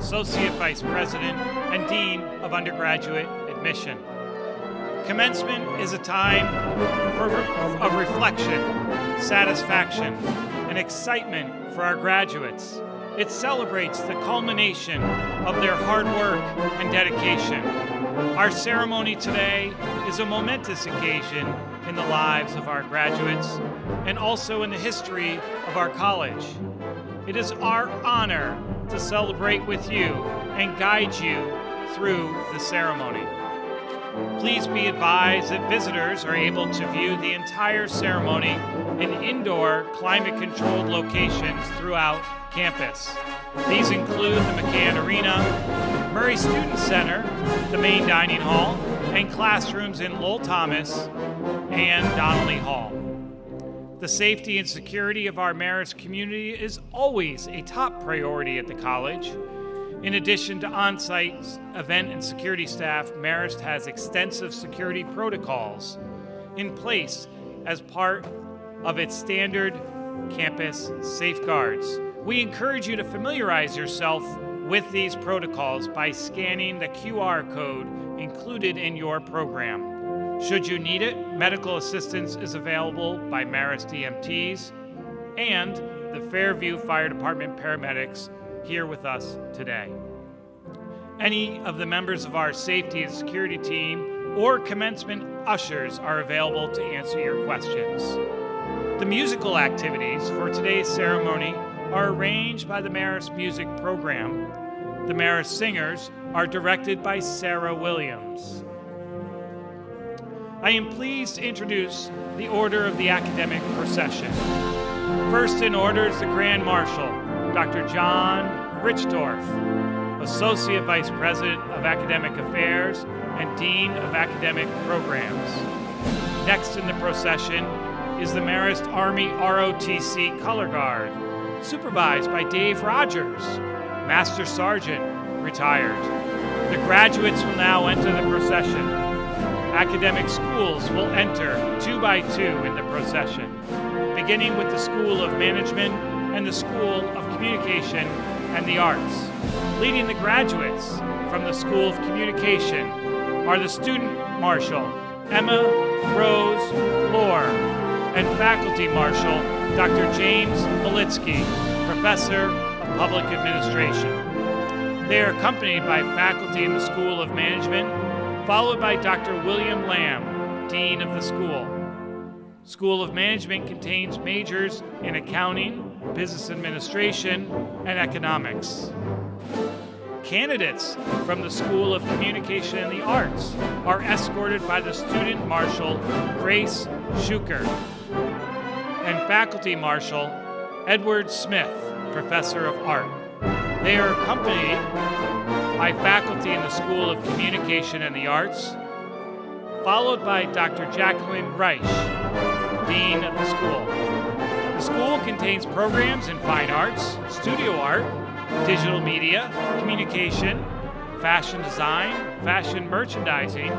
Associate Vice President and Dean of Undergraduate Admission. Commencement is a time of reflection, satisfaction, and excitement for our graduates. It celebrates the culmination of their hard work and dedication. Our ceremony today is a momentous occasion in the lives of our graduates and also in the history of our college. It is our honor to celebrate with you and guide you through the ceremony. Please be advised that visitors are able to view the entire ceremony in indoor, climate-controlled locations throughout campus. These include the McCann Arena, Murray Student Center, the main dining hall, and classrooms in Lowell Thomas and Donnelly Hall. The safety and security of our Marist community is always a top priority at the college. In addition to on-site event and security staff, Marist has extensive security protocols in place as part of its standard campus safeguards. We encourage you to familiarize yourself with these protocols by scanning the QR code included in your program. Should you need it, medical assistance is available by Marist EMTs and the Fairview Fire Department paramedics here with us today. Any of the members of our safety and security team or commencement ushers are available to answer your questions. The musical activities for today's ceremony are arranged by the Marist Music Program. The Marist singers are directed by Sarah Williams. I am pleased to introduce the Order of the Academic Procession. First in order is the Grand Marshal, Dr. John Richdorf, Associate Vice President of Academic Affairs and Dean of Academic Programs. Next in the procession is the Marist Army ROTC Color Guard, supervised by Dave Rogers, Master Sergeant, retired. The graduates will now enter the procession. Academic schools will enter 2 by 2 in the procession, beginning with the School of Management and the School of Communication and the Arts. Leading the graduates from the School of Communication are the Student Marshal, Emma Rose Lohr, and Faculty Marshal, Dr. James Malitsky, Professor of Public Administration. They are accompanied by faculty in the School of Management, followed by Dr. William Lamb, Dean of the school. School of Management contains majors in accounting, business administration, and economics. Candidates from the School of Communication and the Arts are escorted by the Student Marshal, Grace Schuker, and Faculty Marshal, Edward Smith, Professor of Art. They are accompanied by faculty in the School of Communication and the Arts, followed by Dr. Jacqueline Reich, Dean of the school. The school contains programs in fine arts, studio art, digital media, communication, fashion design, fashion merchandising,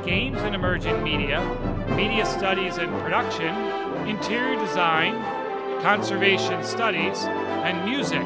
games and emerging media, media studies and production, interior design, conservation studies, and music.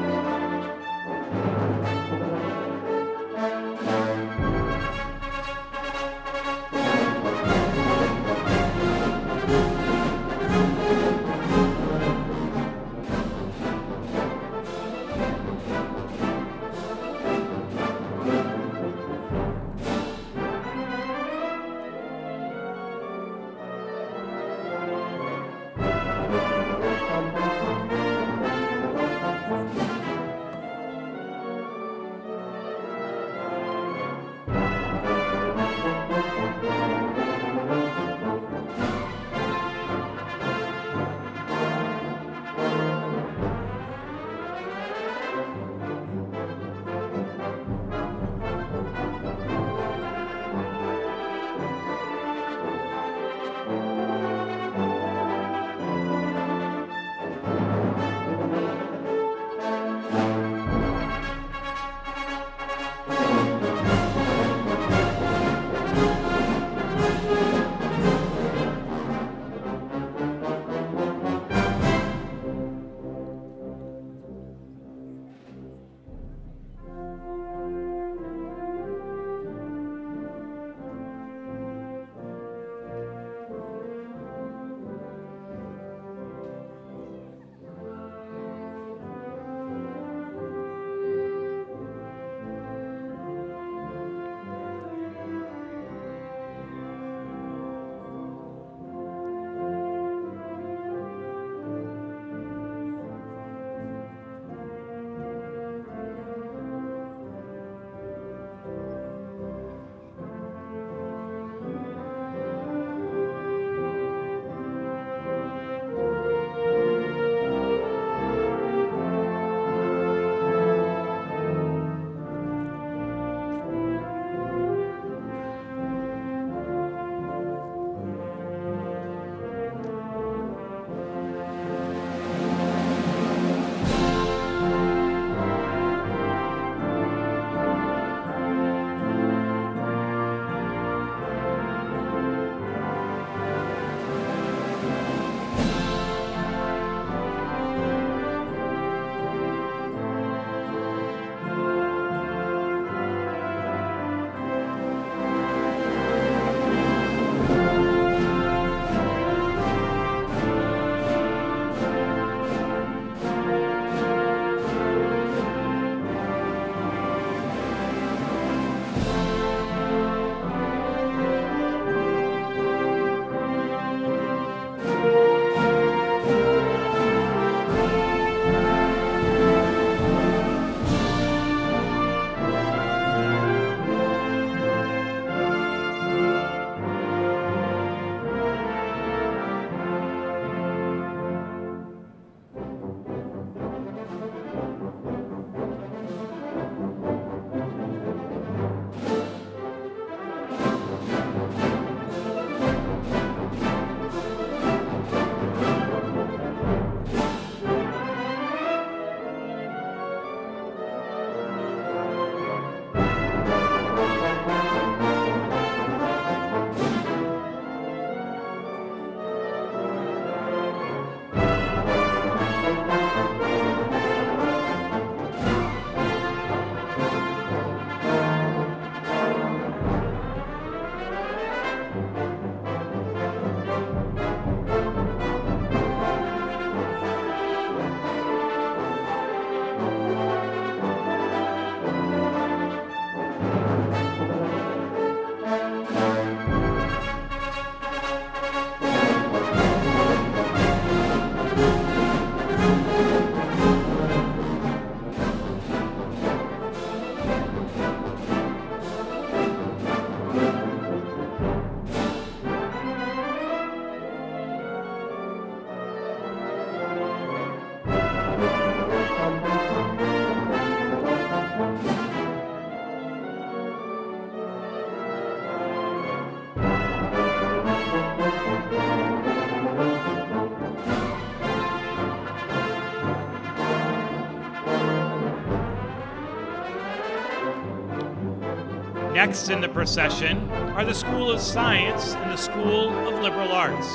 Next in the procession are the School of Science and the School of Liberal Arts.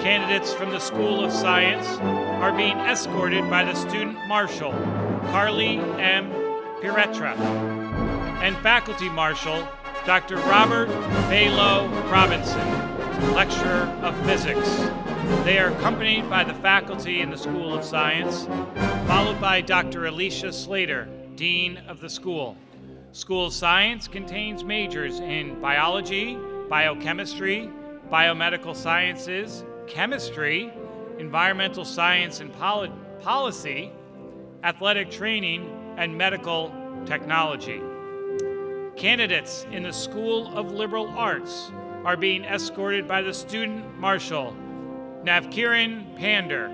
Candidates from the School of Science are being escorted by the Student Marshal, Carly M. Piretra, and Faculty Marshal, Dr. Robert Balo Robinson, Lecturer of Physics. They are accompanied by the faculty in the School of Science, followed by Dr. Alicia Slater, Dean of the school. School of Science contains majors in biology, biochemistry, biomedical sciences, chemistry, environmental science and policy, athletic training, and medical technology. Candidates in the School of Liberal Arts are being escorted by the Student Marshal, Navkiran Pander,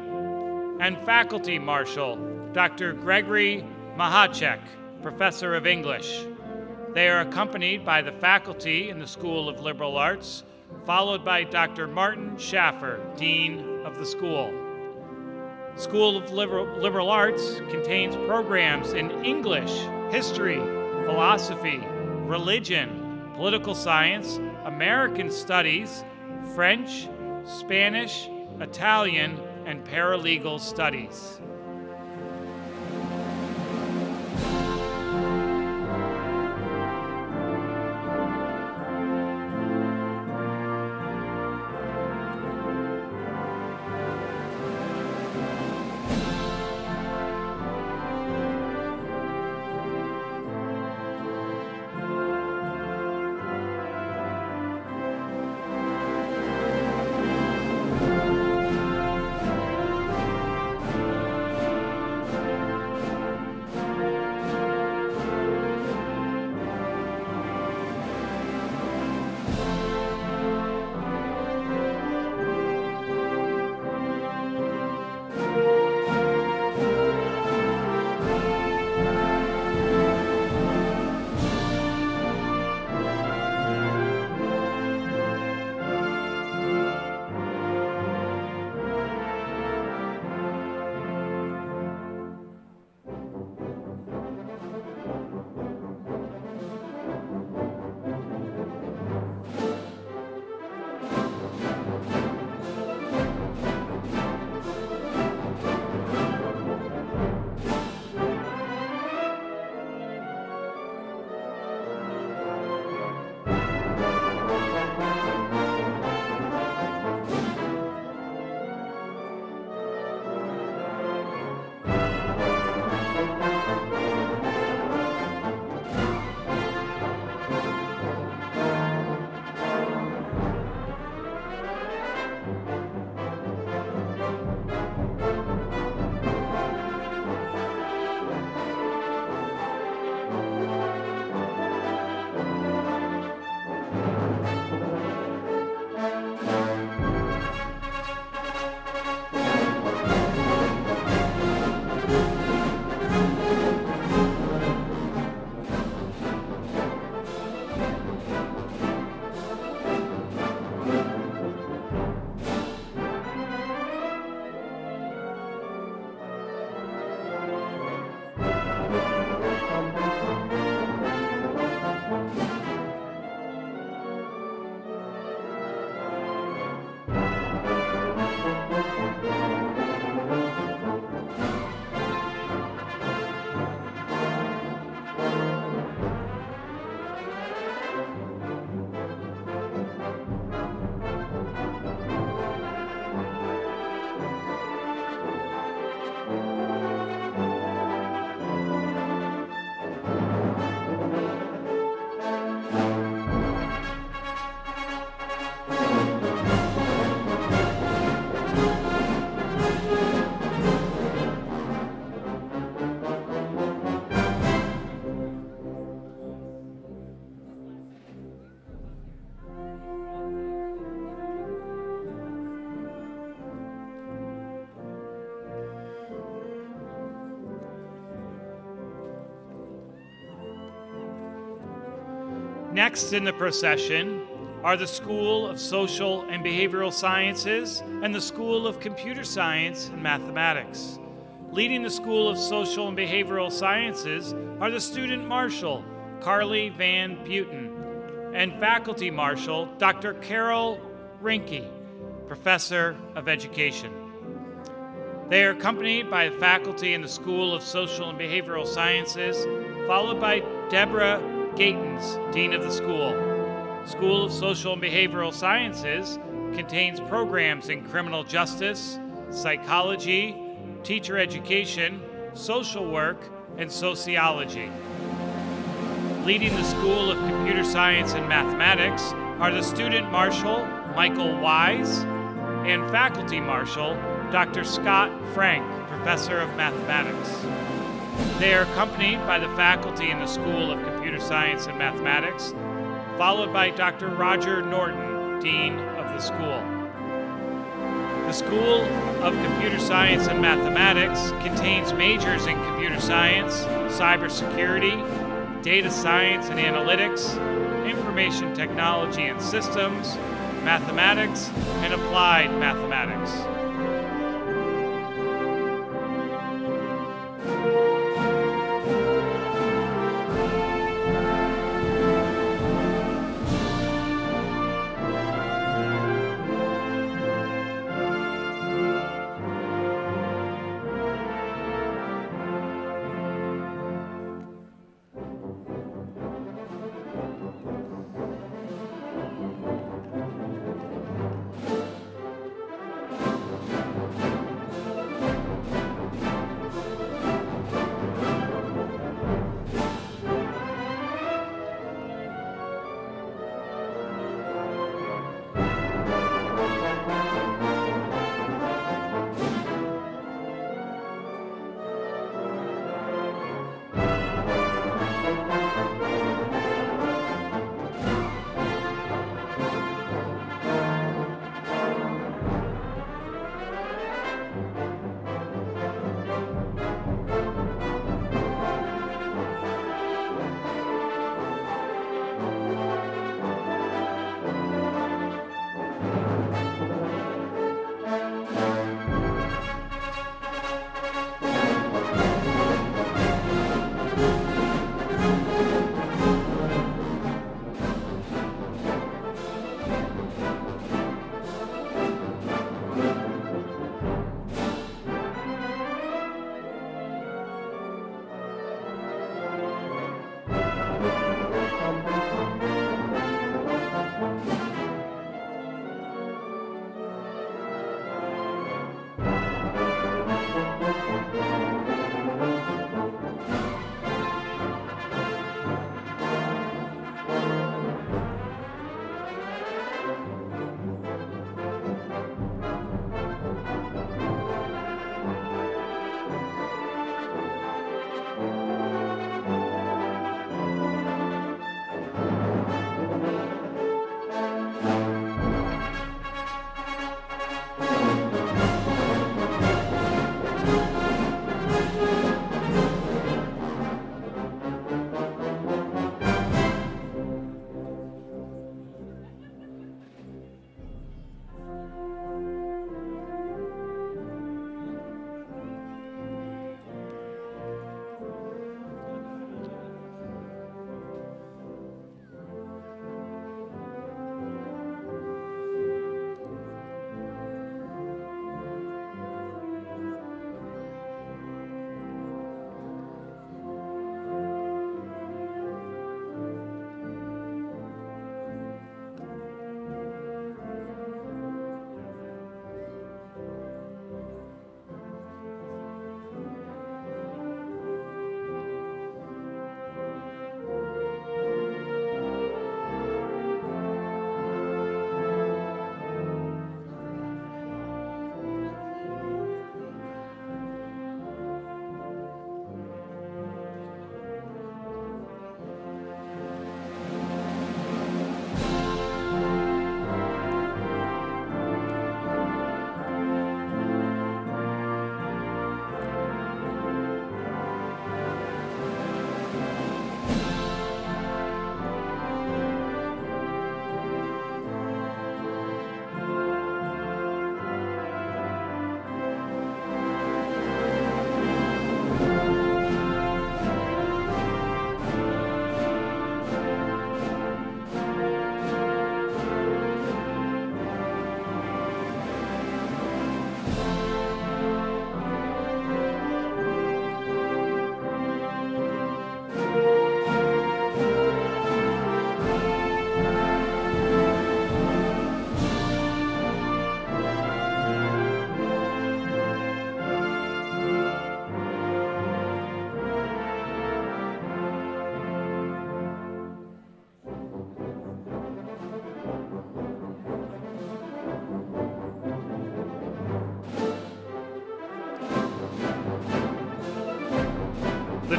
and Faculty Marshal, Dr. Gregory Mahacek, Professor of English. They are accompanied by the faculty in the School of Liberal Arts, followed by Dr. Martin Schaffer, Dean of the school. School of Liberal Arts contains programs in English, history, philosophy, religion, political science, American studies, French, Spanish, Italian, and paralegal studies. Next in the procession are the School of Social and Behavioral Sciences and the School of Computer Science and Mathematics. Leading the School of Social and Behavioral Sciences are the Student Marshal, Carly Van Buiten, and Faculty Marshal Dr. Carol Rinke, Professor of Education. They are accompanied by the faculty in the School of Social and Behavioral Sciences, followed by Deborah Gatens, Dean of the School. School of Social and Behavioral Sciences contains programs in criminal justice, psychology, teacher education, social work, and sociology. Leading the School of Computer Science and Mathematics are the Student Marshal, Michael Wise, and Faculty Marshal, Dr. Scott Frank, Professor of Mathematics. They are accompanied by the faculty in the School of Computer Science and Mathematics, followed by Dr. Roger Norton, Dean of the school. The School of Computer Science and Mathematics contains majors in computer science, cybersecurity, data science and analytics, information technology and systems, mathematics, and applied mathematics.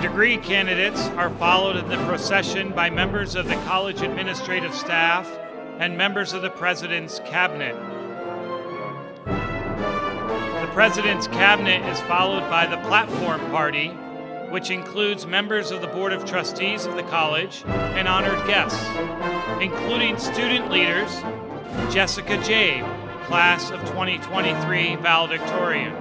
degree candidates are followed in the procession by members of the college administrative staff and members of the President's Cabinet. The President's Cabinet is followed by the Platform Party, which includes members of the Board of Trustees of the college and honored guests, including student leaders Jessica Jabe, class of 2023 valedictorian;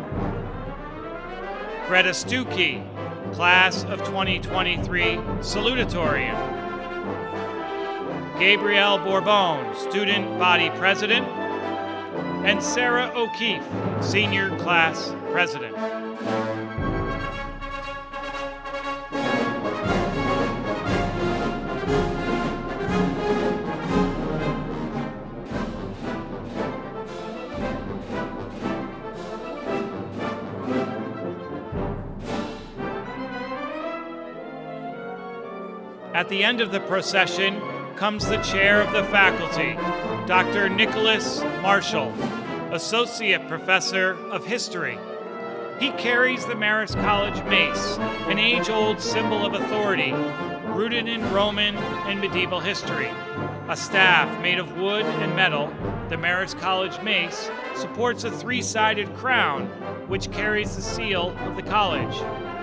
Greta Stuckey, class of 2023 salutatorian; Gabrielle Bourbon, student body president; and Sarah O'Keefe, senior class president. At the end of the procession comes the chair of the faculty, Dr. Nicholas Marshall, Associate Professor of History. He carries the Marist College mace, an age-old symbol of authority rooted in Roman and medieval history. A staff made of wood and metal, the Marist College mace supports a three-sided crown which carries the seal of the college.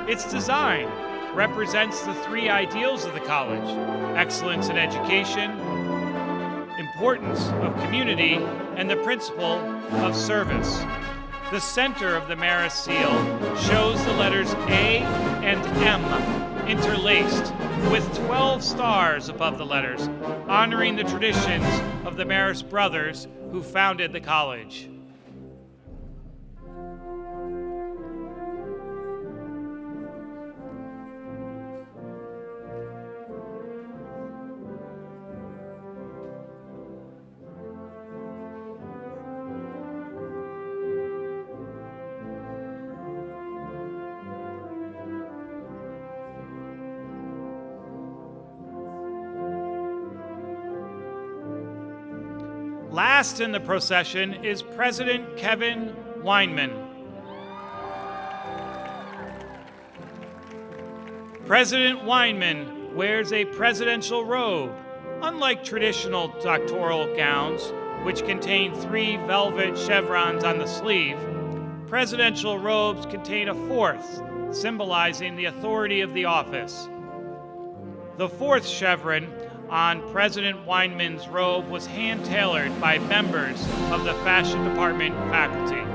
Its design represents the three ideals of the college: excellence in education, importance of community, and the principle of service. The center of the Marist seal shows the letters A and M interlaced with 12 stars above the letters, honoring the traditions of the Marist brothers who founded the college. Last in the procession is President Kevin Weinman. President Weinman wears a presidential robe. Unlike traditional doctoral gowns, which contain 3 velvet chevrons on the sleeve, presidential robes contain a 4th, symbolizing the authority of the office. The 4th chevron on President Weinman's robe was hand-tailored by members of the fashion department faculty.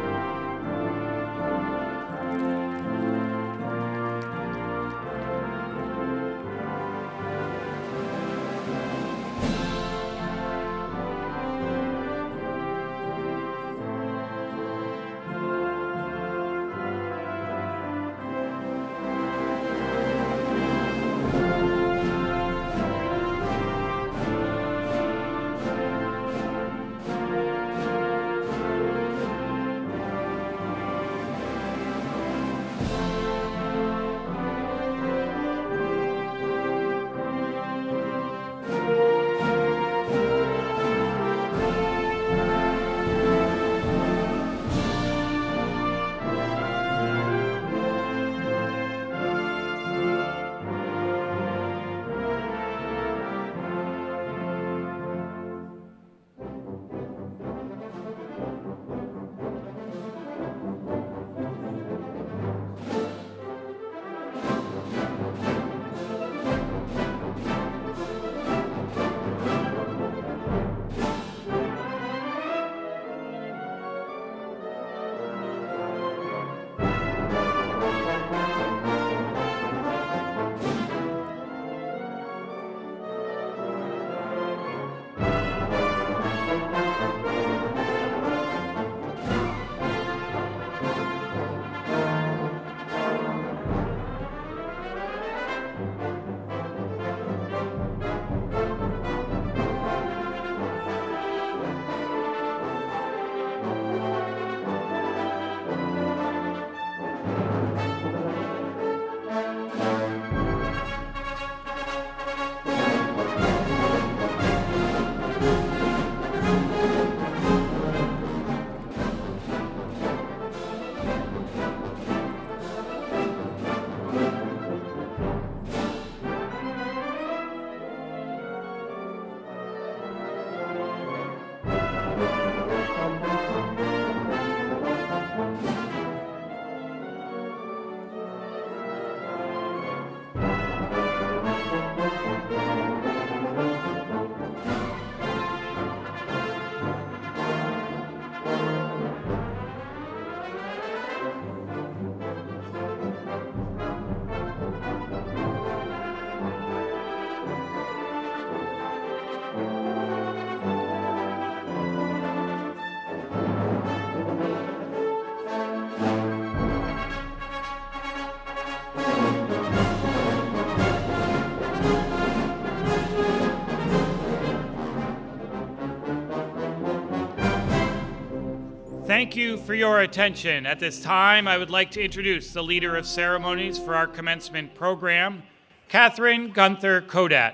Thank you for your attention. At this time, I would like to introduce the leader of ceremonies for our commencement program, Catherine Gunther Kodat,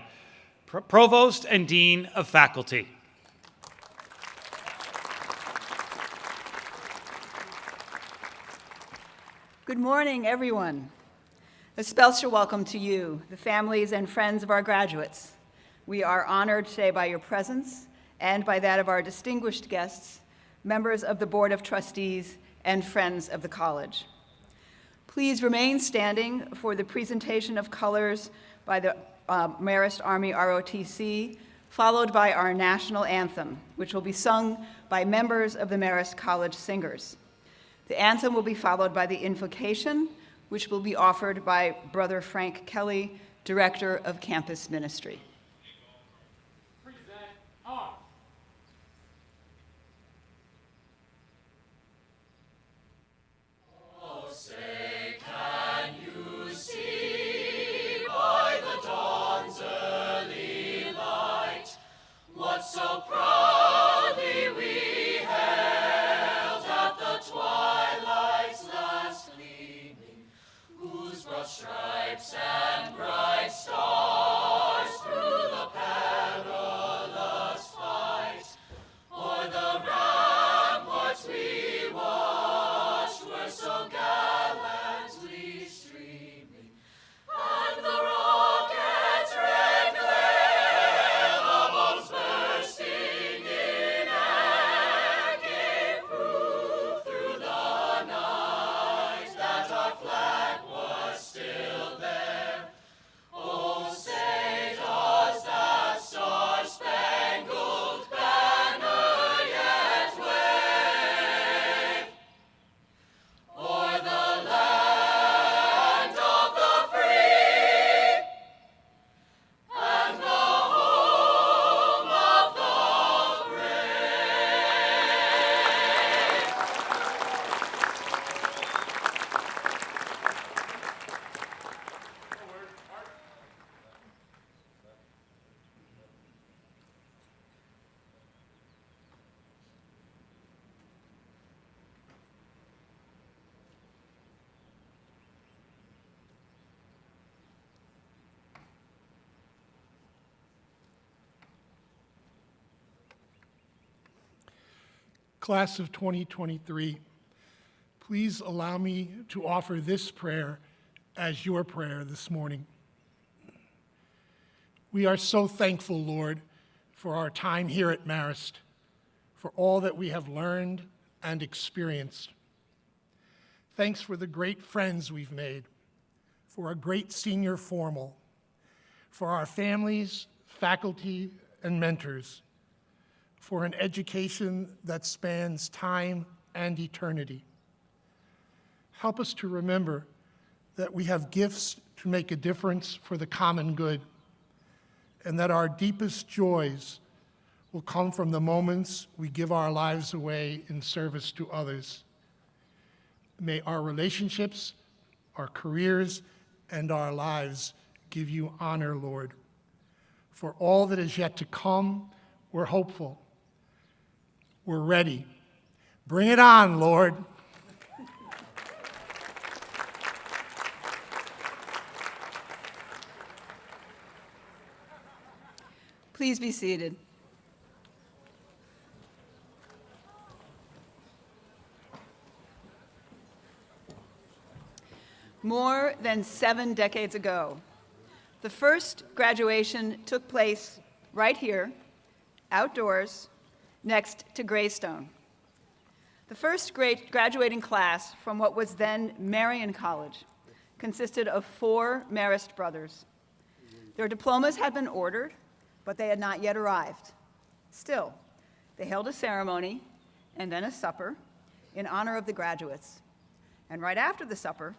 Provost and Dean of Faculty. Good morning, everyone. A special welcome to you, the families and friends of our graduates. We are honored today by your presence and by that of our distinguished guests, members of the Board of Trustees, and friends of the college. Please remain standing for the presentation of colors by the Marist Army ROTC, followed by our national anthem, which will be sung by members of the Marist College Singers. The anthem will be followed by the Invocation, which will be offered by Brother Frank Kelly, Director of Campus Ministry. So proudly we hailed at the twilight's last gleaming, whose broad stripes and bright stars through the perilous fight o'er the ramparts we watched were so gallantly streaming, and the rockets' red glare, the bombs bursting in air, gave proof through the night that our flag was still there. Oh, say does that star-spangled banner yet wave o'er the land of the free and the home of the brave? Class of 2023, please allow me to offer this prayer as your prayer this morning. We are so thankful, Lord, for our time here at Marist, for all that we have learned and experienced. Thanks for the great friends we've made, for a great senior formal, for our families, faculty, and mentors, for an education that spans time and eternity. Help us to remember that we have gifts to make a difference for the common good, and that our deepest joys will come from the moments we give our lives away in service to others. May our relationships, our careers, and our lives give you honor, Lord. For all that is yet to come, we're hopeful. We're ready. Bring it on, Lord. Please be seated. More than 7 decades ago, the first graduation took place right here, outdoors, next to Greystone. The first graduating class from what was then Marion College consisted of 4 Marist brothers. Their diplomas had been ordered, but they had not yet arrived. Still, they held a ceremony and then a supper in honor of the graduates. And right after the supper,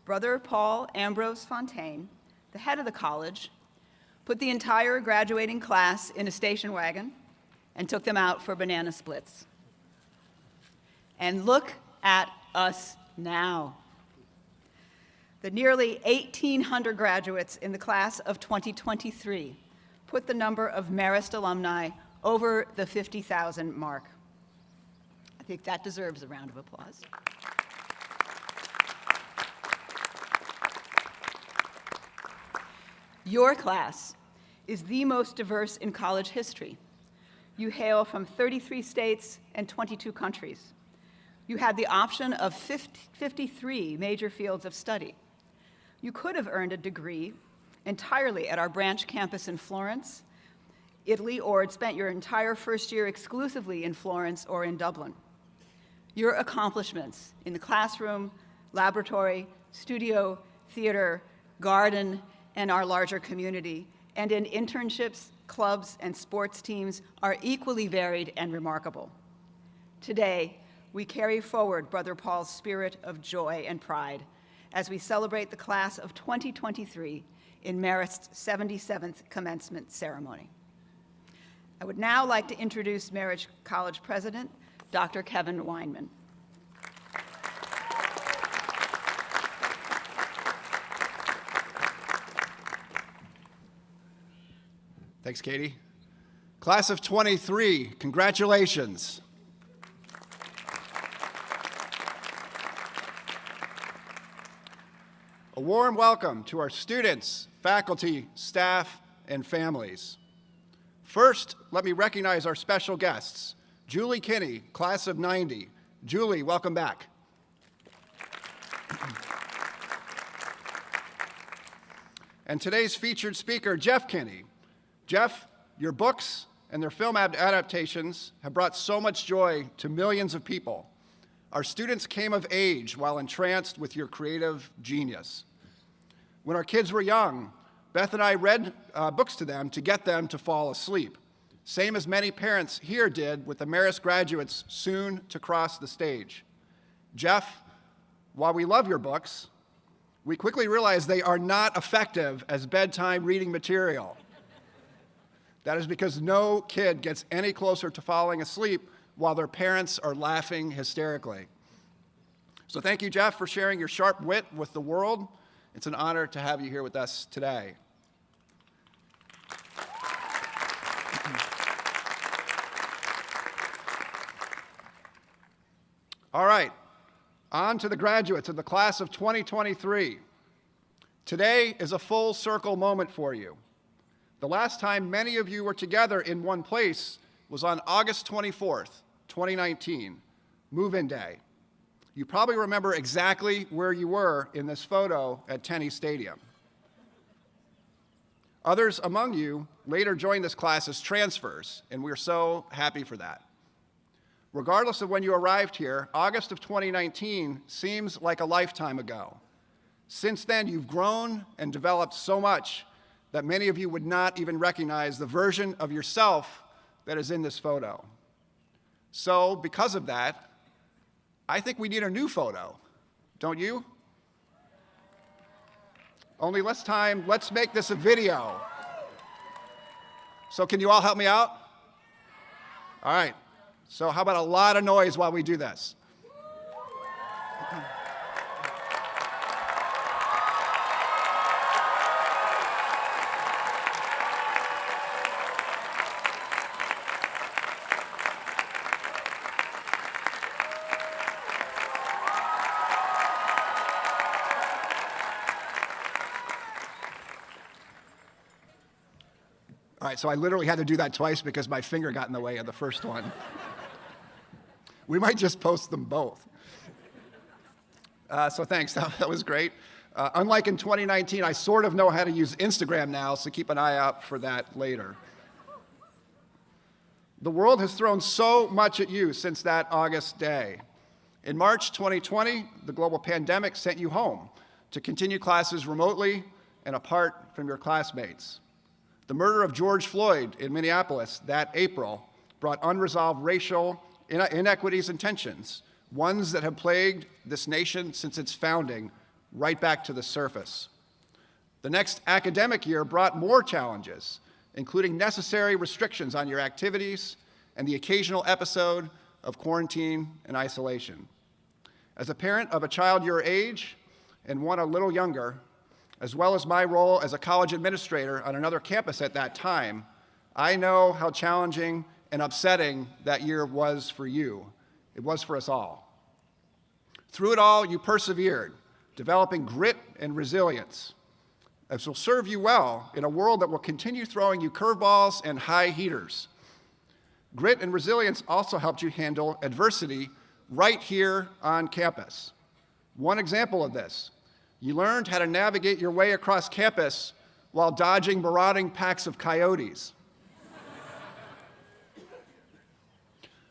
Brother Paul Ambrose Fontaine, the head of the college, put the entire graduating class in a station wagon and took them out for banana splits. And look at us now. The nearly 1,800 graduates in the class of 2023 put the number of Marist alumni over the 50,000 mark. think that deserves a round of applause. Your class is the most diverse in college history. You hail from 33 states and 22 countries. You had the option of 53 major fields of study. You could have earned a degree entirely at our branch campus in Florence, Italy, or had spent your entire first year exclusively in Florence or in Dublin. Your accomplishments in the classroom, laboratory, studio, theater, garden, and our larger community, and in internships, clubs, and sports teams are equally varied and remarkable. Today, we carry forward Brother Paul's spirit of joy and pride as we celebrate the class of 2023 in Marist's 77th Commencement ceremony. I would now like to introduce Marist College President, Dr. Kevin Weinman. Thanks, Katie. Class of 23, congratulations. A warm welcome to our students, faculty, staff, and families. First, let me recognize our special guests. Julie Kinney, class of 90. Julie, welcome back. And today's featured speaker, Jeff Kinney. Jeff, your books and their film adaptations have brought so much joy to millions of people. Our students came of age while entranced with your creative genius. When our kids were young, Beth and I read books to them to get them to fall asleep, same as many parents here did with the Marist graduates soon to cross the stage. Jeff, while we love your books, we quickly realized they are not effective as bedtime reading material. That is because no kid gets any closer to falling asleep while their parents are laughing hysterically. So thank you, Jeff, for sharing your sharp wit with the world. It's an honor to have you here with us today. All right, on to the graduates of the class of 2023. Today is a full circle moment for you. The last time many of you were together in one place was on August 24th, 2019, move-in day. You probably remember exactly where you were in this photo at Tenney Stadium. Others among you later joined this class as transfers, and we're so happy for that. Regardless of when you arrived here, August of 2019 seems like a lifetime ago. Since then, you've grown and developed so much that many of you would not even recognize the version of yourself that is in this photo. So, because of that, I think we need a new photo, don't you? Only this time, let's make this a video. So can you all help me out? All right, so how about a lot of noise while we do this? All right, so I literally had to do that twice because my finger got in the way of the first one. We might just post them both. So thanks, that was great. Unlike in 2019, I sort of know how to use Instagram now, so keep an eye out for that later. The world has thrown so much at you since that August day. In March 2020, the global pandemic sent you home to continue classes remotely and apart from your classmates. The murder of George Floyd in Minneapolis that April brought unresolved racial inequities and tensions, ones that have plagued this nation since its founding, right back to the surface. The next academic year brought more challenges, including necessary restrictions on your activities and the occasional episode of quarantine and isolation. As a parent of a child your age and one a little younger, as well as my role as a college administrator on another campus at that time, I know how challenging and upsetting that year was for you. It was for us all. Through it all, you persevered, developing grit and resilience. This will serve you well in a world that will continue throwing you curveballs and high heaters. Grit and resilience also helped you handle adversity right here on campus. One example of this, you learned how to navigate your way across campus while dodging marauding packs of coyotes.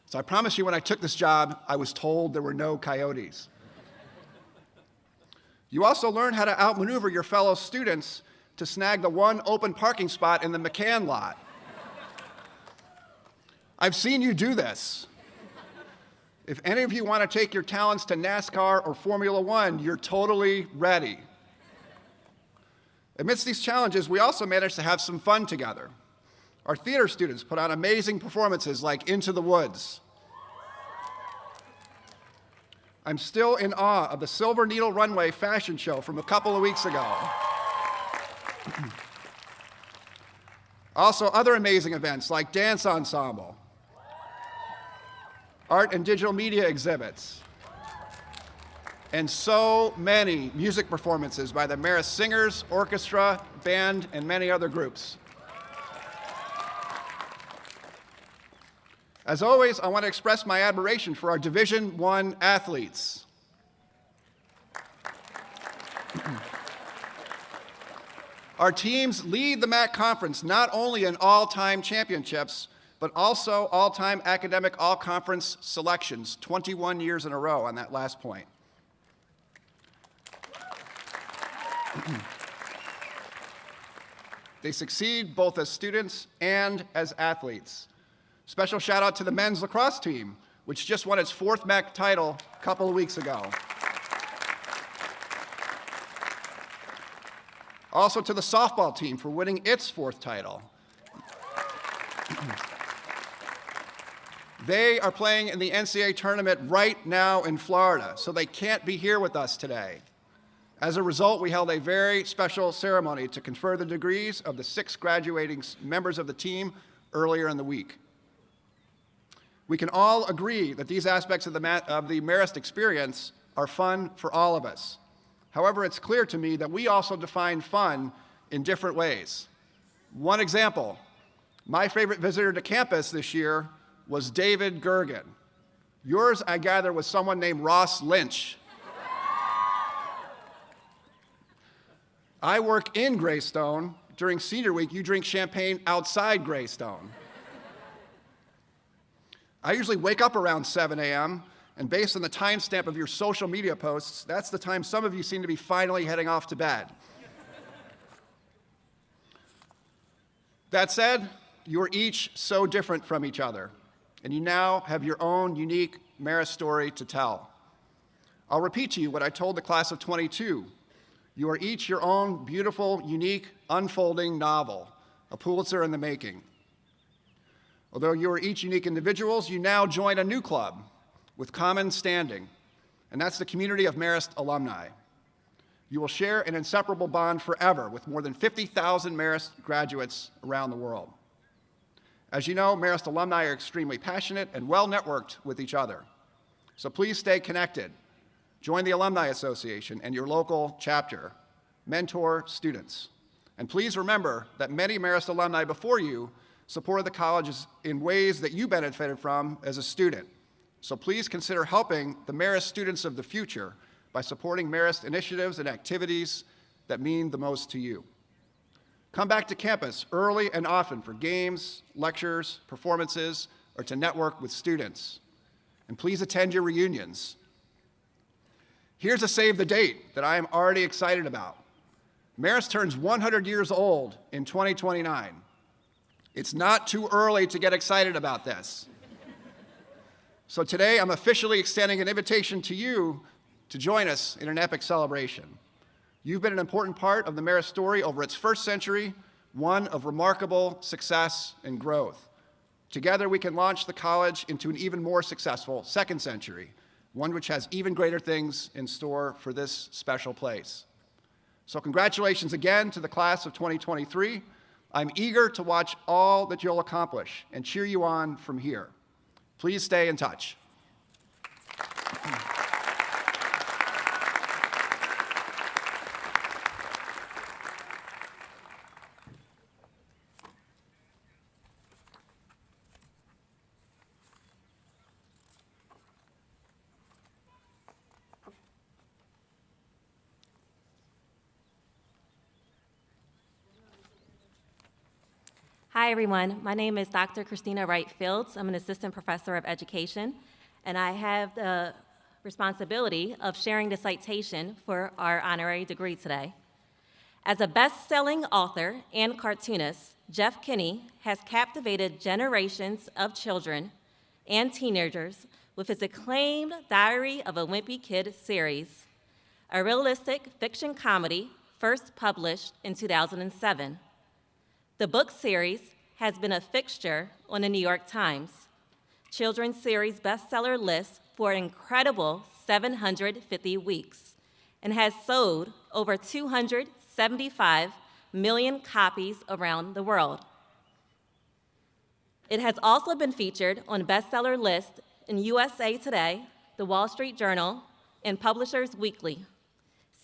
So I promise you, when I took this job, I was told there were no coyotes. You also learned how to outmaneuver your fellow students to snag the one open parking spot in the McCann lot. I've seen you do this. If any of you want to take your talents to NASCAR or Formula One, you're totally ready. Amidst these challenges, we also managed to have some fun together. Our theater students put on amazing performances like Into the Woods. I'm still in awe of the Silver Needle Runway fashion show from a couple of weeks ago. Also, other amazing events like dance ensemble, art and digital media exhibits, and so many music performances by the Marist Singers, Orchestra, Band, and many other groups. As always, I want to express my admiration for our Division I athletes. Our teams lead the MAC Conference not only in all-time championships, but also all-time academic all-conference selections, 21 years in a row on that last point. They succeed both as students and as athletes. Special shout out to the men's lacrosse team, which just won its 4th MAC title a couple of weeks ago. Also to the softball team for winning its 4th title. They are playing in the NCAA tournament right now in Florida, so they can't be here with us today. As a result, we held a very special ceremony to confer the degrees of the 6 graduating members of the team earlier in the week. We can all agree that these aspects of the Marist experience are fun for all of us. However, it's clear to me that we also define fun in different ways. One example, my favorite visitor to campus this year was David Gergen. Yours, I gather, was someone named Ross Lynch. I work in Greystone. During senior week, you drink champagne outside Greystone. I usually wake up around 7 a.m., and based on the timestamp of your social media posts, that's the time some of you seem to be finally heading off to bed. That said, you are each so different from each other, and you now have your own unique Marist story to tell. I'll repeat to you what I told the class of 22. You are each your own beautiful, unique, unfolding novel, a Pulitzer in the making. Although you are each unique individuals, you now join a new club with common standing, and that's the community of Marist alumni. You will share an inseparable bond forever with more than 50,000 Marist graduates around the world. As you know, Marist alumni are extremely passionate and well-networked with each other. So please stay connected. Join the Alumni Association and your local chapter. Mentor students. And please remember that many Marist alumni before you supported the colleges in ways that you benefited from as a student. So please consider helping the Marist students of the future by supporting Marist initiatives and activities that mean the most to you. Come back to campus early and often for games, lectures, performances, or to network with students. And please attend your reunions. Here's a save the date that I am already excited about. Marist turns 100 years old in 2029. It's not too early to get excited about this. So today, I'm officially extending an invitation to you to join us in an epic celebration. You've been an important part of the Marist story over its first century, one of remarkable success and growth. Together, we can launch the college into an even more successful second century, one which has even greater things in store for this special place. So congratulations again to the class of 2023. I'm eager to watch all that you'll accomplish and cheer you on from here. Please stay in touch. Hi, everyone. My name is Dr. Christina Wright Fields. I'm an assistant professor of education, and I have the responsibility of sharing the citation for our honorary degree today. As a best-selling author and cartoonist, Jeff Kinney has captivated generations of children and teenagers with his acclaimed Diary of a Wimpy Kid series, a realistic fiction comedy first published in 2007. The book series has been a fixture on the New York Times Children's Series bestseller list for an incredible 750 weeks and has sold over 275 million copies around the world. It has also been featured on bestseller lists in USA Today, The Wall Street Journal, and Publishers Weekly.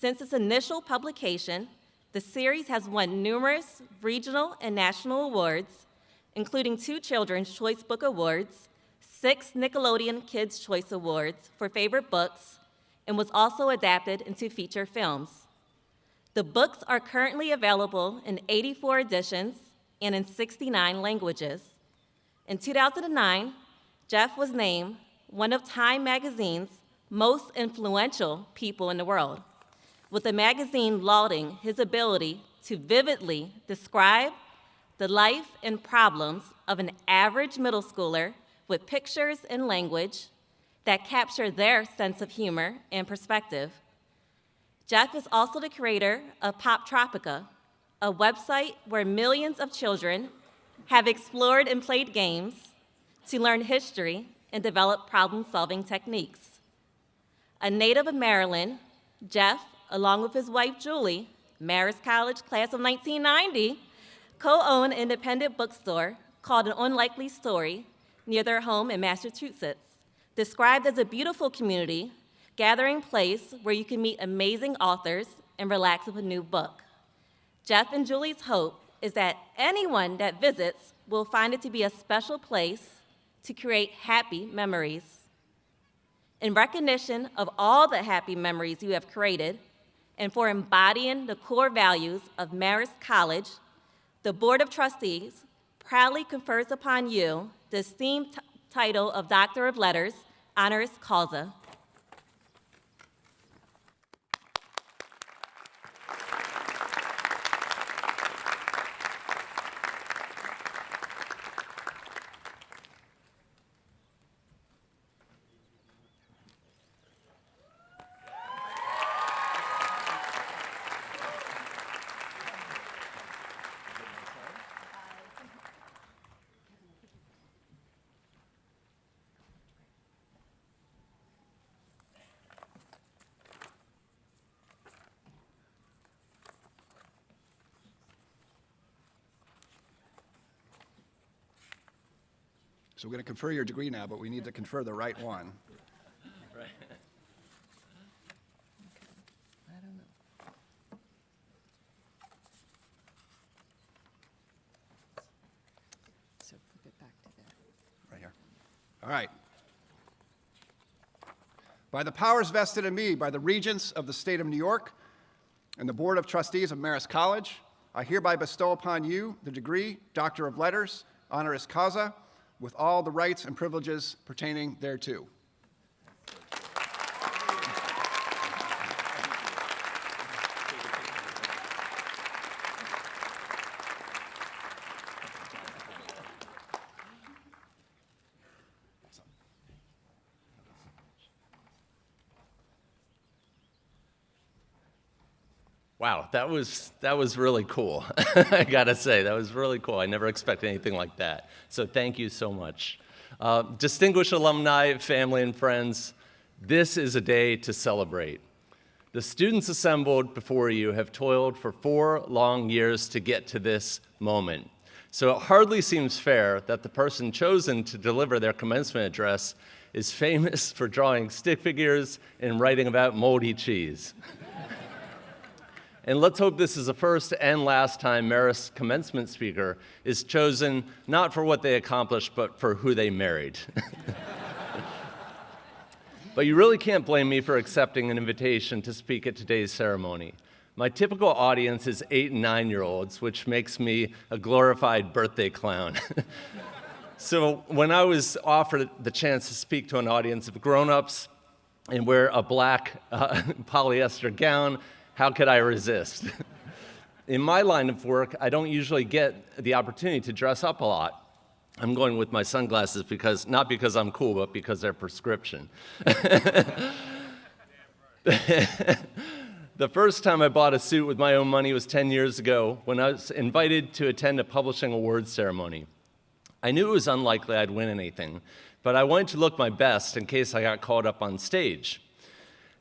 Since its initial publication, the series has won numerous regional and national awards, including 2 Children's Choice Book Awards, 6 Nickelodeon Kids' Choice Awards for favorite books, and was also adapted into feature films. The books are currently available in 84 editions and in 69 languages. In 2009, Jeff was named one of Time magazine's most influential people in the world, with the magazine lauding his ability to vividly describe the life and problems of an average middle schooler with pictures and language that capture their sense of humor and perspective. Jeff is also the creator of Pop Tropica, a website where millions of children have explored and played games to learn history and develop problem-solving techniques. A native of Maryland, Jeff, along with his wife, Julie, Marist College class of 1990, co-own an independent bookstore called An Unlikely Story near their home in Massachusetts, described as a beautiful community, gathering place where you can meet amazing authors and relax with a new book. Jeff and Julie's hope is that anyone that visits will find it to be a special place to create happy memories. In recognition of all the happy memories you have created, and for embodying the core values of Marist College, the Board of Trustees proudly confers upon you the esteemed title of Doctor of Letters, honoris causa. So we're going to confer your degree now, but we need to confer the right one. Right. I don't know. So flip it back to that. Right here. All right. By the powers vested in me by the Regents of the State of New York and the Board of Trustees of Marist College, I hereby bestow upon you the degree Doctor of Letters, honoris causa, with all the rights and privileges pertaining thereto. Wow, that was really cool. I gotta say, that was really cool. I never expected anything like that. So thank you so much. Distinguished alumni, family, and friends, this is a day to celebrate. The students assembled before you have toiled for 4 long years to get to this moment. So it hardly seems fair that the person chosen to deliver their commencement address is famous for drawing stick figures and writing about moldy cheese. And let's hope this is the first and last time Marist commencement speaker is chosen not for what they accomplished, but for who they married. But you really can't blame me for accepting an invitation to speak at today's ceremony. My typical audience is 8 and 9-year-olds, which makes me a glorified birthday clown. So when I was offered the chance to speak to an audience of grown-ups and wear a black polyester gown, how could I resist? In my line of work, I don't usually get the opportunity to dress up a lot. I'm going with my sunglasses not because I'm cool, but because they're prescription. The first time I bought a suit with my own money was 10 years ago when I was invited to attend a publishing awards ceremony. I knew it was unlikely I'd win anything, but I wanted to look my best in case I got called up on stage.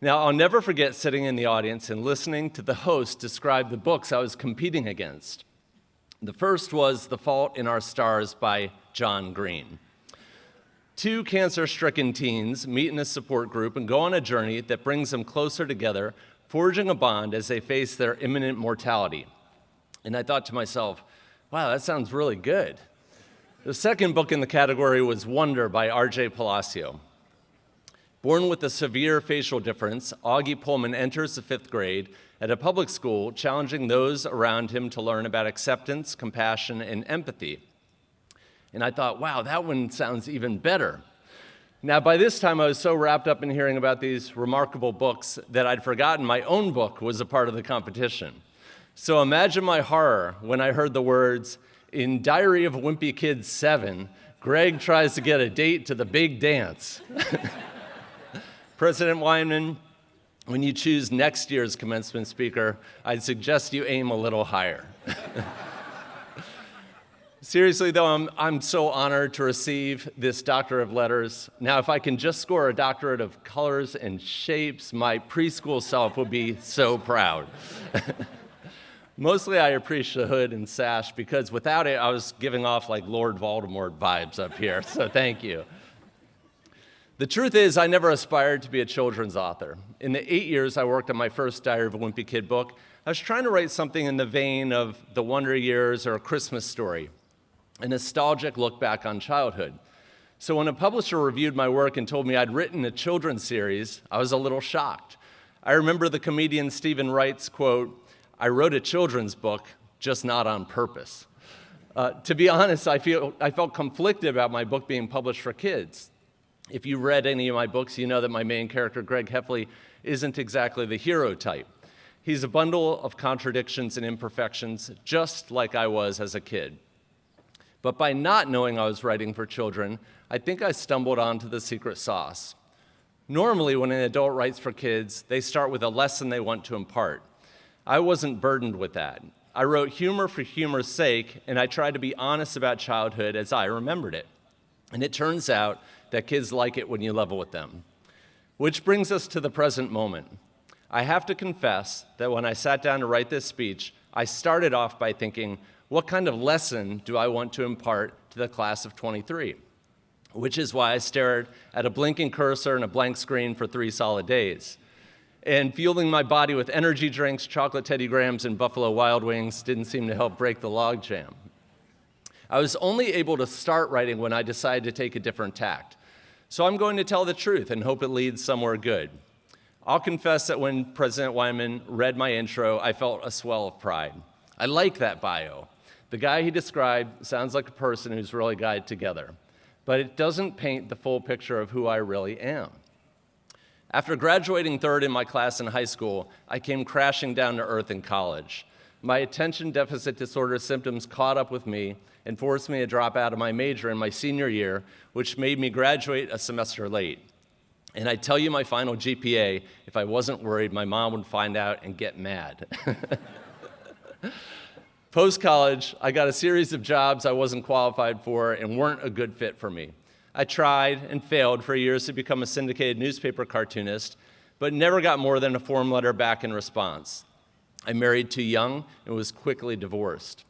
Now, I'll never forget sitting in the audience and listening to the host describe the books I was competing against. The first was The Fault in Our Stars by John Green. 2 cancer-stricken teens meet in a support group and go on a journey that brings them closer together, forging a bond as they face their imminent mortality. And I thought to myself, wow, that sounds really good. The second book in the category was Wonder by R.J. Palacio. Born with a severe facial difference, Augie Pullman enters the 5th grade at a public school, challenging those around him to learn about acceptance, compassion, and empathy. And I thought, wow, that one sounds even better. Now, by this time, I was so wrapped up in hearing about these remarkable books that I'd forgotten my own book was a part of the competition. So imagine my horror when I heard the words, "In Diary of a Wimpy Kid 7, Greg tries to get a date to the big dance." President Weinman, when you choose next year's commencement speaker, I'd suggest you aim a little higher. Seriously, though, I'm so honored to receive this Doctorate of Letters. Now, if I can just score a Doctorate of Colors and Shapes, my preschool self would be so proud. Mostly I appreciate the hood and sash because without it, I was giving off like Lord Voldemort vibes up here, so thank you. The truth is, I never aspired to be a children's author. In the 8 years I worked on my first Diary of a Wimpy Kid book, I was trying to write something in the vein of The Wonder Years or A Christmas Story, a nostalgic look back on childhood. So when a publisher reviewed my work and told me I'd written a children's series, I was a little shocked. I remember the comedian Stephen Wright's quote, "I wrote a children's book, just not on purpose." To be honest, I felt conflicted about my book being published for kids. If you read any of my books, you know that my main character, Greg Heffley, isn't exactly the hero type. He's a bundle of contradictions and imperfections, just like I was as a kid. But by not knowing I was writing for children, I think I stumbled onto the secret sauce. Normally, when an adult writes for kids, they start with a lesson they want to impart. I wasn't burdened with that. I wrote humor for humor's sake, and I tried to be honest about childhood as I remembered it. And it turns out that kids like it when you level with them. Which brings us to the present moment. I have to confess that when I sat down to write this speech, I started off by thinking, what kind of lesson do I want to impart to the class of 23? Which is why I stared at a blinking cursor and a blank screen for 3 solid days. And fueling my body with energy drinks, chocolate Teddy Grahams, and Buffalo Wild Wings didn't seem to help break the logjam. I was only able to start writing when I decided to take a different tact. So I'm going to tell the truth and hope it leads somewhere good. I'll confess that when President Weinman read my intro, I felt a swell of pride. I like that bio. The guy he described sounds like a person who's really got it together, but it doesn't paint the full picture of who I really am. After graduating 3rd in my class in high school, I came crashing down to earth in college. My attention deficit disorder symptoms caught up with me and forced me to drop out of my major in my senior year, which made me graduate a semester late. And I tell you my final GPA, if I wasn't worried, my mom would find out and get mad. Post-college, I got a series of jobs I wasn't qualified for and weren't a good fit for me. I tried and failed for years to become a syndicated newspaper cartoonist, but never got more than a form letter back in response. I married too young and was quickly divorced.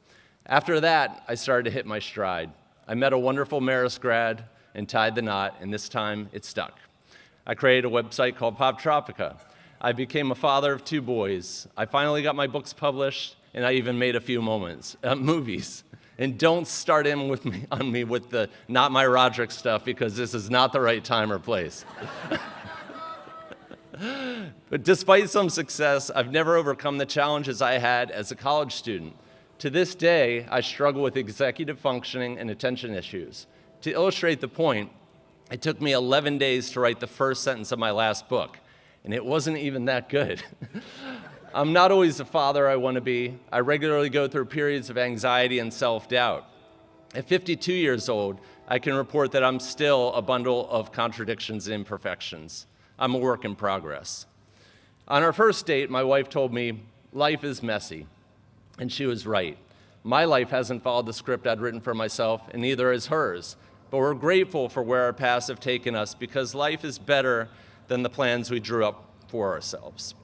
After that, I started to hit my stride. I met a wonderful Marist grad, and tied the knot, and this time it stuck. I created a website called Poptropica. I became a father of 2 boys. I finally got my books published, and I even made a few movies. And don't start in on me with the not my Roderick stuff, because this is not the right time or place. But despite some success, I've never overcome the challenges I had as a college student. To this day, I struggle with executive functioning and attention issues. To illustrate the point, it took me 11 days to write the first sentence of my last book, and it wasn't even that good. I'm not always the father I want to be. I regularly go through periods of anxiety and self-doubt. At 52 years old, I can report that I'm still a bundle of contradictions and imperfections. I'm a work in progress. On our first date, my wife told me, life is messy, and she was right. My life hasn't followed the script I'd written for myself, and neither has hers. But we're grateful for where our paths have taken us, because life is better than the plans we drew up for ourselves.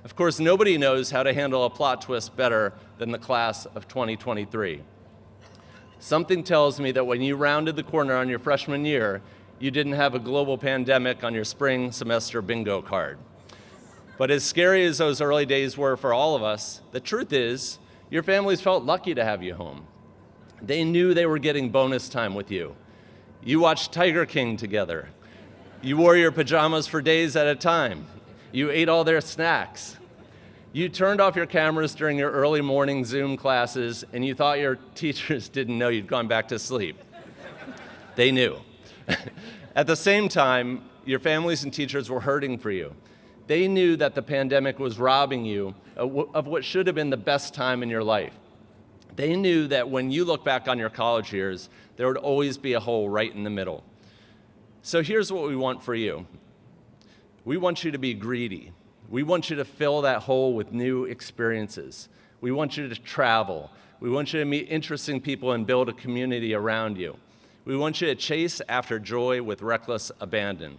Of course, nobody knows how to handle a plot twist better than the class of 2023. Something tells me that when you rounded the corner on your freshman year, you didn't have a global pandemic on your spring semester bingo card. But as scary as those early days were for all of us, the truth is, your families felt lucky to have you home. They knew they were getting bonus time with you. You watched Tiger King together. You wore your pajamas for days at a time. You ate all their snacks. You turned off your cameras during your early morning Zoom classes, and you thought your teachers didn't know you'd gone back to sleep. They knew. At the same time, your families and teachers were hurting for you. They knew that the pandemic was robbing you of what should have been the best time in your life. They knew that when you look back on your college years, there would always be a hole right in the middle. So here's what we want for you. We want you to be greedy. We want you to fill that hole with new experiences. We want you to travel. We want you to meet interesting people and build a community around you. We want you to chase after joy with reckless abandon.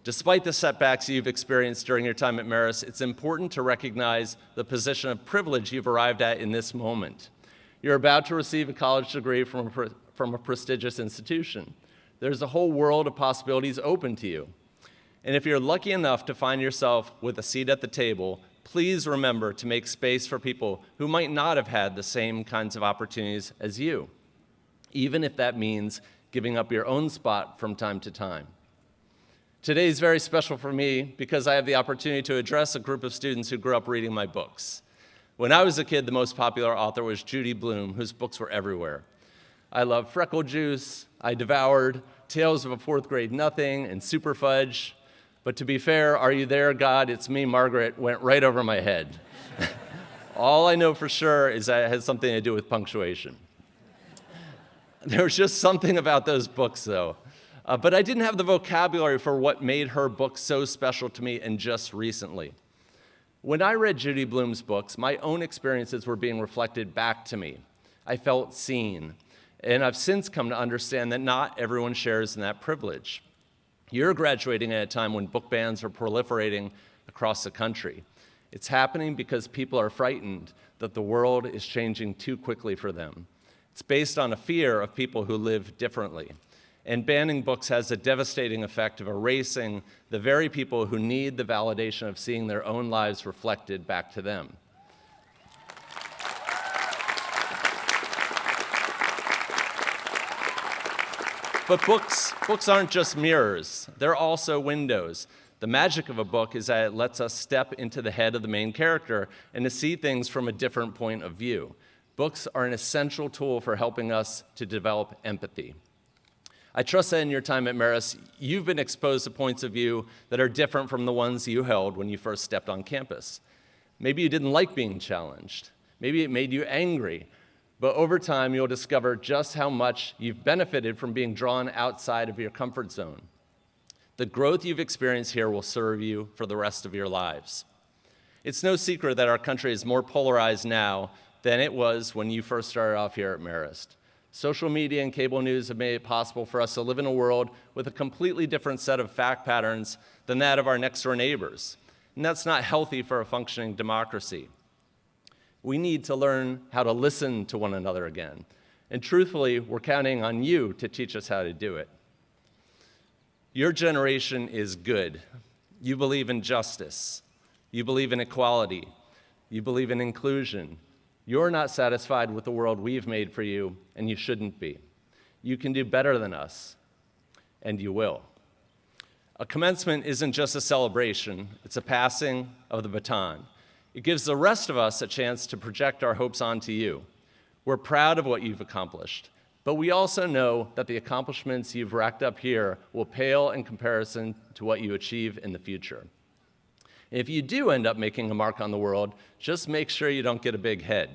Despite the setbacks you've experienced during your time at Marist, it's important to recognize the position of privilege you've arrived at in this moment. You're about to receive a college degree from a prestigious institution. There's a whole world of possibilities open to you. And if you're lucky enough to find yourself with a seat at the table, please remember to make space for people who might not have had the same kinds of opportunities as you, even if that means giving up your own spot from time to time. Today is very special for me because I have the opportunity to address a group of students who grew up reading my books. When I was a kid, the most popular author was Judy Blume, whose books were everywhere. I loved Freckle Juice, I devoured Tales of a Fourth Grade Nothing, and Super Fudge. But to be fair, Are You There, God? It's Me, Margaret went right over my head. All I know for sure is that it has something to do with punctuation. There was just something about those books, though. But I didn't have the vocabulary for what made her book so special to me, and just recently. When I read Judy Blume's books, my own experiences were being reflected back to me. I felt seen, and I've since come to understand that not everyone shares in that privilege. You're graduating at a time when book bans are proliferating across the country. It's happening because people are frightened that the world is changing too quickly for them. It's based on a fear of people who live differently. And banning books has a devastating effect of erasing the very people who need the validation of seeing their own lives reflected back to them. But books aren't just mirrors. They're also windows. The magic of a book is that it lets us step into the head of the main character and to see things from a different point of view. Books are an essential tool for helping us to develop empathy. I trust that in your time at Marist, you've been exposed to points of view that are different from the ones you held when you first stepped on campus. Maybe you didn't like being challenged. Maybe it made you angry. But over time, you'll discover just how much you've benefited from being drawn outside of your comfort zone. The growth you've experienced here will serve you for the rest of your lives. It's no secret that our country is more polarized now than it was when you first started off here at Marist. Social media and cable news have made it possible for us to live in a world with a completely different set of fact patterns than that of our next-door neighbors. And that's not healthy for a functioning democracy. We need to learn how to listen to one another again. And truthfully, we're counting on you to teach us how to do it. Your generation is good. You believe in justice. You believe in equality. You believe in inclusion. You're not satisfied with the world we've made for you, and you shouldn't be. You can do better than us, and you will. A commencement isn't just a celebration, it's a passing of the baton. It gives the rest of us a chance to project our hopes onto you. We're proud of what you've accomplished, but we also know that the accomplishments you've racked up here will pale in comparison to what you achieve in the future. If you do end up making a mark on the world, just make sure you don't get a big head.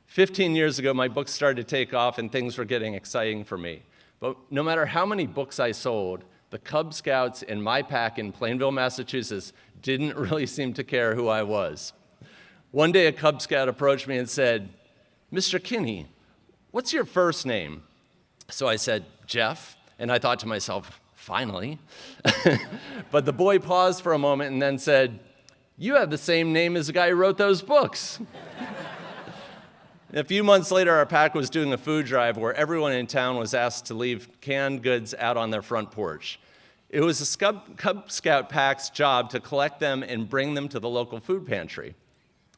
15 years ago, my books started to take off and things were getting exciting for me. But no matter how many books I sold, the Cub Scouts in my pack in Plainville, Massachusetts didn't really seem to care who I was. One day a Cub Scout approached me and said, "Mr. Kinney, what's your first name?" So I said, "Jeff," and I thought to myself, finally. But the boy paused for a moment and then said, "You have the same name as the guy who wrote those books." A few months later, our pack was doing a food drive where everyone in town was asked to leave canned goods out on their front porch. It was the Cub Scout pack's job to collect them and bring them to the local food pantry.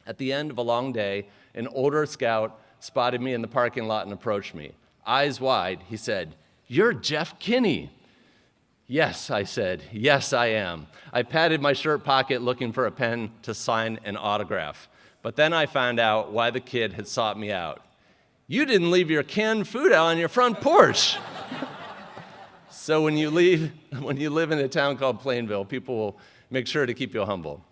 At the end of a long day, an older scout spotted me in the parking lot and approached me. Eyes wide, he said, "You're Jeff Kinney." "Yes," I said, "yes, I am." I patted my shirt pocket looking for a pen to sign an autograph. But then I found out why the kid had sought me out. "You didn't leave your canned food out on your front porch." So when you live in a town called Plainville, people will make sure to keep you humble.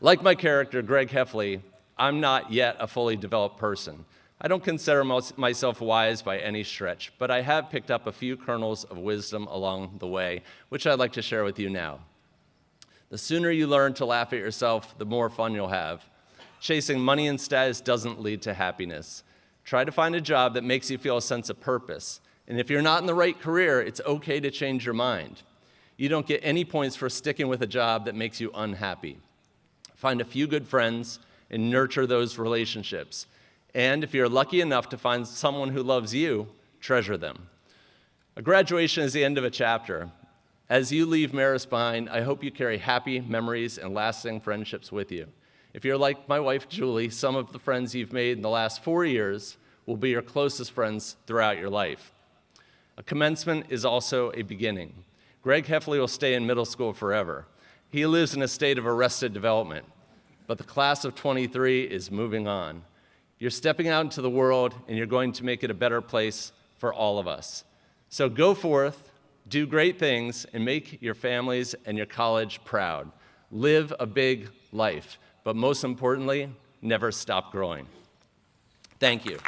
Like my character, Greg Heffley, I'm not yet a fully developed person. I don't consider myself wise by any stretch, but I have picked up a few kernels of wisdom along the way, which I'd like to share with you now. The sooner you learn to laugh at yourself, the more fun you'll have. Chasing money and status doesn't lead to happiness. Try to find a job that makes you feel a sense of purpose. And if you're not in the right career, it's okay to change your mind. You don't get any points for sticking with a job that makes you unhappy. Find a few good friends and nurture those relationships. And if you're lucky enough to find someone who loves you, treasure them. A graduation is the end of a chapter. As you leave Marist behind, I hope you carry happy memories and lasting friendships with you. If you're like my wife, Julie, some of the friends you've made in the last 4 years will be your closest friends throughout your life. A commencement is also a beginning. Greg Heffley will stay in middle school forever. He lives in a state of arrested development, but the class of 23 is moving on. You're stepping out into the world, and you're going to make it a better place for all of us. So go forth, do great things, and make your families and your college proud. Live a big life, but most importantly, never stop growing. Thank you.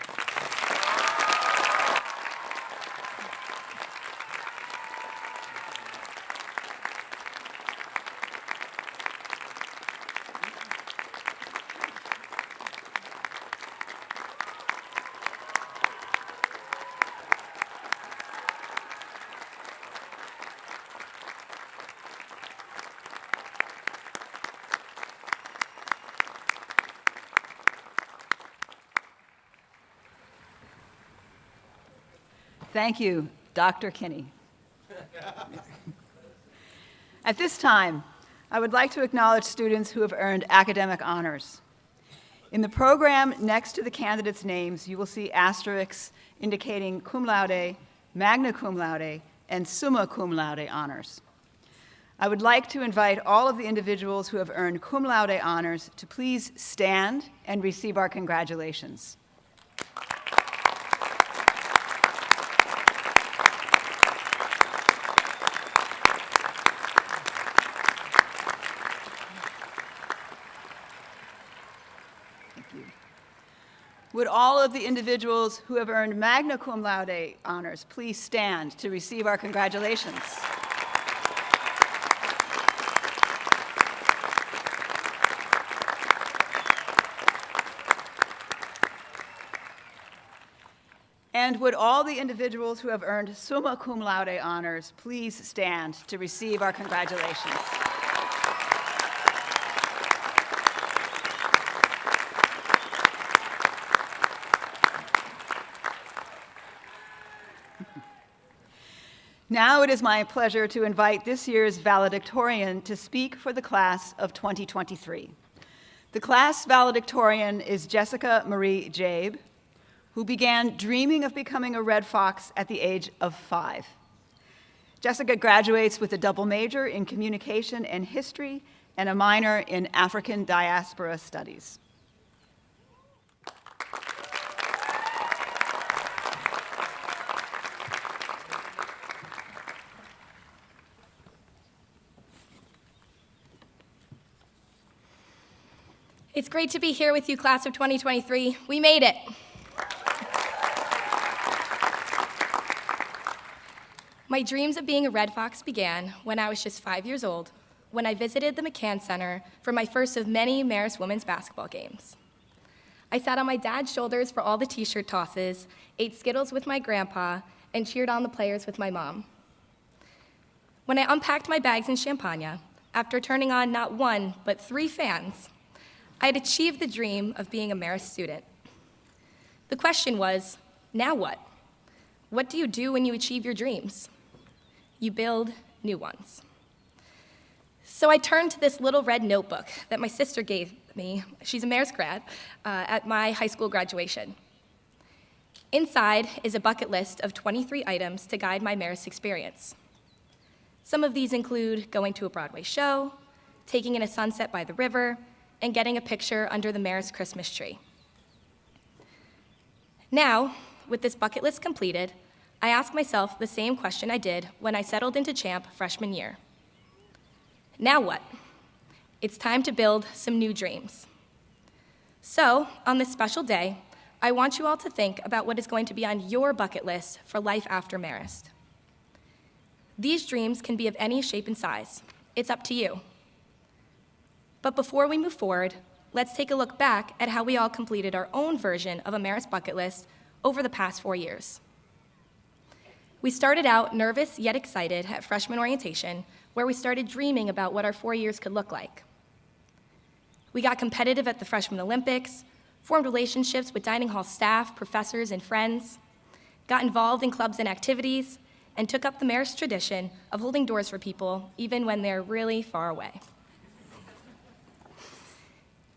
Thank you, Dr. Kinney. At this time, I would like to acknowledge students who have earned academic honors. In the program next to the candidates' names, you will see asterisks indicating cum laude, magna cum laude, and summa cum laude honors. I would like to invite all of the individuals who have earned cum laude honors to please stand and receive our congratulations. Would all of the individuals who have earned magna cum laude honors please stand to receive our congratulations? And would all the individuals who have earned summa cum laude honors please stand to receive our congratulations? Now it is my pleasure to invite this year's valedictorian to speak for the class of 2023. The class valedictorian is Jessica Marie Jabe, who began dreaming of becoming a Red Fox at the age of 5. Jessica graduates with a double major in communication and history and a minor in African diaspora studies. It's great to be here with you, class of 2023. We made it. My dreams of being a Red Fox began when I was just 5 years old, when I visited the McCann Center for my first of many Marist women's basketball games. I sat on my dad's shoulders for all the t-shirt tosses, ate Skittles with my grandpa, and cheered on the players with my mom. When I unpacked my bags in Champagne, after turning on not one, but 3 fans, I had achieved the dream of being a Marist student. The question was, now what? What do you do when you achieve your dreams? You build new ones. So I turned to this little red notebook that my sister gave me, she's a Marist grad, at my high school graduation. Inside is a bucket list of 23 items to guide my Marist experience. Some of these include going to a Broadway show, taking in a sunset by the river, and getting a picture under the Marist Christmas tree. Now, with this bucket list completed, I ask myself the same question I did when I settled into Champ freshman year. Now what? It's time to build some new dreams. So, on this special day, I want you all to think about what is going to be on your bucket list for life after Marist. These dreams can be of any shape and size. It's up to you. But before we move forward, let's take a look back at how we all completed our own version of a Marist bucket list over the past 4 years. We started out nervous yet excited at freshman orientation, where we started dreaming about what our 4 years could look like. We got competitive at the Freshman Olympics, formed relationships with dining hall staff, professors, and friends, got involved in clubs and activities, and took up the Marist tradition of holding doors for people even when they're really far away.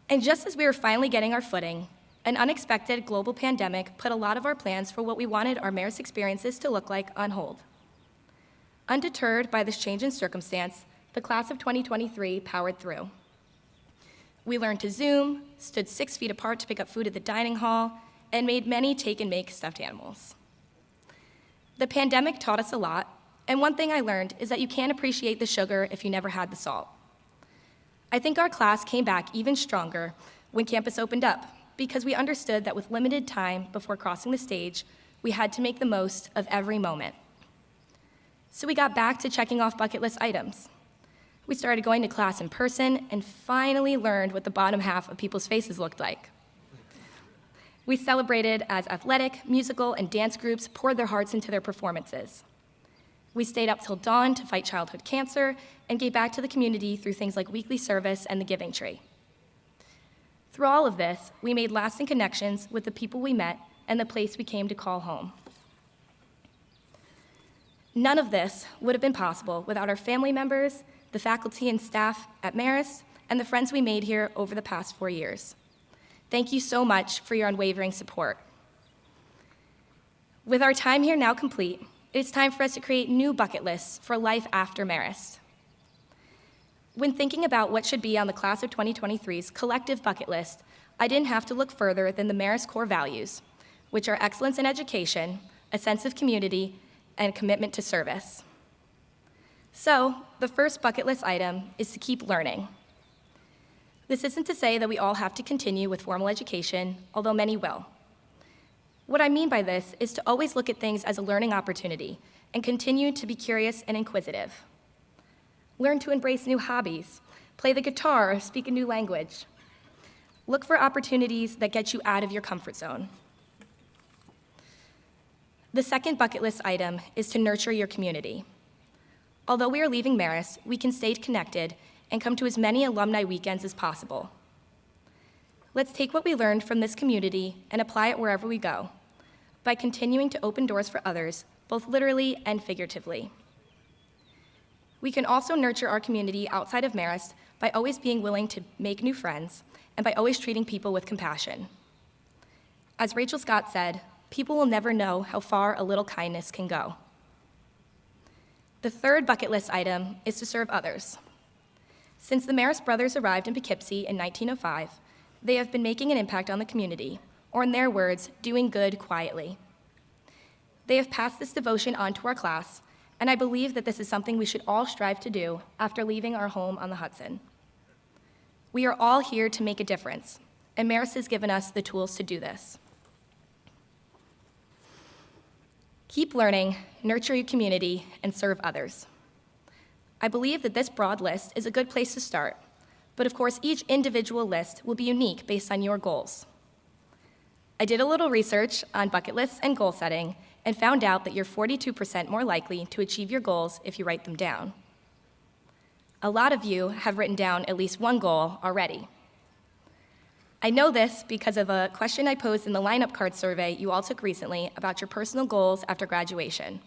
And just as we were finally getting our footing, an unexpected global pandemic put a lot of our plans for what we wanted our Marist experiences to look like on hold. Undeterred by this change in circumstance, the class of 2023 powered through. We learned to Zoom, stood 6 feet apart to pick up food at the dining hall, and made many take-and-make stuffed animals. The pandemic taught us a lot, and one thing I learned is that you can't appreciate the sugar if you never had the salt. I think our class came back even stronger when campus opened up, because we understood that with limited time before crossing the stage, we had to make the most of every moment. So we got back to checking off bucket list items. We started going to class in person and finally learned what the bottom half of people's faces looked like. We celebrated as athletic, musical, and dance groups poured their hearts into their performances. We stayed up till dawn to fight childhood cancer and gave back to the community through things like weekly service and the Giving Tree. Through all of this, we made lasting connections with the people we met and the place we came to call home. None of this would have been possible without our family members, the faculty and staff at Marist, and the friends we made here over the past 4 years. Thank you so much for your unwavering support. With our time here now complete, it's time for us to create new bucket lists for life after Marist. When thinking about what should be on the class of 2023's collective bucket list, I didn't have to look further than the Marist core values, which are excellence in education, a sense of community, and a commitment to service. So, the first bucket list item is to keep learning. This isn't to say that we all have to continue with formal education, although many will. What I mean by this is to always look at things as a learning opportunity and continue to be curious and inquisitive. Learn to embrace new hobbies, play the guitar, or speak a new language. Look for opportunities that get you out of your comfort zone. The second bucket list item is to nurture your community. Although we are leaving Marist, we can stay connected and come to as many alumni weekends as possible. Let's take what we learned from this community and apply it wherever we go, by continuing to open doors for others, both literally and figuratively. We can also nurture our community outside of Marist by always being willing to make new friends and by always treating people with compassion. As Rachel Scott said, people will never know how far a little kindness can go. The third bucket list item is to serve others. Since the Marist brothers arrived in Poughkeepsie in 1905, they have been making an impact on the community, or in their words, doing good quietly. They have passed this devotion on to our class, and I believe that this is something we should all strive to do after leaving our home on the Hudson. We are all here to make a difference, and Marist has given us the tools to do this. Keep learning, nurture your community, and serve others. I believe that this broad list is a good place to start, but of course each individual list will be unique based on your goals. I did a little research on bucket lists and goal setting and found out that you're 42% more likely to achieve your goals if you write them down. A lot of you have written down at least one goal already. I know this because of a question I posed in the lineup card survey you all took recently about your personal goals after graduation.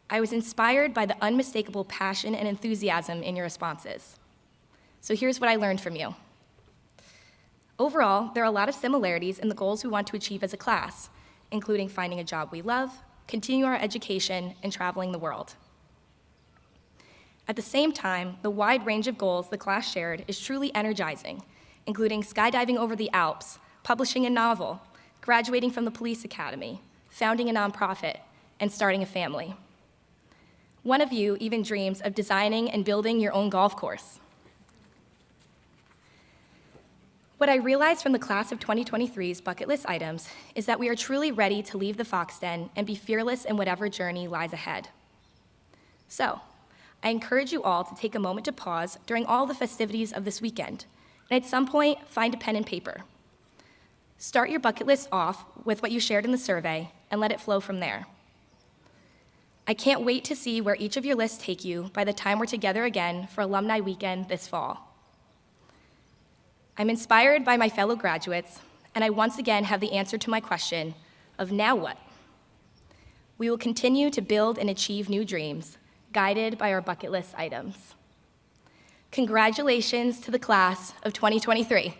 I was inspired by the unmistakable passion and enthusiasm in your responses. So here's what I learned from you. Overall, there are a lot of similarities in the goals we want to achieve as a class, including finding a job we love, continue our education, and traveling the world. At the same time, the wide range of goals the class shared is truly energizing, including skydiving over the Alps, publishing a novel, graduating from the police academy, founding a nonprofit, and starting a family. One of you even dreams of designing and building your own golf course. What I realized from the class of 2023's bucket list items is that we are truly ready to leave the Fox Den and be fearless in whatever journey lies ahead. So, I encourage you all to take a moment to pause during all the festivities of this weekend, and at some point, find a pen and paper. Start your bucket list off with what you shared in the survey and let it flow from there. I can't wait to see where each of your lists take you by the time we're together again for Alumni Weekend this fall. I'm inspired by my fellow graduates, and I once again have the answer to my question of now what? We will continue to build and achieve new dreams, guided by our bucket list items. Congratulations to the class of 2023.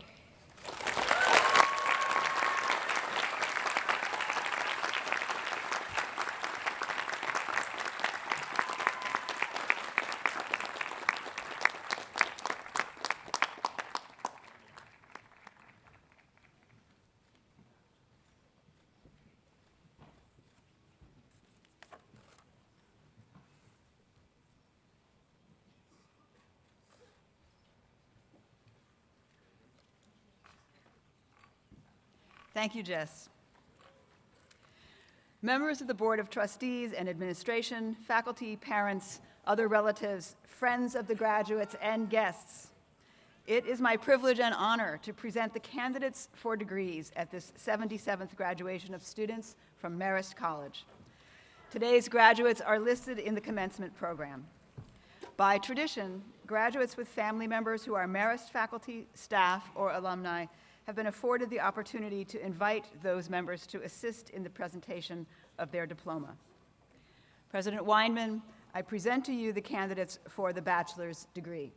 Thank you, Jess. Members of the Board of Trustees and administration, faculty, parents, other relatives, friends of the graduates, and guests, it is my privilege and honor to present the candidates for degrees at this 77th graduation of students from Marist College. Today's graduates are listed in the commencement program. By tradition, graduates with family members who are Marist faculty, staff, or alumni have been afforded the opportunity to invite those members to assist in the presentation of their diploma. President Weinman, I present to you the candidates for the bachelor's degree.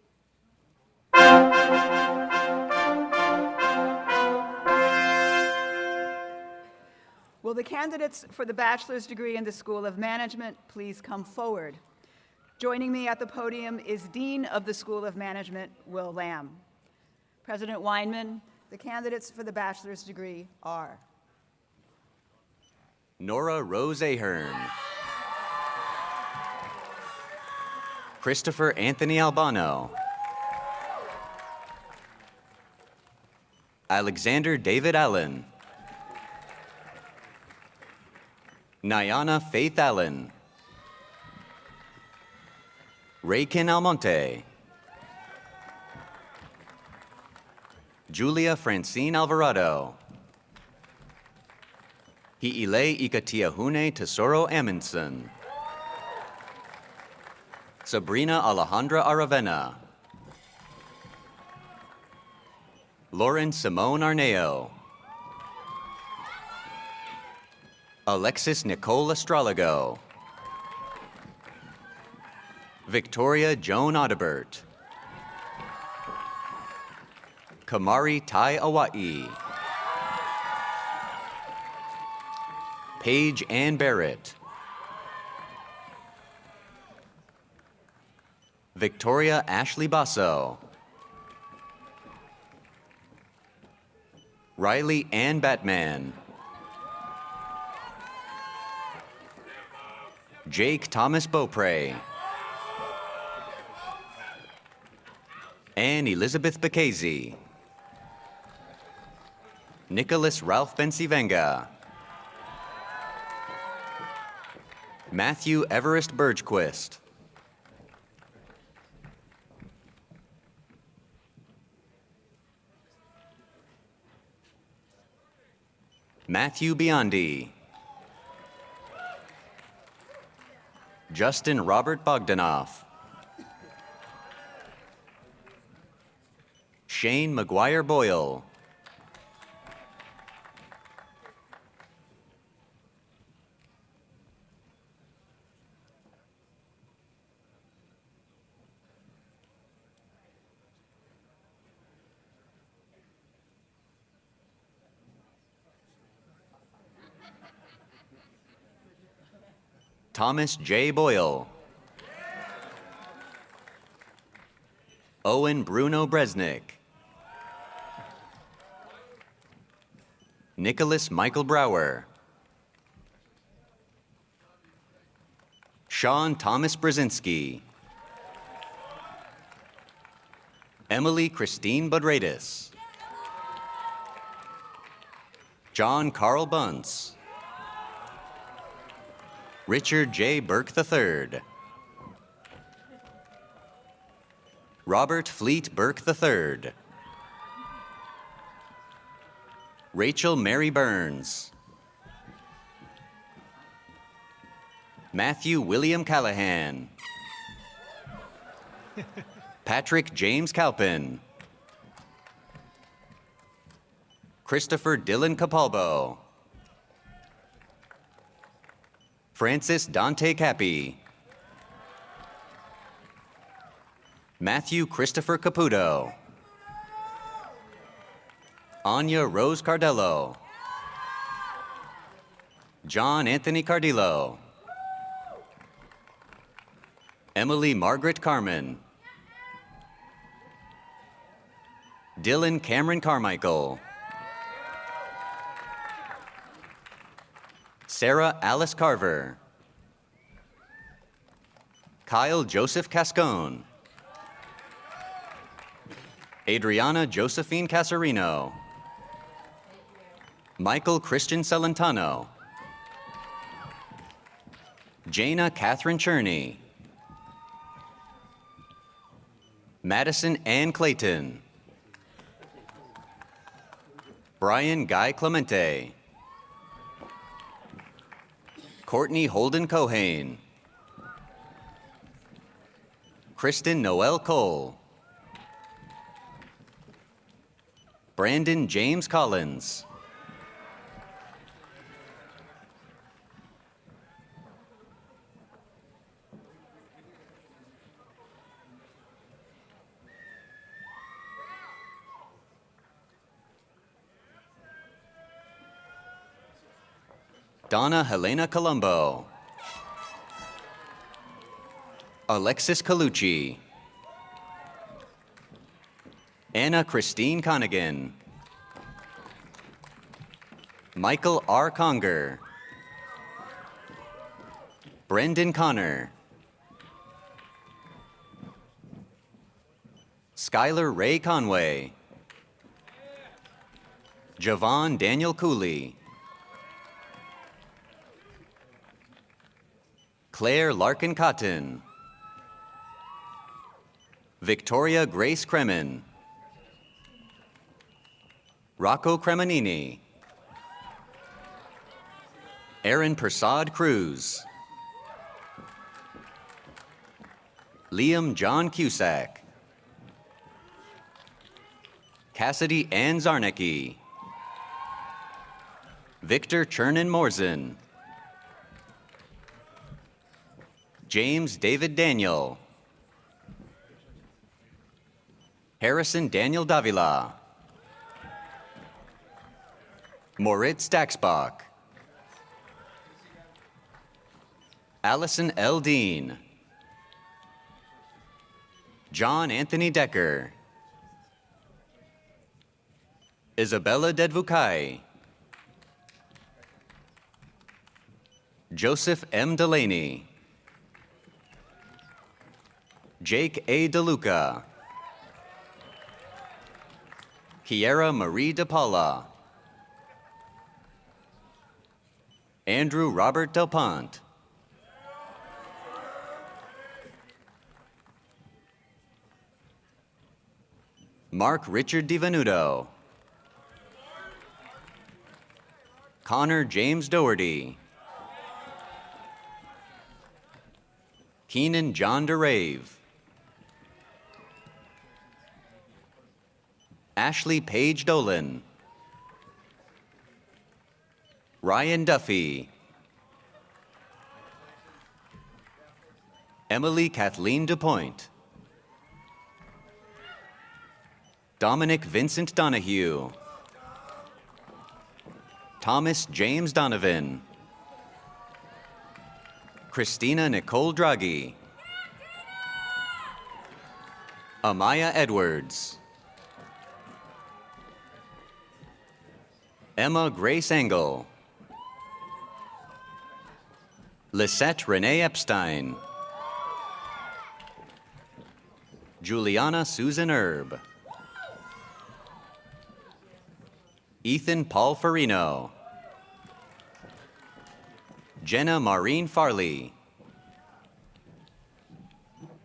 Will the candidates for the bachelor's degree in the School of Management please come forward? Joining me at the podium is Dean of the School of Management, Will Lamb. President Weinman, the candidates for the bachelor's degree are Nora Rose Ahern, Christopher Anthony Albano, Alexander David Allen, Nyana Faith Allen, Raykin Almonte, Julia Francine Alvarado, Hi'ile Ikatiahune Tesoro Amundsen, Sabrina Alejandra Aravena, Lauren Simone Arneo, Alexis Nicole Estralago, Victoria Joan Audibert. Kamari Tai Awai. Paige Ann Barrett. Victoria Ashley Basso. Riley Ann Batman. Jake Thomas Beaupre. Anne Elizabeth Becasey. Nicholas Ralph Bensivenga. Matthew Everest Burgquist. Matthew Biondi. Justin Robert Bogdanoff. Shane McGuire Boyle. Thomas J. Boyle. Owen Bruno Bresnick. Nicholas Michael Brower. Sean Thomas Brzezinski. Emily Christine Budradis. John Carl Bunce. Richard J. Burke III. Robert Fleet Burke III. Rachel Mary Burns. Matthew William Callahan. Patrick James Calpin. Christopher Dylan Capalbo. Francis Dante Cappy. Matthew Christopher Caputo. Anya Rose Cardello. John Anthony Cardillo. Emily Margaret Carmen. Dylan Cameron Carmichael. Sarah Alice Carver. Kyle Joseph Cascone. Adriana Josephine Casarino. Michael Christian Celentano. Jana Catherine Cherney. Madison Ann Clayton. Brian Guy Clemente. Courtney Holden Cohane. Kristen Noel Cole. Brandon James Collins. Donna Helena Colombo. Alexis Colucci. Anna Christine Conigan. Michael R. Conger. Brendan Connor. Skylar Ray Conway. Javon Daniel Cooley. Claire Larkin Cotton. Victoria Grace Kremen. Rocco Cremonini. Aaron Persad Cruz. Liam John Cusack. Cassidy Ann Zarnecki. Victor Chernin Morzen. James David Daniel. Harrison Daniel Davila. Moritz Daxbach. Allison L. Dean. John Anthony Decker. Isabella Dedvukai. Joseph M. Delaney. Jake A. DeLuca. Kiera Marie DePaula. Andrew Robert Del Pont. Mark Richard DiVenuto. Connor James Doherty. Keenan John DeRave. Ashley Paige Dolan. Ryan Duffy. Emily Kathleen DuPoint. Dominic Vincent Donahue. Thomas James Donovan. Christina Nicole Draghi. Amaya Edwards. Emma Grace Engel. Lisette Renee Epstein. Juliana Susan Erb. Ethan Paul Farino. Jenna Maureen Farley.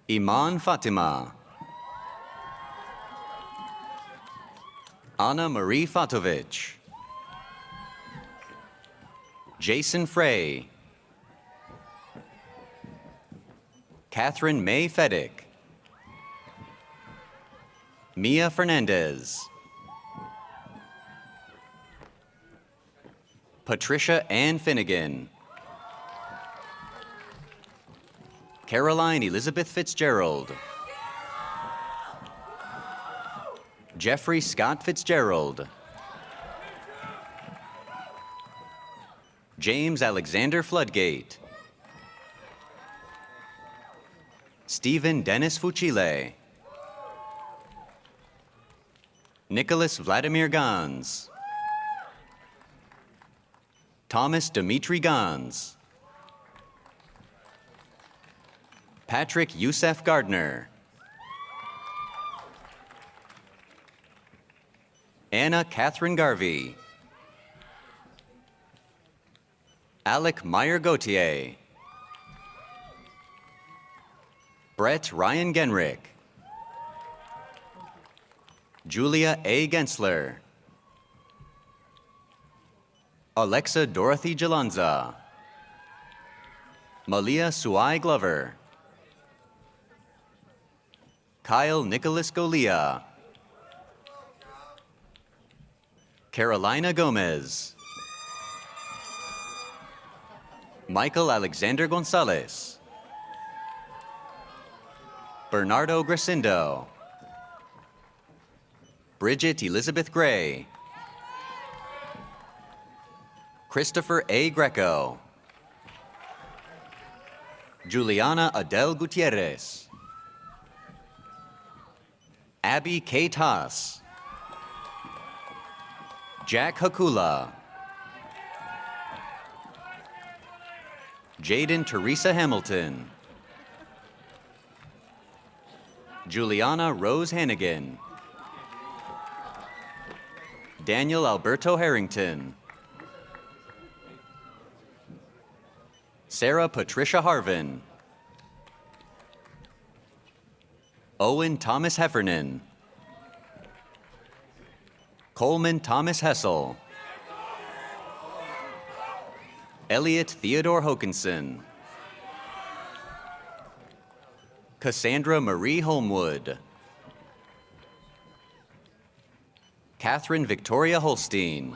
Iman Fatima. Anna Marie Fatovich. Jason Frey. Catherine May Feddick. Mia Fernandez. Patricia Ann Finnegan. Caroline Elizabeth Fitzgerald. Jeffrey Scott Fitzgerald. James Alexander Floodgate. Stephen Dennis Fuchile. Nicholas Vladimir Gans. Thomas Dimitri Gans. Patrick Youssef Gardner. Anna Catherine Garvey. Alec Meyer Gauthier. Brett Ryan Genrick. Julia A. Gensler. Alexa Dorothy Jalanza. Malia Suai Glover. Kyle Nicholas Golia. Carolina Gomez. Michael Alexander Gonzalez. Bernardo Grasindo. Bridget Elizabeth Gray. Christopher A. Greco. Juliana Adele Gutierrez. Abby Kate Haas. Jack Hakula. Jaden Teresa Hamilton. Juliana Rose Hannigan. Daniel Alberto Harrington. Sarah Patricia Harvin. Owen Thomas Heffernan. Coleman Thomas Hessel. Elliot Theodore Hokinson. Cassandra Marie Holmwood. Catherine Victoria Holstein.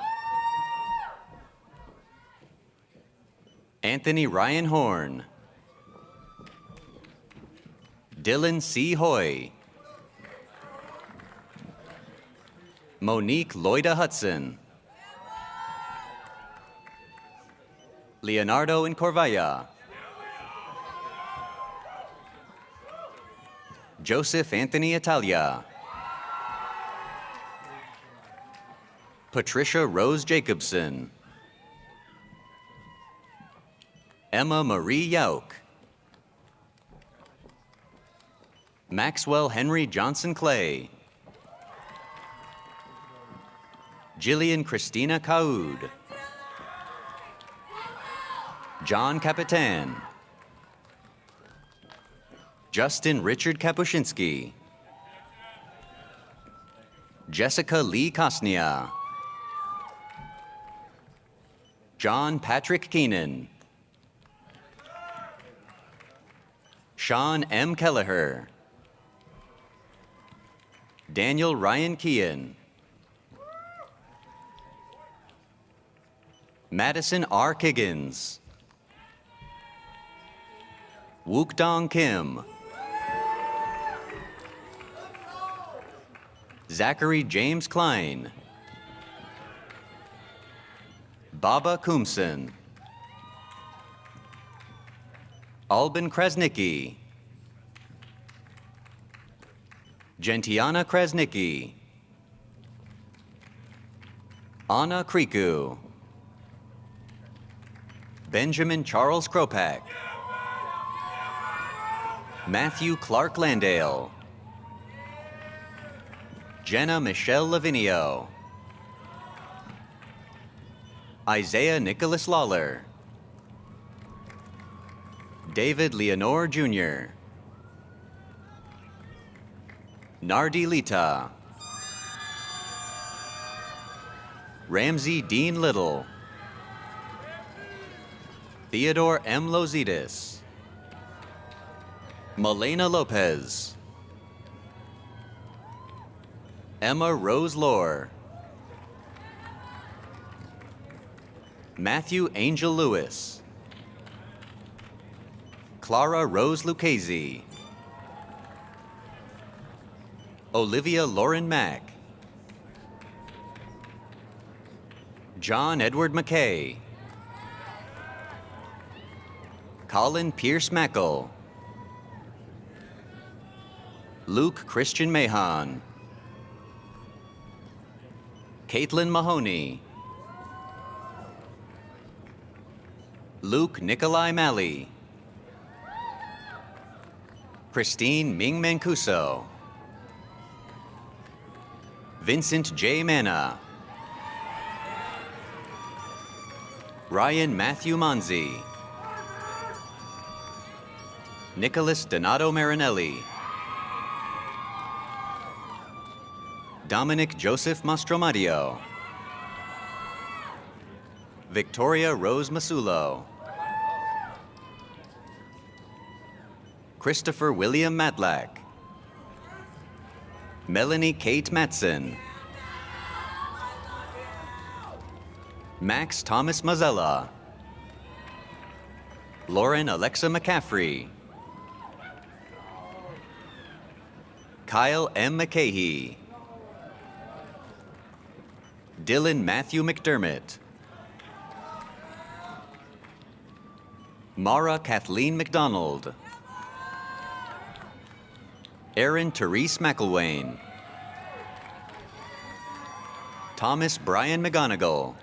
Anthony Ryan Horn. Dylan C. Hoy. Monique Loida Hudson. Leonardo Incorvaya. Joseph Anthony Italia. Patricia Rose Jacobson. Emma Marie Yauk. Maxwell Henry Johnson Clay. Jillian Christina Caoud. John Capitan. Justin Richard Kapuscinski. Jessica Lee Kosnia. John Patrick Keenan. Sean M. Kelleher. Daniel Ryan Kean. Madison R. Kiggins. Wook Dong Kim. Zachary James Klein. Baba Kumson. Alban Krasnicki. Gentiana Krasnicki. Anna Kriku. Benjamin Charles Kropak. Matthew Clark Landale. Jenna Michelle Lavinio. Isaiah Nicholas Lawler. David Leonore Jr. Nardi Lita. Ramsey Dean Little. Theodore M. Lozidis. Malena Lopez. Emma Rose Lohr. Matthew Angel Lewis. Clara Rose Lucchese. Olivia Lauren Mack. John Edward McKay. Colin Pierce Mackle. Luke Christian Mahan. Caitlin Mahoney. Luke Nikolai Malley. Christine Ming Mancuso. Vincent J. Manna. Ryan Matthew Monzi. Nicholas Donato Marinelli. Dominic Joseph Mastromadio. Victoria Rose Masulo. Christopher William Matlack. Melanie Kate Matson. Max Thomas Mazzella. Lauren Alexa McCaffrey. Kyle M. McCahey. Dylan Matthew McDermott. Mara Kathleen McDonald. Erin Therese McElwain. Thomas Brian McGonigal.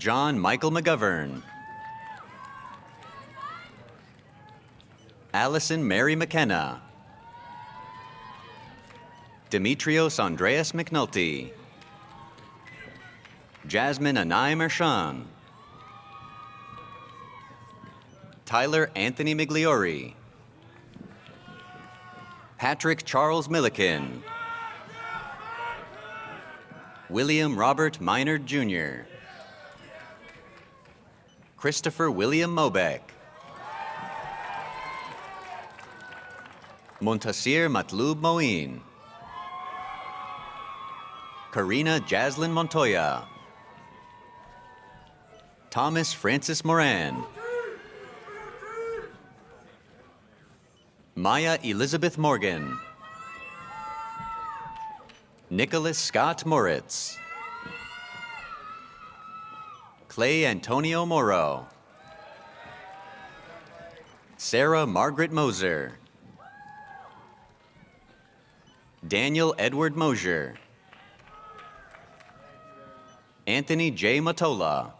John Michael McGovern. Allison Mary McKenna. Demetrios Andreas McNulty. Jasmine Anai Mershan. Tyler Anthony Migliori. Patrick Charles Milliken. William Robert Minard Jr. Christopher William Mobeck. Montasir Matlub Moeen. Karina Jaslyn Montoya. Thomas Francis Moran. Maya Elizabeth Morgan. Nicholas Scott Moritz. Clay Antonio Moro. Sarah Margaret Moser. Daniel Edward Mosier. Anthony J. Matola.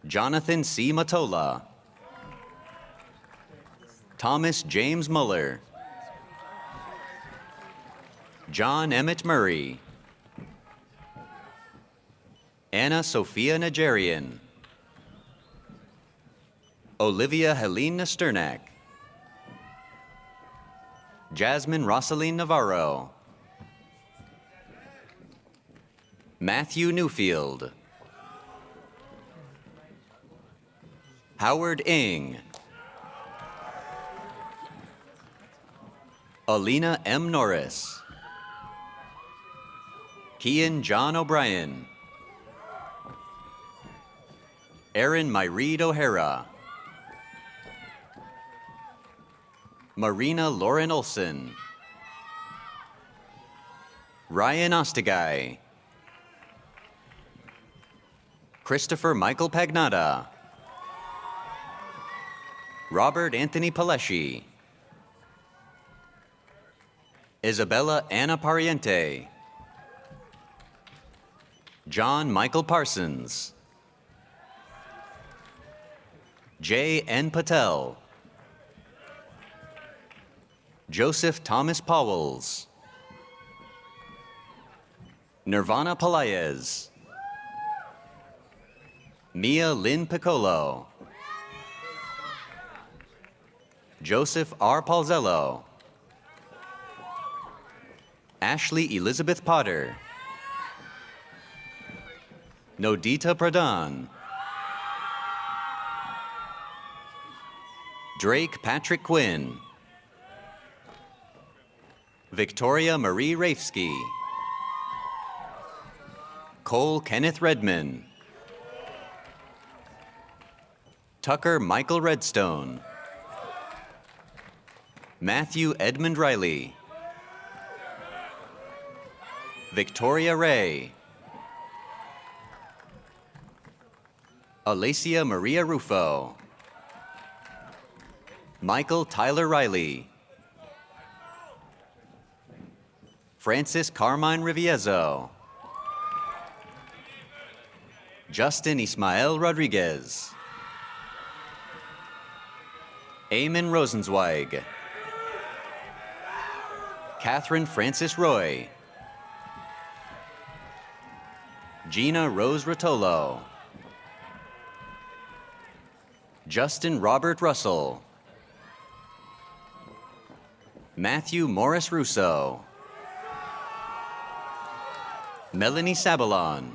Jonathan C. Matola. Thomas James Muller. John Emmett Murray. Anna Sophia Najarian. Olivia Helene Nesternak. Jasmine Rosaline Navarro. Matthew Newfield. Howard Ing. Alina M. Norris. Kian John O'Brien. Erin Myreed O'Hara. Marina Lauren Olson. Ryan Ostagai. Christopher Michael Pagnotta. Robert Anthony Palesci. Isabella Anna Pariente. John Michael Parsons. J. N. Patel. Joseph Thomas Powells. Nirvana Pelaez. Mia Lynn Piccolo. Joseph R. Palzello. Ashley Elizabeth Potter. Nodita Pradhan. Drake Patrick Quinn. Victoria Marie Rafsky. Cole Kenneth Redman. Tucker Michael Redstone. Matthew Edmund Riley. Victoria Ray. Alacia Maria Rufo. Michael Tyler Riley. Francis Carmine Riviezo. Justin Ismael Rodriguez. Eamon Rosenzweig. Catherine Francis Roy. Gina Rose Rotolo. Justin Robert Russell. Matthew Morris Russo. Melanie Sabalon.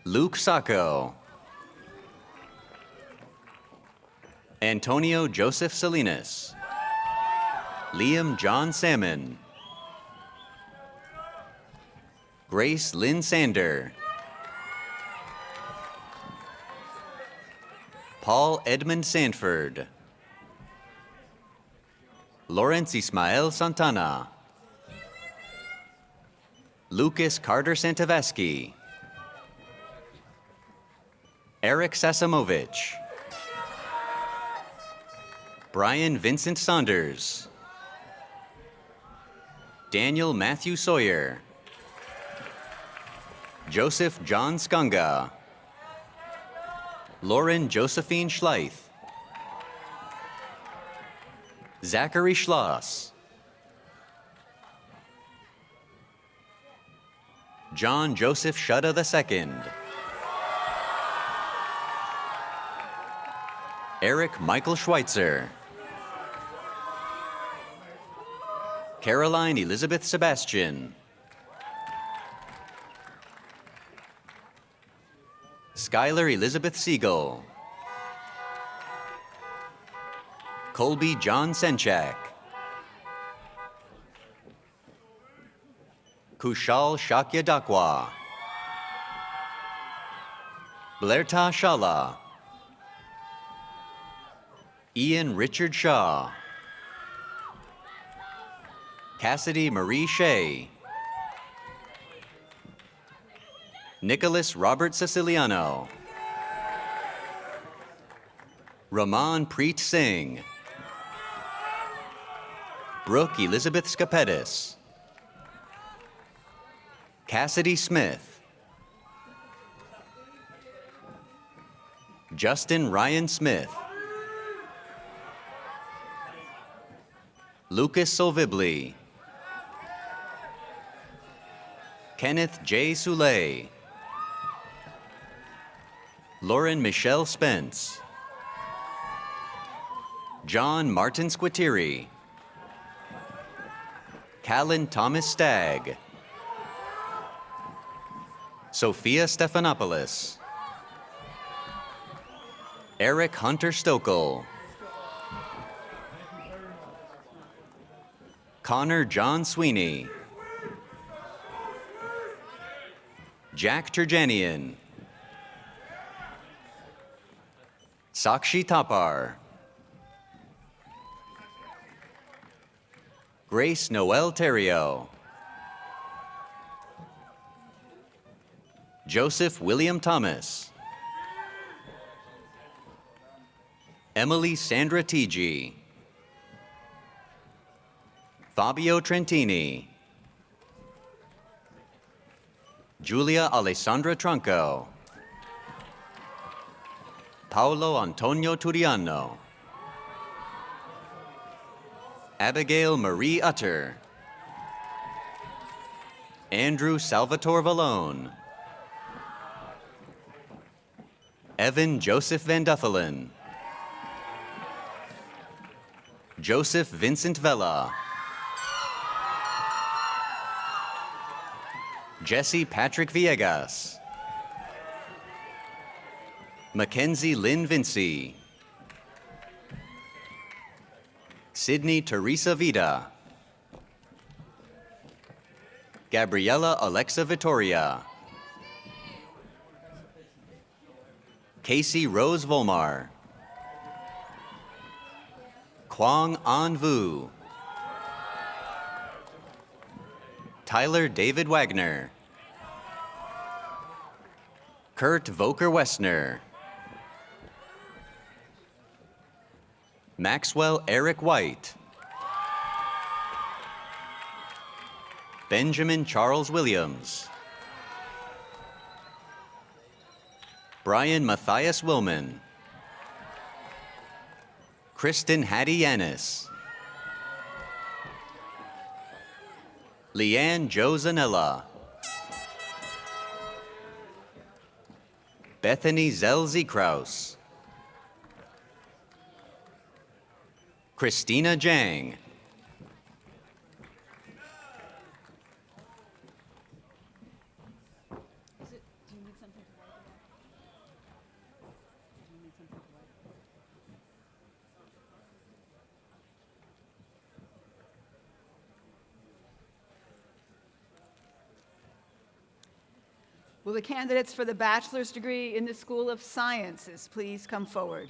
Luke Sacco. Antonio Joseph Salinas. Liam John Salmon. Grace Lynn Sander. Paul Edmund Sanford. Lawrence Ismael Santana. Lucas Carter Santaveski. Eric Sasamovich. Brian Vincent Saunders. Daniel Matthew Sawyer. Joseph John Skunga. Lauren Josephine Schleith. Zachary Schloss. John Joseph Shutta II. Eric Michael Schweitzer. Caroline Elizabeth Sebastian. Skylar Elizabeth Siegel. Colby John Senchak. Kushal Shakyadakwa. Blairta Shala. Ian Richard Shaw. Cassidy Marie Shea. Nicholas Robert Siciliano. Raman Preet Singh. Brooke Elizabeth Skapetis. Cassidy Smith. Justin Ryan Smith. Lucas Solvibli. Kenneth J. Souley. Lauren Michelle Spence. John Martin Squitieri. Callan Thomas Stagg. Sophia Stephanopoulos. Eric Hunter Stokel. Connor John Sweeney. Jack Turjanian. Sakshi Tapar. Grace Noel Terrio. Joseph William Thomas. Emily Sandra Tigi. Fabio Trentini. Julia Alessandra Tronco. Paolo Antonio Turiano. Abigail Marie Utter. Andrew Salvatore Vallone. Evan Joseph Van Duffelen. Joseph Vincent Vella. Jesse Patrick Villegas. Mackenzie Lynn Vinci. Sydney Teresa Vida. Gabriella Alexa Vittoria. Casey Rose Volmar. Kwang An Vu. Tyler David Wagner. Kurt Voker Westner. Maxwell Eric White. Benjamin Charles Williams. Brian Matthias Willman. Kristen Hattie Yanis. Leanne Jo Zanella. Bethany Zell Kraus. Christina Jang. Will the candidates for the bachelor's degree in the School of Sciences please come forward?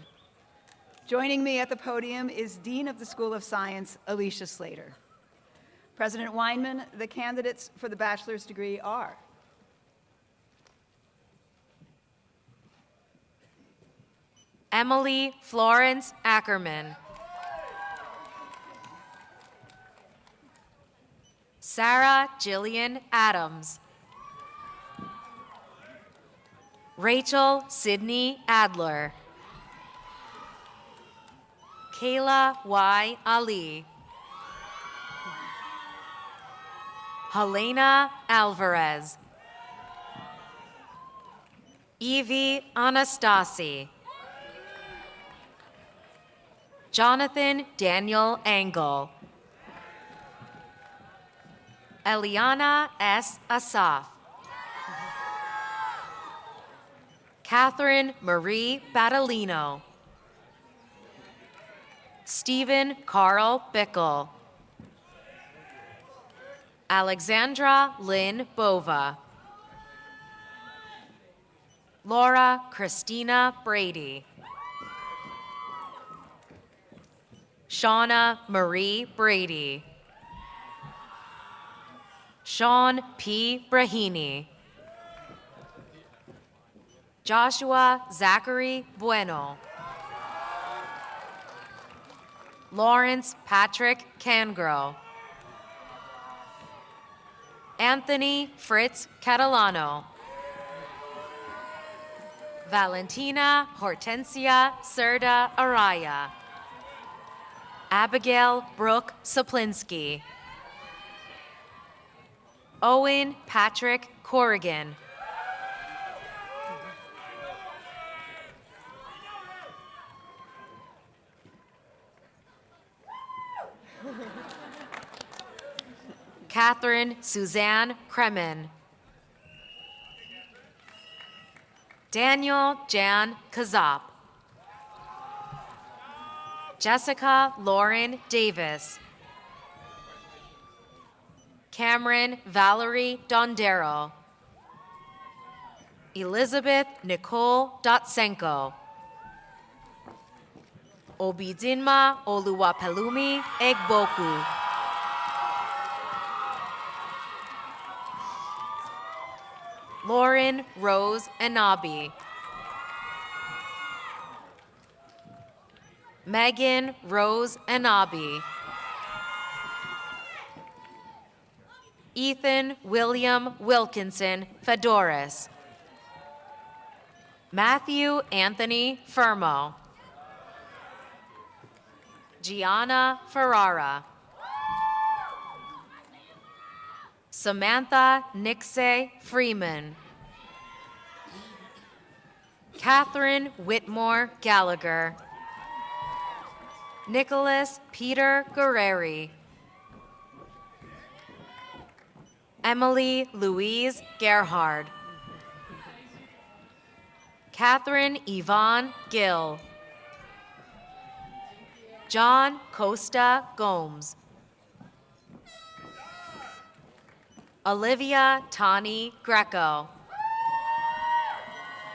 Joining me at the podium is Dean of the School of Science, Alicia Slater. President Weinman, the candidates for the bachelor's degree are Emily Florence Ackerman. Sarah Jillian Adams. Rachel Sydney Adler. Kayla Y. Ali. Helena Alvarez. Evie Anastasi. Jonathan Daniel Engel. Eliana S. Asaf. Catherine Marie Battolino. Stephen Carl Bickle. Alexandra Lynn Bova. Laura Christina Brady. Shauna Marie Brady. Sean P. Brahini. Joshua Zachary Bueno. Lawrence Patrick Cangro. Anthony Fritz Catalano. Valentina Hortensia Serda Araya. Abigail Brooke Saplinski. Owen Patrick Corrigan. Catherine Suzanne Kremen. Daniel Jan Kazap. Jessica Lauren Davis. Cameron Valerie Dondero. Elizabeth Nicole Dotsenko. Obidinma Oluwapelumi Egboku. Lauren Rose Anabi. Megan Rose Anabi. Ethan William Wilkinson Fedoris. Matthew Anthony Fermo. Gianna Ferrara. Samantha Nixe Freeman. Catherine Whitmore Gallagher. Nicholas Peter Guerreri. Emily Louise Gerhard. Catherine Yvonne Gill. John Costa Gomes. Olivia Tani Greco.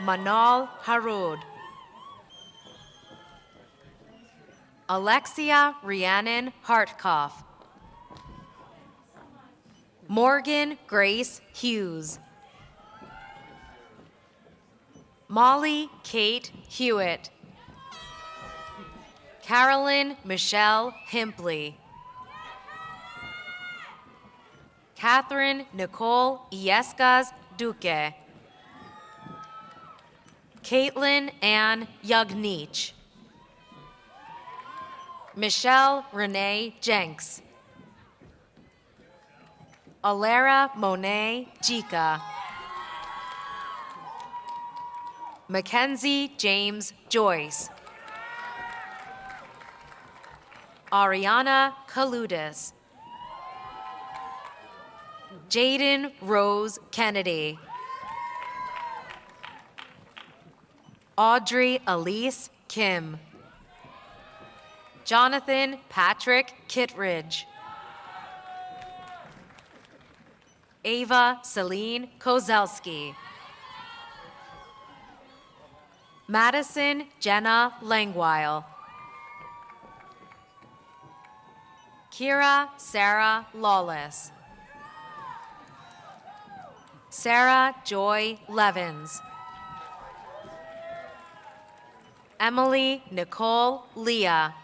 Manal Harud. Alexia Rhiannon Hartkoff. Morgan Grace Hughes. Molly Kate Hewitt. Carolyn Michelle Himpley. Catherine Nicole Iescas Duque. Caitlin Ann Yugnich. Michelle Renee Jenks. Alera Monet Jika. Mackenzie James Joyce. Ariana Kaludis. Jaden Rose Kennedy. Audrey Elise Kim. Jonathan Patrick Kittredge. Ava Celine Kozelski. Madison Jenna Langweil. Kira Sarah Lawless. Sarah Joy Levins. Emily Nicole Leah.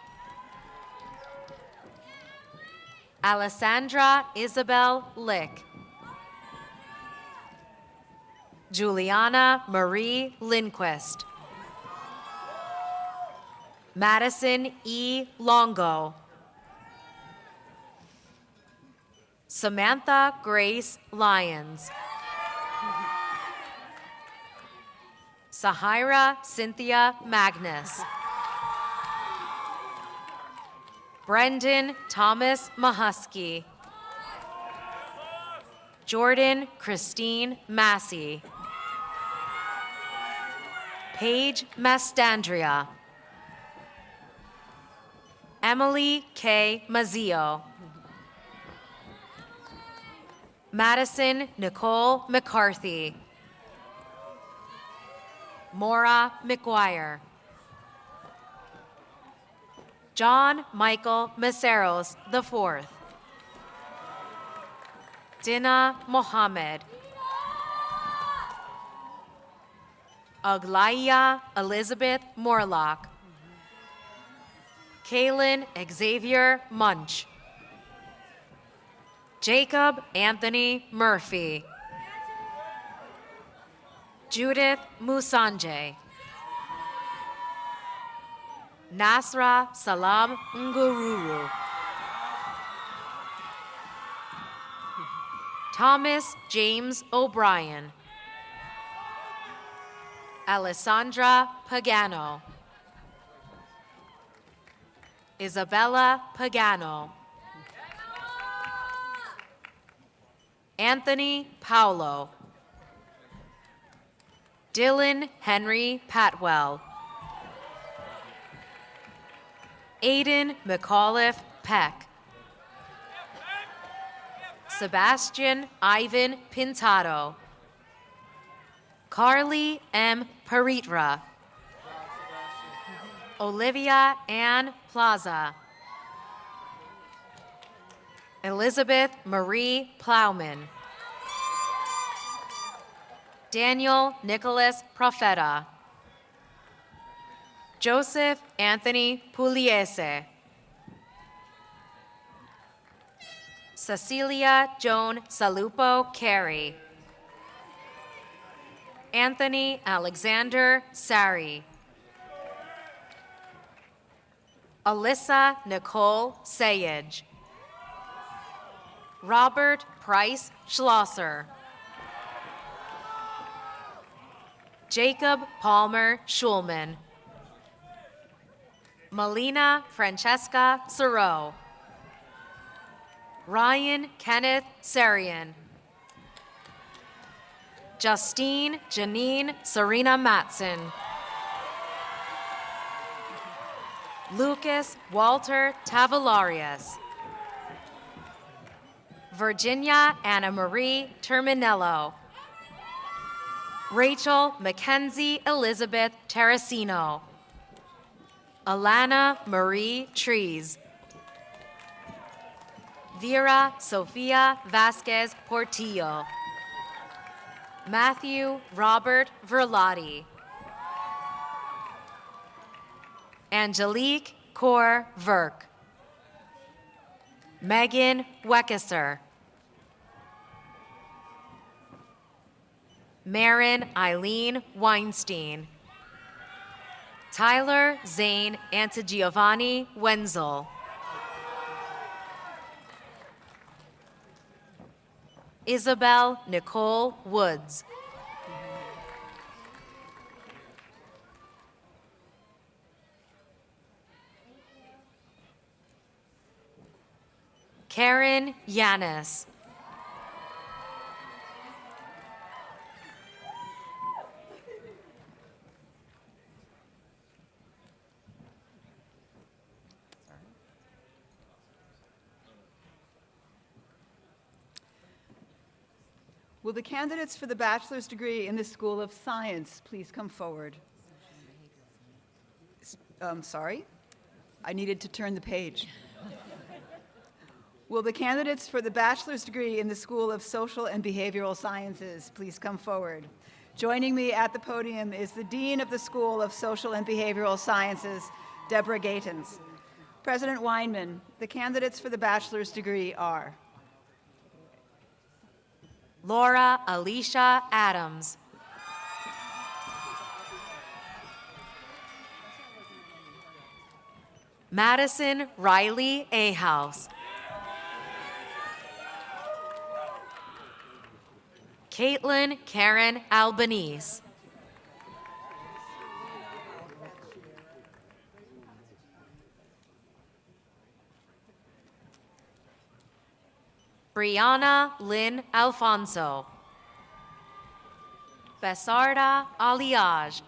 Alessandra Isabel Lick. Juliana Marie Lindquist. Madison E. Longo. Samantha Grace Lyons. Sahira Cynthia Magnus. Brendan Thomas Mahusky. Jordan Christine Massey. Paige Mastandria. Emily K. Mazzio. Madison Nicole McCarthy. Maura McGuire. John Michael Maceros IV. Dina Mohammed. Aglaya Elizabeth Morlock. Kaylin Xavier Munch. Jacob Anthony Murphy. Judith Musanje. Nasra Salam Ngururu. Thomas James O'Brien. Alessandra Pagano. Isabella Pagano. Anthony Paulo. Dylan Henry Patwell. Aiden McAuliffe Peck. Sebastian Ivan Pintado. Carly M. Paritra. Olivia Ann Plaza. Elizabeth Marie Plowman. Daniel Nicholas Profeta. Joseph Anthony Pugliese. Cecilia Joan Salupo Carey. Anthony Alexander Sari. Alyssa Nicole Sayage. Robert Price Schlosser. Jacob Palmer Schulman. Melina Francesca Siro. Ryan Kenneth Sarian. Justine Janine Serena Matson. Lucas Walter Tavillarius. Virginia Anna Marie Terminello. Rachel Mackenzie Elizabeth Terracino. Alana Marie Trees. Vera Sofia Vasquez Portillo. Matthew Robert Verlotti. Angelique Kaur Verk. Megan Weckesser. Marin Eileen Weinstein. Tyler Zane Antigiovanni Wenzel. Isabel Nicole Woods. Karen Yanis. Will the candidates for the bachelor's degree in the School of Science please come forward? Sorry, I needed to turn the page. Will the candidates for the bachelor's degree in the School of Social and Behavioral Sciences please come forward? Joining me at the podium is the Dean of the School of Social and Behavioral Sciences, Deborah Gatens. President Weinman, the candidates for the bachelor's degree are Laura Alicia Adams. Madison Riley Ahouse. Caitlin Karen Albanese. Brianna Lynn Alfonso. Besarda Aliage.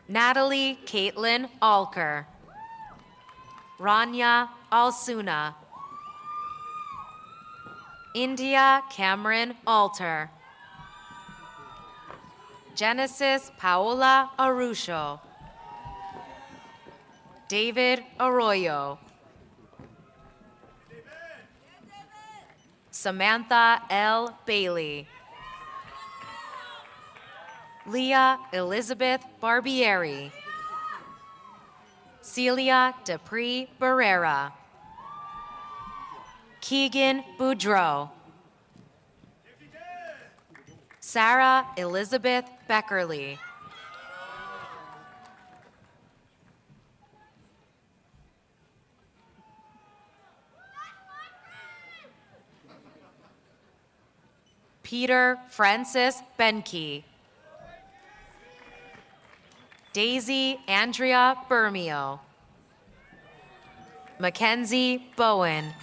Natalie Caitlin Alker. Rania Alsuna. India Cameron Alter. Genesis Paola Arusho. David Arroyo. Samantha L. Bailey. Leah Elizabeth Barbieri. Celia Dupree Barrera. Keegan Boudreau. Sarah Elizabeth Beckerly. Peter Francis Benke. Daisy Andrea Bermeo. Mackenzie Bowen.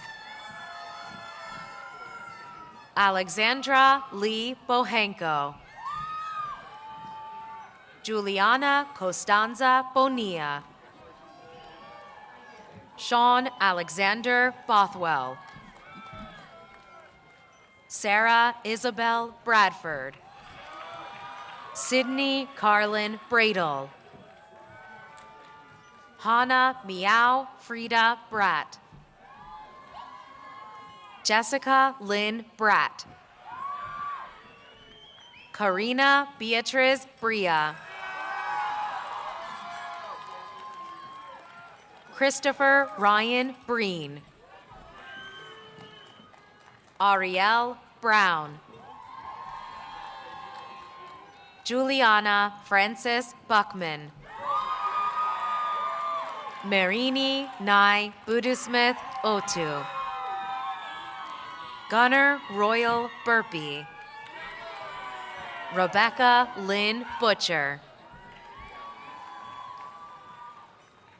Alexandra Lee Bohenko. Juliana Costanza Bonilla. Sean Alexander Bothwell. Sarah Isabel Bradford. Sydney Carlin Bradle. Hannah Meow Frida Bratt. Jessica Lynn Bratt. Karina Beatriz Bria. Christopher Ryan Breen. Ariel Brown. Juliana Francis Buckman. Marini Nye Budusmith Otu. Gunnar Royal Burpee. Rebecca Lynn Butcher.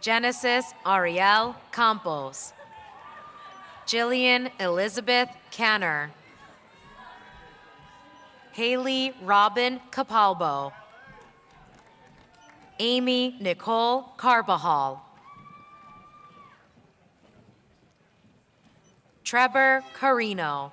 Genesis Ariel Campos. Jillian Elizabeth Canner. Haley Robin Capalbo. Amy Nicole Carbajal. Trevor Carino.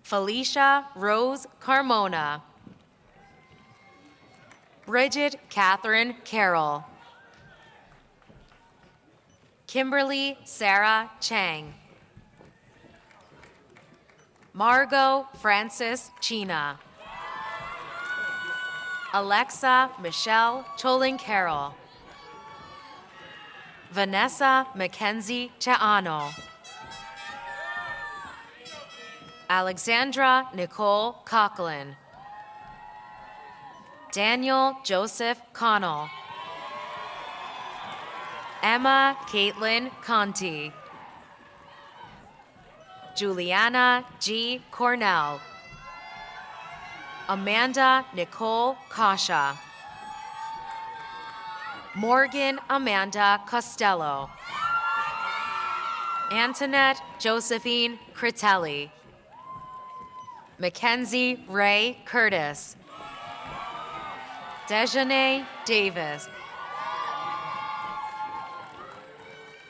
Felicia Rose Carmona. Bridget Catherine Carroll. Kimberly Sarah Chang. Margot Francis China. Alexa Michelle Choling Carroll. Vanessa Mackenzie Chaano. Alexandra Nicole Coughlin. Daniel Joseph Connell. Emma Caitlin Conti. Juliana G. Cornell. Amanda Nicole Kasha. Morgan Amanda Costello. Antoinette Josephine Critelli. Mackenzie Ray Curtis. Dejanay Davis.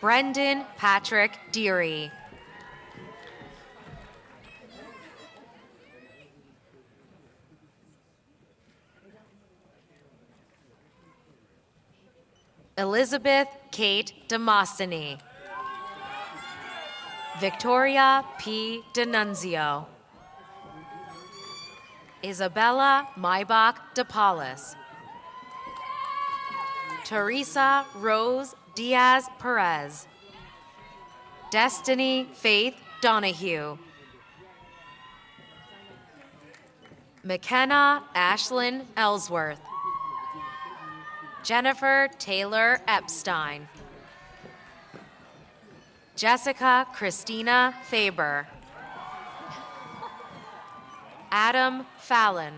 Brendan Patrick Deary. Elizabeth Kate Demostheny. Victoria P. D'Annunzio. Isabella Maybach DePaulis. Teresa Rose Diaz Perez. Destiny Faith Donahue. McKenna Ashlyn Ellsworth. Jennifer Taylor Epstein. Jessica Christina Faber. Adam Fallon.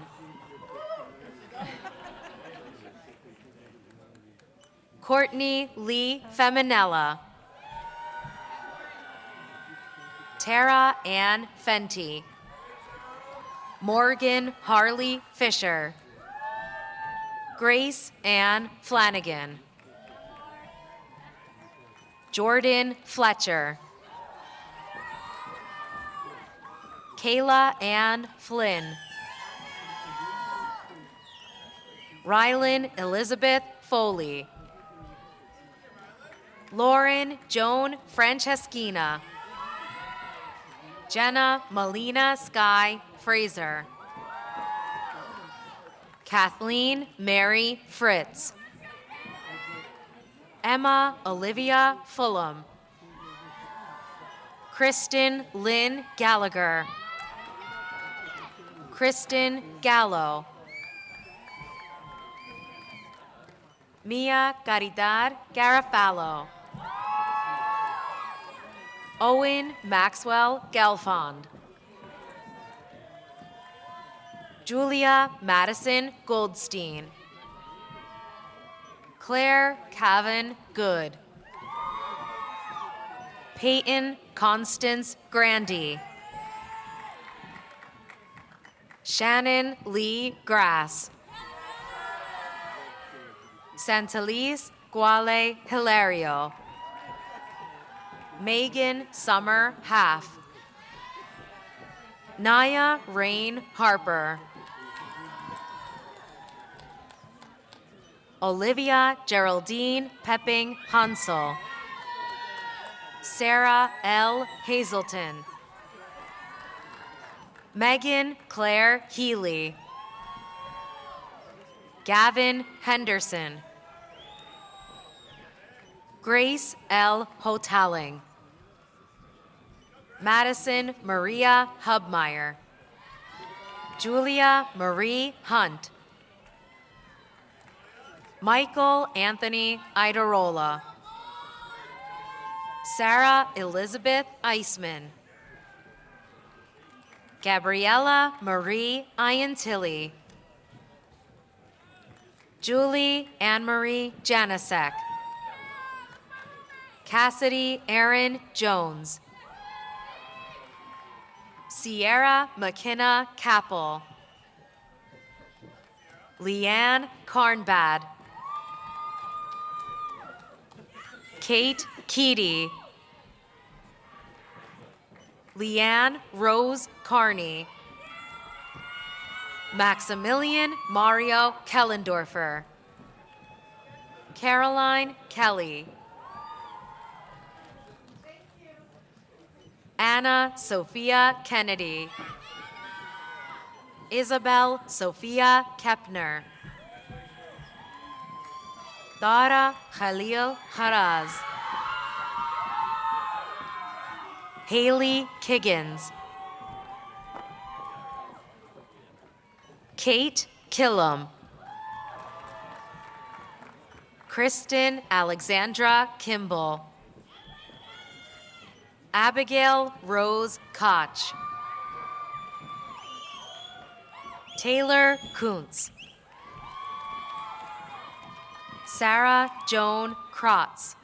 Courtney Lee Feminella. Tara Ann Fenty, Morgan Harley Fisher, Grace Ann Flanagan, Jordan Fletcher, Kayla Ann Flynn, Rylan Elizabeth Foley, Lauren Joan Franceschina, Jenna Melina Sky Fraser, Kathleen Mary Fritz, Emma Olivia Fulham, Kristen Lynn Gallagher, Kristen Gallo, Mia Caridad Garofalo, Owen Maxwell Gelfond, Julia Madison Goldstein, Claire Cavan Good, Peyton Constance Grandy, Shannon Lee Grass, Santalise Guale Hilario, Megan Summer Half, Naya Rain Harper, Olivia Geraldine Pepping Hansel, Sarah L. Hazelton, Megan Claire Healy, Gavin Henderson, Grace L. Hotaling, Madison Maria Hubmeyer, Julia Marie Hunt, Michael Anthony Idarola, Sarah Elizabeth Eisman, Gabriella Marie Iantilli, Julie Anne-Marie Janasek, Cassidy Aaron Jones, Sierra McKenna Capel, Leanne Carnbad, Kate Keady, Leanne Rose Carney, Maximilian Mario Kellendorfer, Caroline Kelly, Anna Sophia Kennedy, Isabel Sophia Kepner, Dara Khalil Haraz, Haley Kiggins, Kate Killam, Kristen Alexandra Kimball, Abigail Rose Koch, Taylor Kuntz, Sarah Joan Krotz,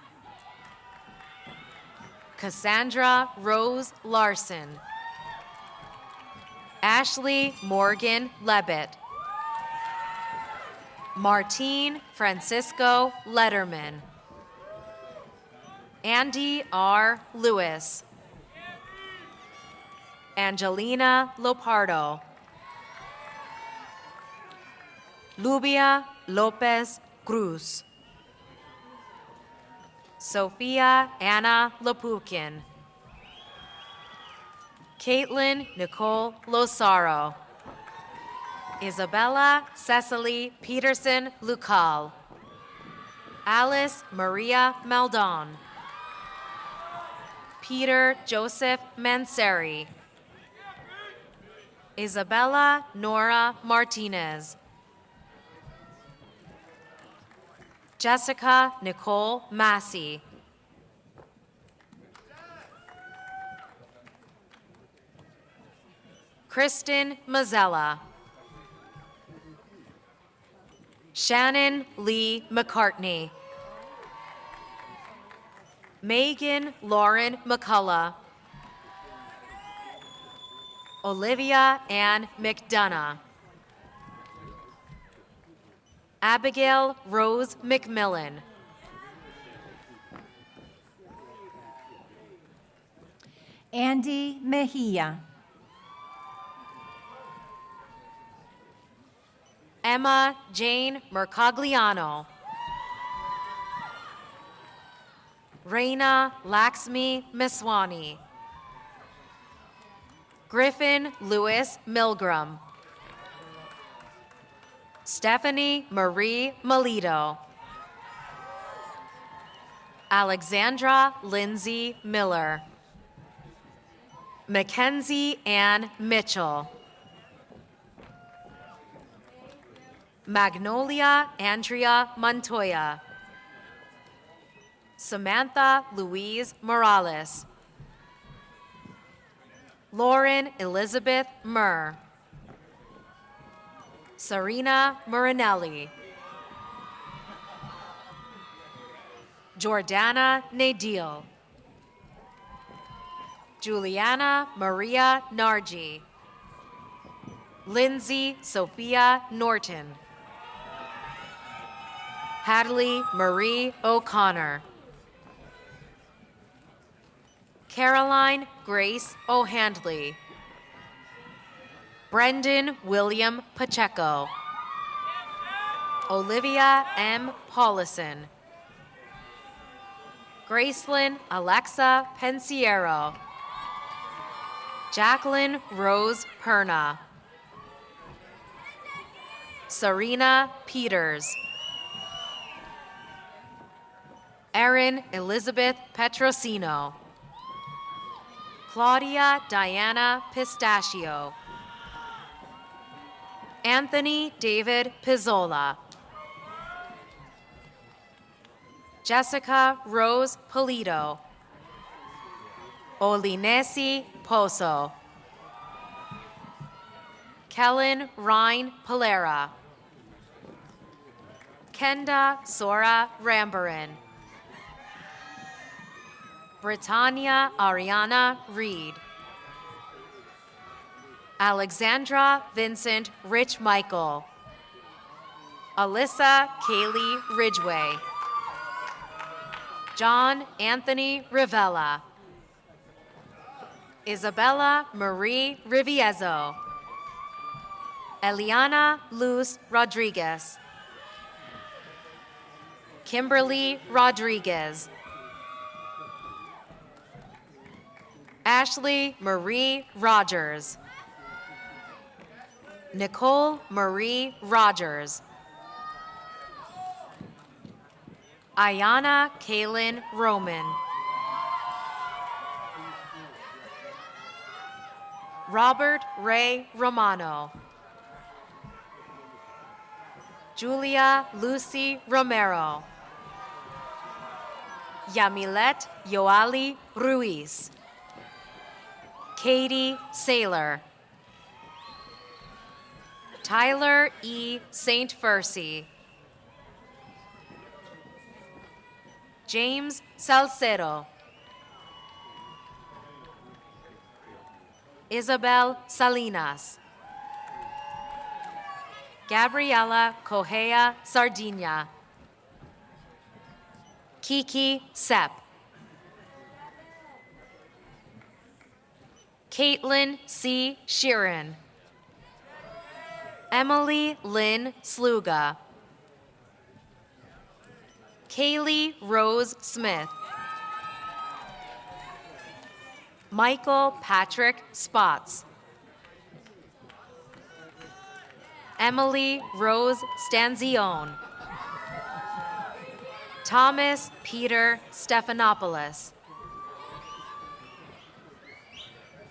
Cassandra Rose Larson, Ashley Morgan Levitt, Martine Francisco Letterman, Andy R. Lewis, Angelina Lopardo, Lubia Lopez Cruz, Sophia Anna Lapukin, Caitlin Nicole Losaro, Isabella Cecily Peterson Lucal, Alice Maria Maldon, Peter Joseph Manseri, Isabella Nora Martinez, Jessica Nicole Massey, Kristen Mazzella, Shannon Lee McCartney, Megan Lauren McCullough, Olivia Ann McDonough. Abigail Rose McMillan. Andy Mejia. Emma Jane Mercogliano. Reina Laxmi Miswani. Griffin Lewis Milgram. Stephanie Marie Melito. Alexandra Lindsay Miller. Mackenzie Ann Mitchell. Magnolia Andrea Montoya. Samantha Louise Morales. Lauren Elizabeth Murr. Serena Murinelli. Jordana Nadil. Juliana Maria Nargi. Lindsay Sophia Norton. Hadley Marie O'Connor. Caroline Grace O'Handley. Brendan William Pacheco. Olivia M. Paulison. Gracelyn Alexa Pensiero. Jacqueline Rose Perna. Serena Peters. Erin Elizabeth Petrosino. Claudia Diana Pistachio. Anthony David Pizzola. Jessica Rose Polito. Olinesi Poso. Kellen Ryan Polera. Kenda Sora Rambaran. Britannia Ariana Reed. Alexandra Vincent Rich Michael. Alyssa Kaylee Ridgway. John Anthony Rivella. Isabella Marie Riviezo. Eliana Luz Rodriguez. Kimberly Rodriguez. Ashley Marie Rogers. Nicole Marie Rogers. Ayana Kaylin Roman. Robert Ray Romano. Julia Lucy Romero. Yamilet Yoali Ruiz. Katie Saylor. Tyler E. St. Fursey. James Salcedo. Isabel Salinas. Gabriela Correa Sardina. Kiki Sepp. Caitlin C. Sheeran. Emily Lynn Sluga. Kaylee Rose Smith. Michael Patrick Spots. Emily Rose Stanzione. Thomas Peter Stephanopoulos.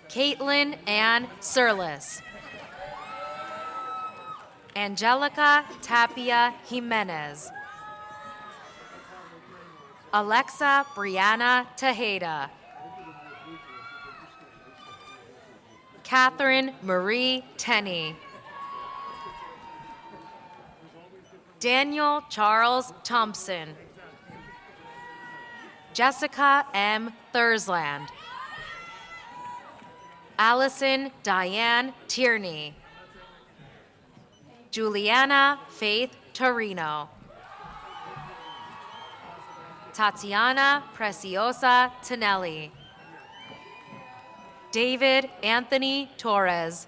Caitlin Ann Surlis. Angelica Tapia Jimenez. Alexa Brianna Tejeda. Catherine Marie Tenney. Daniel Charles Thompson. Jessica M. Thursland. Allison Diane Tierney. Juliana Faith Torino. Tatiana Preciosa Tonelli. David Anthony Torres.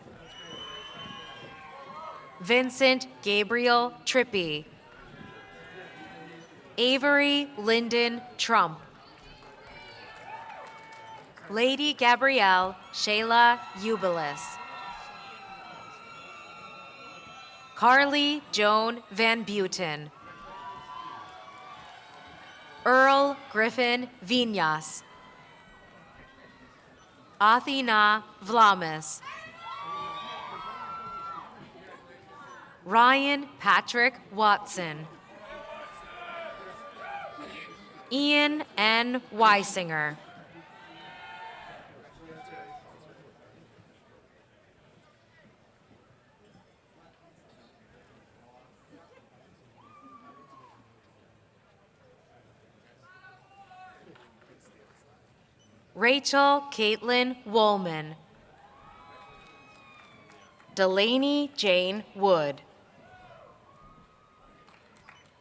Vincent Gabriel Trippi. Avery Lyndon Trump. Lady Gabrielle Shayla Ubilis. Carly Joan Van Buiten. Earl Griffin Viñas. Athena Vlamis. Ryan Patrick Watson. Ian N. Weisinger. Rachel Caitlin Woolman. Delaney Jane Wood.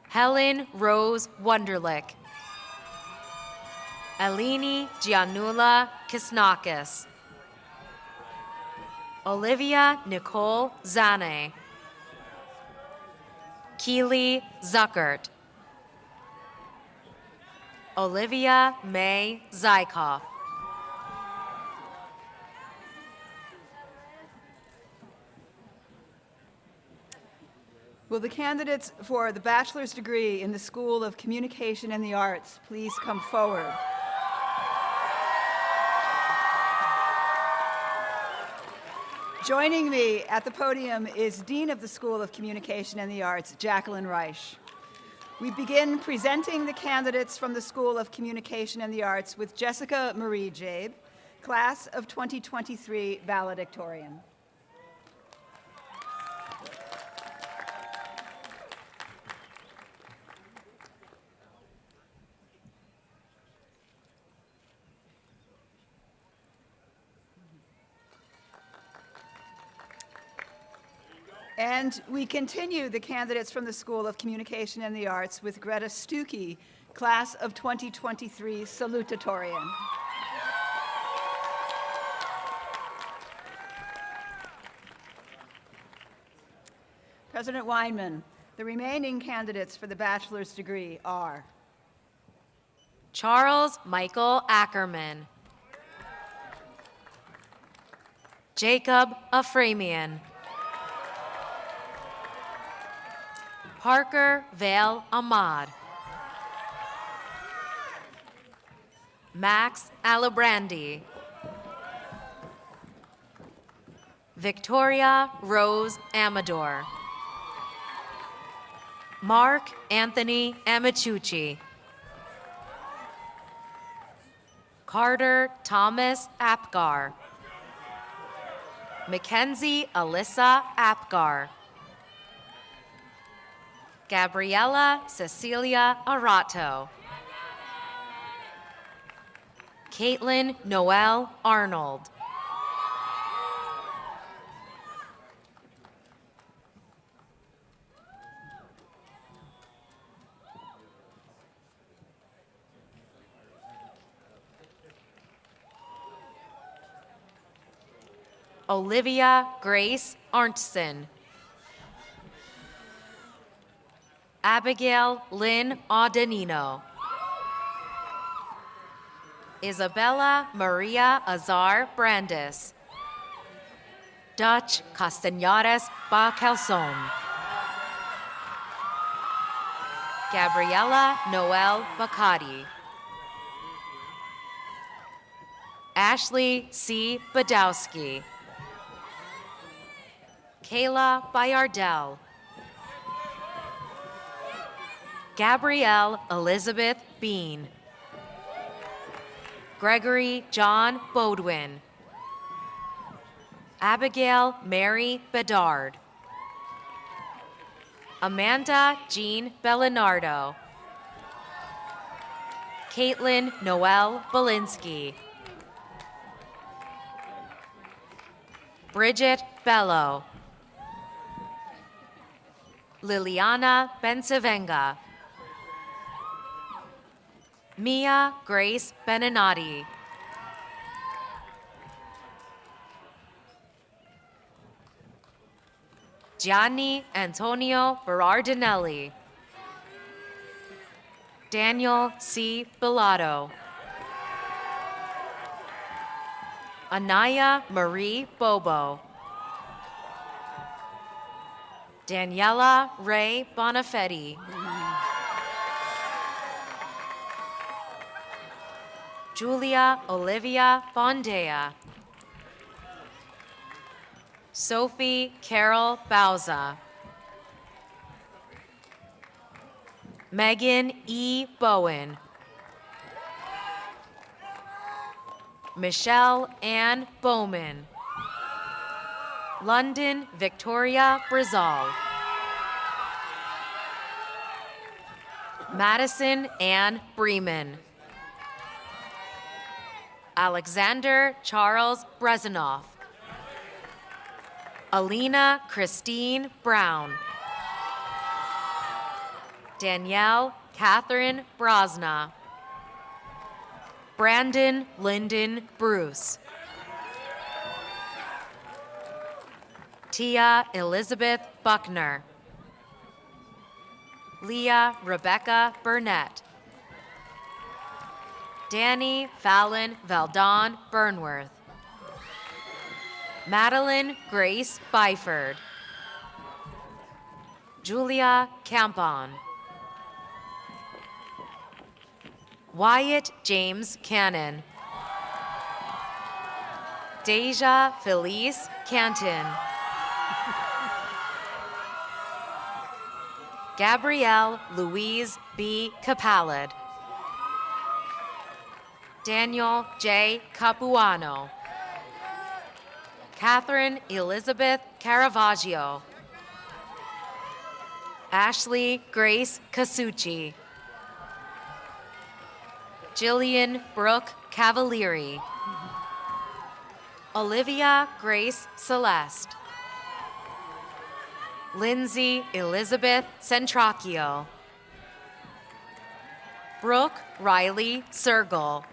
Helen Rose Wunderlich. Eleni Gianula Kisnakis. Olivia Nicole Zane. Keely Zuckert. Olivia May Zykoff. Will the candidates for the bachelor's degree in the School of Communication and the Arts please come forward? Joining me at the podium is Dean of the School of Communication and the Arts, Jacqueline Reich. We begin presenting the candidates from the School of Communication and the Arts with Jessica Marie Jabe, class of 2023 valedictorian. And we continue the candidates from the School of Communication and the Arts with Greta Stuckey, class of 2023 salutatorian. President Weinman, the remaining candidates for the bachelor's degree are Charles Michael Ackerman. Jacob Aframian. Parker Vale Ahmad. Max Alibrandi. Victoria Rose Amador. Mark Anthony Amichucci. Carter Thomas Apgar. Mackenzie Alyssa Apgar. Gabriella Cecilia Arato. Caitlin Noel Arnold. Olivia Grace Arntzen. Abigail Lynn Audenino. Isabella Maria Azar Brandis. Dutch Castañares Bacalson. Gabriella Noel Bacati. Ashley C. Badowski. Kayla Bayardell. Gabrielle Elizabeth Bean. Gregory John Bodwin. Abigail Mary Bedard. Amanda Jean Bellinardo. Caitlin Noel Belinsky. Bridget Bello. Liliana Bensavenga. Mia Grace Beninati. Gianni Antonio Berardinelli. Daniel C. Bellato. Anaya Marie Bobo. Daniela Ray Bonafetti. Julia Olivia Bondea. Sophie Carol Bauza. Megan E. Bowen. Michelle Ann Bowman. London Victoria Brizal. Madison Ann Bremen. Alexander Charles Brezhnev. Alina Christine Brown. Danielle Catherine Brosna. Brandon Lyndon Bruce. Tia Elizabeth Buckner. Leah Rebecca Burnett. Danny Fallon Valdon Burnworth. Madeline Grace Byford. Julia Campon. Wyatt James Cannon. Deja Felice Canton. Gabrielle Louise B. Capalad. Daniel J. Capuano. Catherine Elizabeth Caravaggio. Ashley Grace Casucci. Jillian Brooke Cavalieri. Olivia Grace Celeste. Lindsay Elizabeth Centracchio. Brooke Riley Sergel.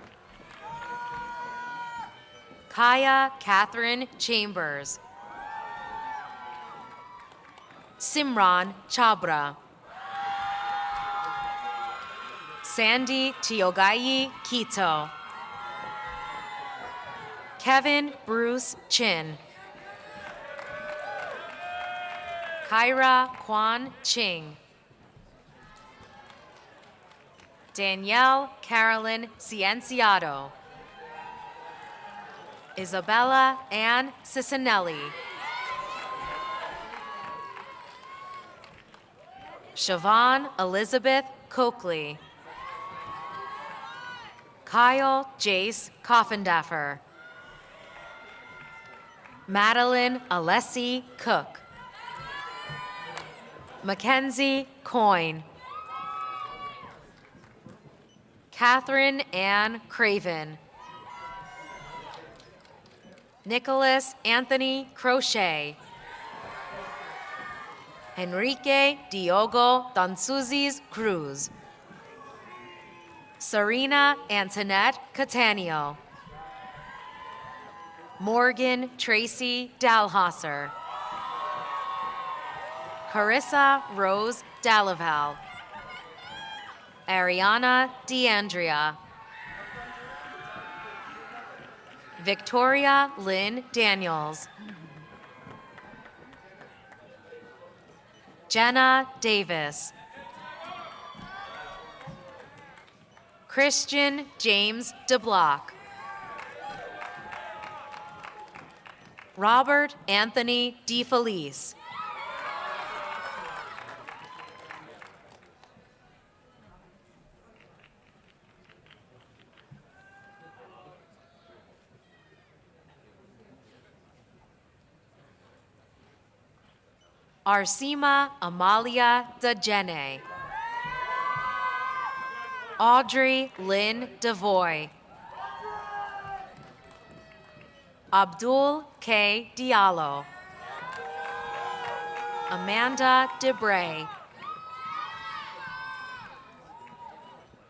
Kaya Catherine Chambers. Simran Chabra. Sandy Tiogayi Quito. Kevin Bruce Chin. Kyra Kwan Ching. Danielle Carolyn Cienciado. Isabella Ann Cicinelli. Siobhan Elizabeth Coakley. Kyle Jace Coffendaffer. Madeline Alessi Cook. Mackenzie Coyne. Catherine Ann Craven. Nicholas Anthony Crochet. Enrique Diogo Dansuzis Cruz. Serena Antoinette Catania. Morgan Tracy Dalhasser. Carissa Rose Dalaval. Ariana DeAndrea. Victoria Lynn Daniels. Jenna Davis. Christian James DeBlock. Robert Anthony DeFelice. Arsima Amalia Dejene. Audrey Lynn Devoy. Abdul K. Diallo, Amanda DeBray,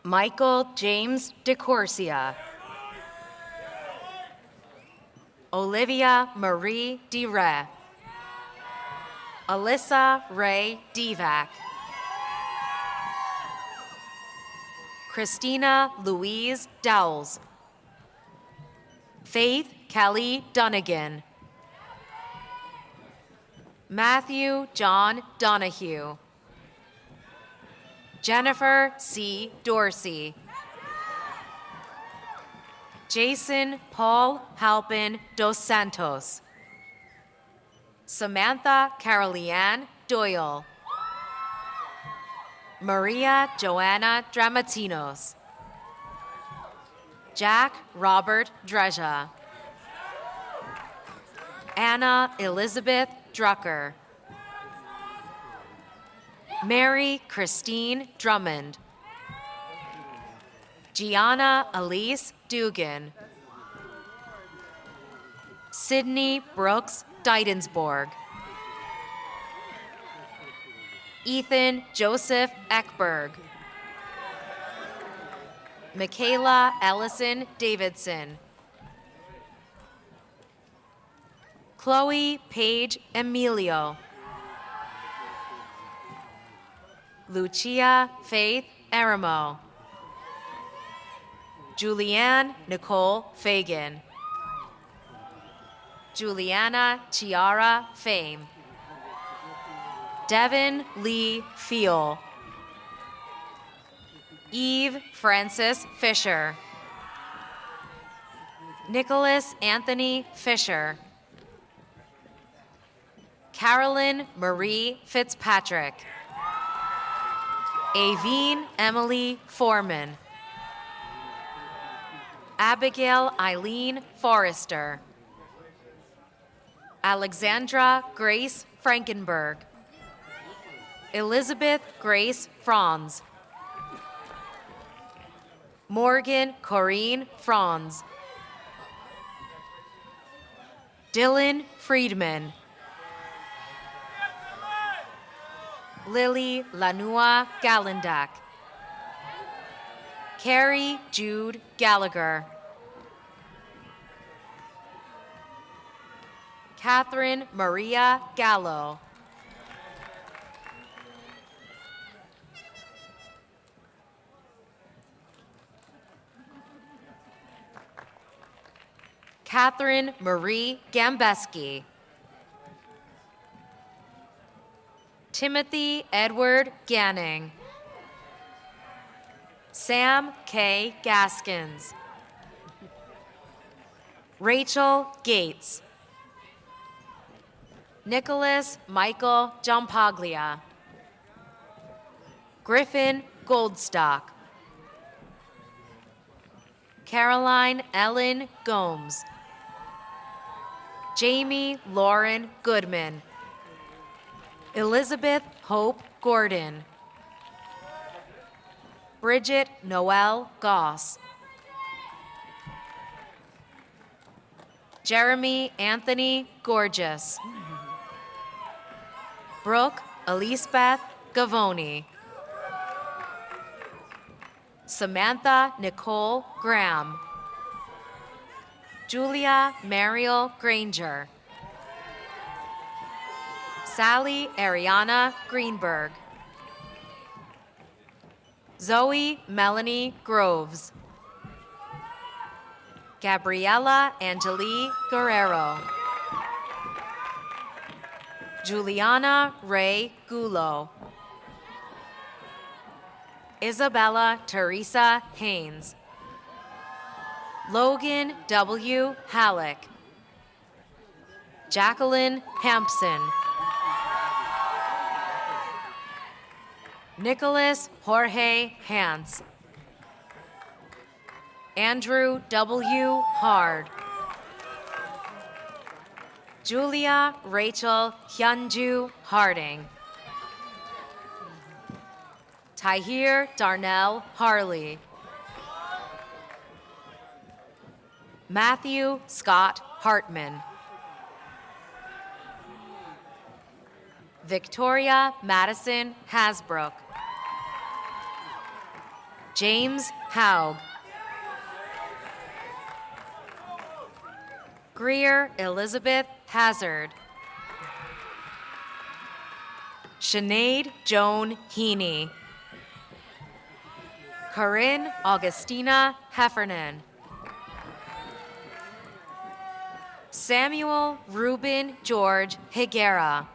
Michael James DeCorsia, Olivia Marie DeRe, Alyssa Ray Divac, Christina Louise Dowles, Faith Kelly Dunnigan, Matthew John Donahue, Jennifer C. Dorsey, Jason Paul Halpin dos Santos, Samantha Carolianne Doyle, Maria Joanna Dramatinos, Jack Robert Dreja, Anna Elizabeth Drucker, Mary Christine Drummond, Gianna Elise Dugan, Sydney Brooks Didensborg, Ethan Joseph Eckberg, Michaela Ellison Davidson, Chloe Paige Emilio, Lucia Faith Aramo, Julianne Nicole Fagan, Juliana Chiara Fame, Devin Lee Fiel, Eve Francis Fisher, Nicholas Anthony Fisher, Carolyn Marie Fitzpatrick, Aveen Emily Foreman, Abigail Eileen Forrester, Alexandra Grace Frankenberg, Elizabeth Grace Franz, Morgan Corrine Franz, Dylan Friedman, Lily Lanua Gallendak, Carrie Jude Gallagher, Catherine Maria Gallo, Catherine Marie Gambeski, Timothy Edward Ganning, Sam K. Gaskins, Rachel Gates, Nicholas Michael Jompaglia, Griffin Goldstock, Caroline Ellen Gomes, Jamie Lauren Goodman, Elizabeth Hope Gordon, Bridget Noel Goss, Jeremy Anthony Gorgeous, Brooke Elizabeth Gavoni, Samantha Nicole Graham, Julia Mariel Granger, Sally Ariana Greenberg, Zoe Melanie Groves, Gabriella Angeli Guerrero, Juliana Ray Gulo, Isabella Teresa Haynes, Logan W. Halleck, Jacqueline Hampson, Nicholas Jorge Hans, Andrew W. Hard, Julia Rachel Hyunju Harding, Tahir Darnell Harley, Matthew Scott Hartman. Victoria Madison Hasbrook. James Haug. Greer Elizabeth Hazard. Sinead Joan Heaney. Corinne Augustina Heffernan. Samuel Reuben George Higuera.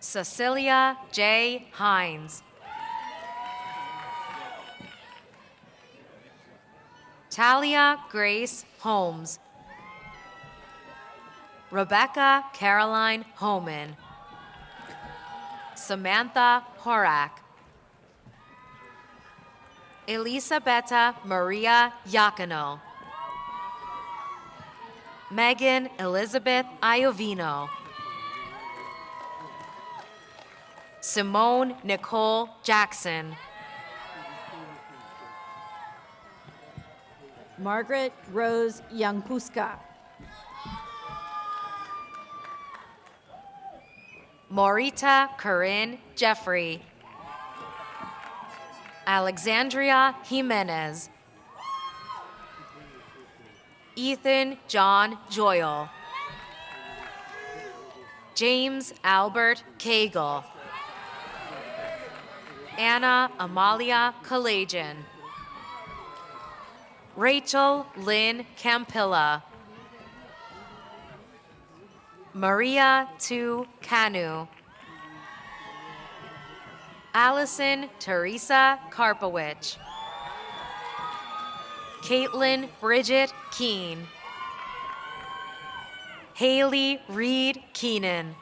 Cecilia J. Hines. Talia Grace Holmes. Rebecca Caroline Homan. Samantha Horak. Elisabetta Maria Iacano. Megan Elizabeth Iovino. Simone Nicole Jackson. Margaret Rose Youngpuska. Morita Corinne Jeffrey. Alexandria Jimenez. Ethan John Joyle. James Albert Cagle. Anna Amalia Kalajian. Rachel Lynn Campilla. Maria Tu Kanu. Allison Teresa Karpowicz. Caitlin Bridget Keene. Haley Reed Keenan.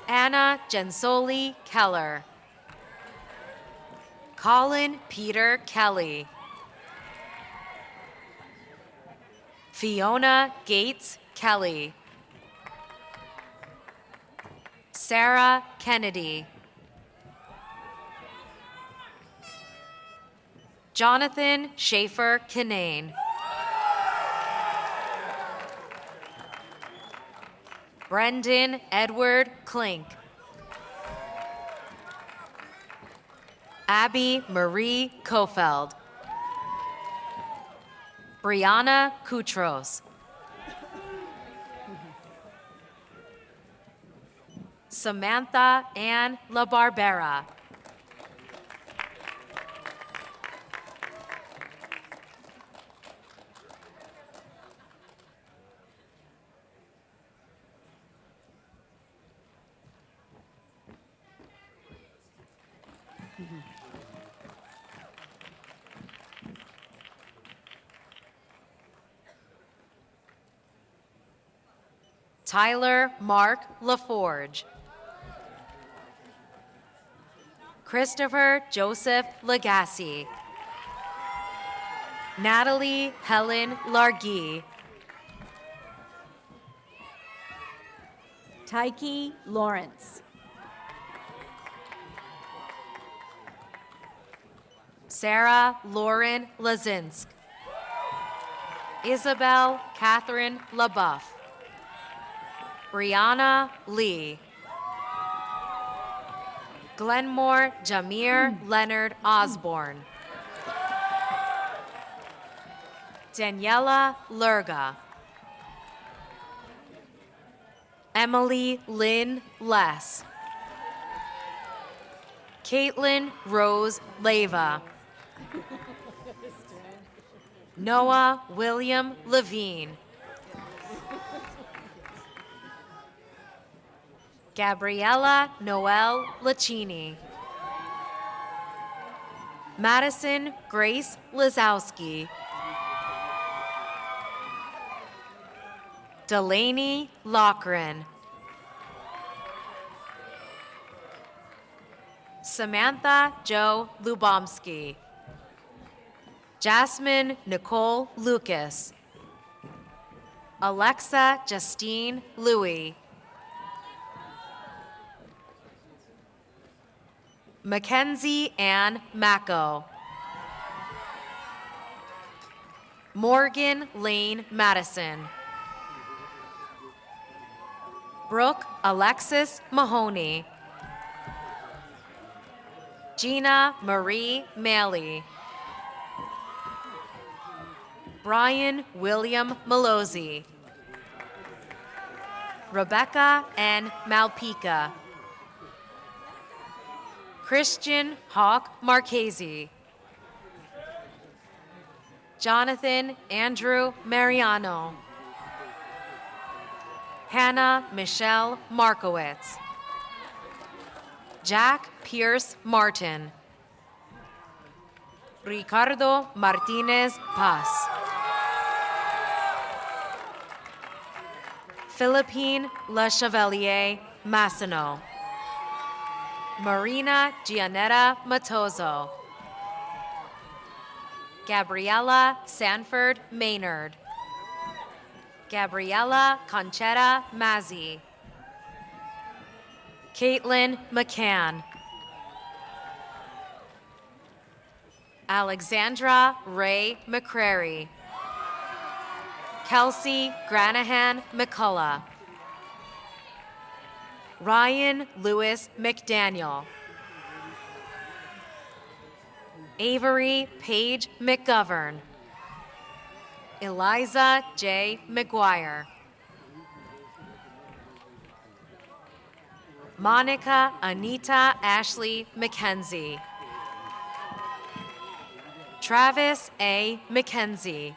Anna Jensoli Keller. Colin Peter Kelly. Fiona Gates Kelly. Sarah Kennedy. Jonathan Schaefer Kinane. Brendan Edward Klink. Abby Marie Kofeld. Brianna Kutros. Samantha Ann LaBarbera. Tyler Mark LaForge. Christopher Joseph Legassi. Natalie Helen Largui. Tyke Lawrence. Sarah Lauren Lazinsk. Isabel Catherine LaBeouf. Brianna Lee. Glenmore Jamir Leonard Osborne. Daniela Lurga. Emily Lynn Less. Caitlin Rose Leva. Noah William Levine. Gabriella Noel Lacini. Madison Grace Lizowski. Delaney Lochran. Samantha Jo Lubomsky. Jasmine Nicole Lucas. Alexa Justine Louie. Mackenzie Ann Macco. Morgan Lane Madison. Brooke Alexis Mahoney. Gina Marie Maley. Brian William Malozzi. Rebecca N. Malpica. Christian Hawk Marchese. Jonathan Andrew Mariano. Hannah Michelle Markowitz. Jack Pierce Martin. Ricardo Martinez Paz. Philippine Le Chevalier Massino. Marina Gianetta Matozo. Gabriella Sanford Maynard. Gabriella Conchetta Mazzi. Caitlin McCann. Alexandra Ray McCrary. Kelsey Granahan McCullough. Ryan Lewis McDaniel. Avery Paige McGovern. Eliza J. McGuire. Monica Anita Ashley McKenzie. Travis A. McKenzie.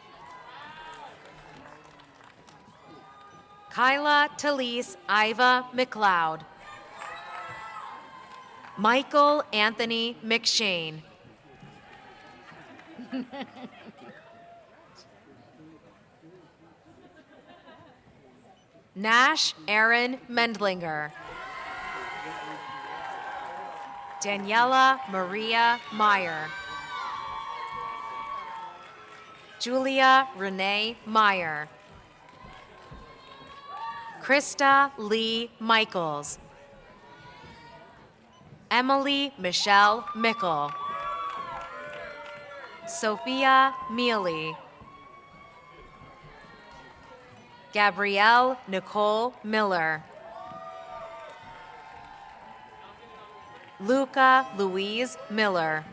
Kyla Talise Iva McLeod. Michael Anthony McShane. Nash Aaron Mendlinger. Daniela Maria Meyer. Julia Renee Meyer. Krista Lee Michaels. Emily Michelle Mickle. Sophia Mealy. Gabrielle Nicole Miller. Luca Louise Miller.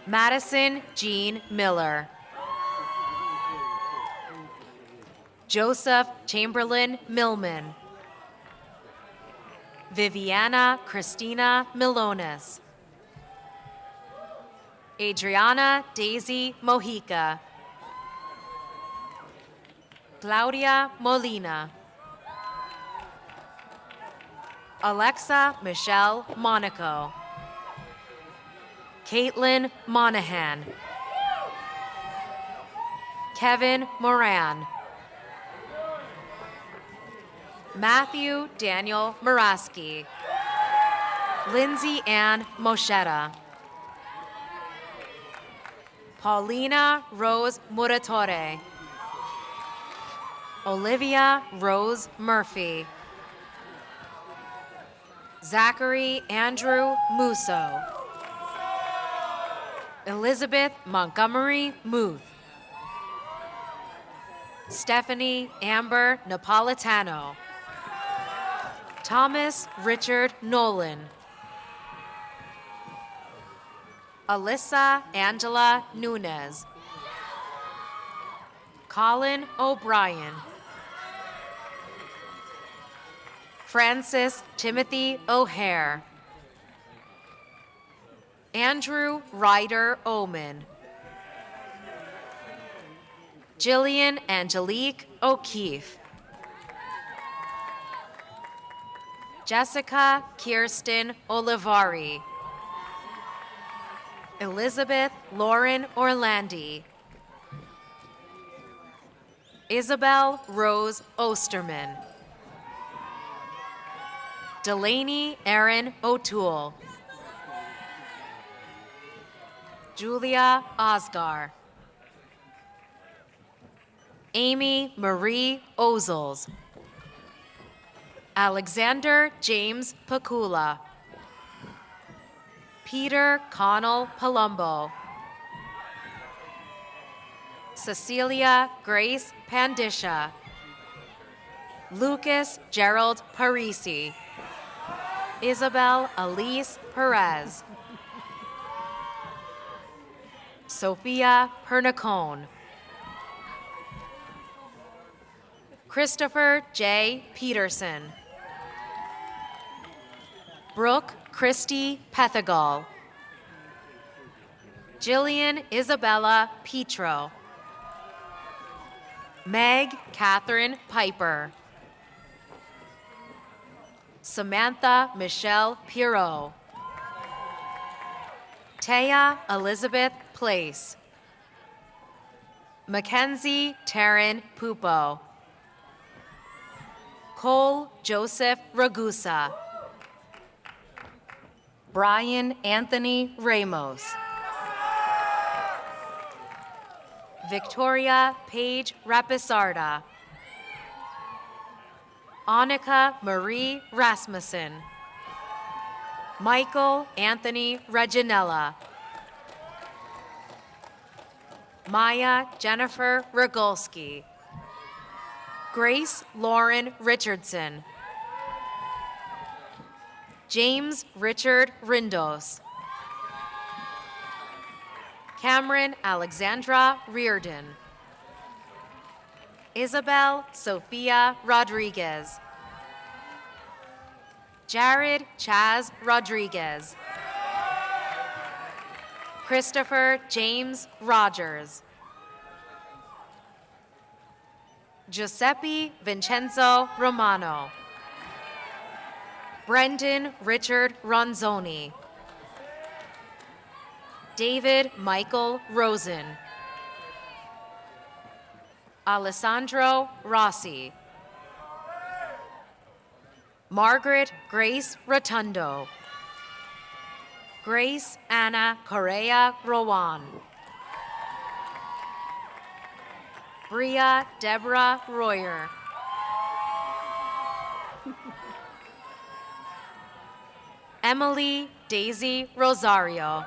Madison Jean Miller. Joseph Chamberlain Millman. Viviana Christina Milonis. Adriana Daisy Mojica. Claudia Molina. Alexa Michelle Monaco. Caitlin Monahan. Kevin Moran. Matthew Daniel Muraski. Lindsay Ann Moschetta. Paulina Rose Muratore. Olivia Rose Murphy. Zachary Andrew Musso. Elizabeth Montgomery Muth. Stephanie Amber Napolitano. Thomas Richard Nolan. Alyssa Angela Nunez. Colin O'Brien. Francis Timothy O'Hare. Andrew Ryder Oman. Jillian Angelique O'Keefe. Jessica Kirsten Olivari. Elizabeth Lauren Orlandi. Isabel Rose Osterman. Delaney Erin O'Toole. Julia Osgar. Amy Marie Ozels. Alexander James Pakula. Peter Connell Palumbo, Cecilia Grace Pandisha, Lucas Gerald Parisi, Isabel Elise Perez, Sophia Pernicone, Christopher J. Peterson, Brooke Christy Pethigal, Jillian Isabella Petro, Meg Catherine Piper, Samantha Michelle Pirot, Taya Elizabeth Place, Mackenzie Taryn Pupo, Cole Joseph Ragusa, Brian Anthony Ramos, Victoria Paige Rapisarda, Annika Marie Rasmussen, Michael Anthony Reginella, Maya Jennifer Rogolski, Grace Lauren Richardson, James Richard Rindos, Cameron Alexandra Reardon, Isabel Sophia Rodriguez, Jared Chaz Rodriguez, Christopher James Rogers, Giuseppe Vincenzo Romano, Brendan Richard Ronzoni, David Michael Rosen, Alessandro Rossi, Margaret Grace Rotundo, Grace Anna Correa Rowan, Bria Deborah Royer, Emily Daisy Rosario,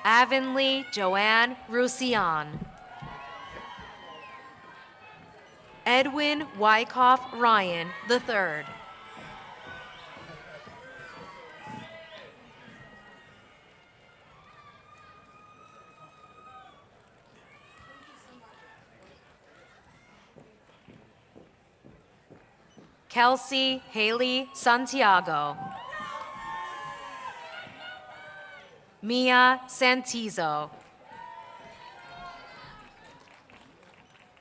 Avonlea Joanne Roussillon, Edwin Wyckoff Ryan III, Kelsey Haley Santiago, Mia Santizo,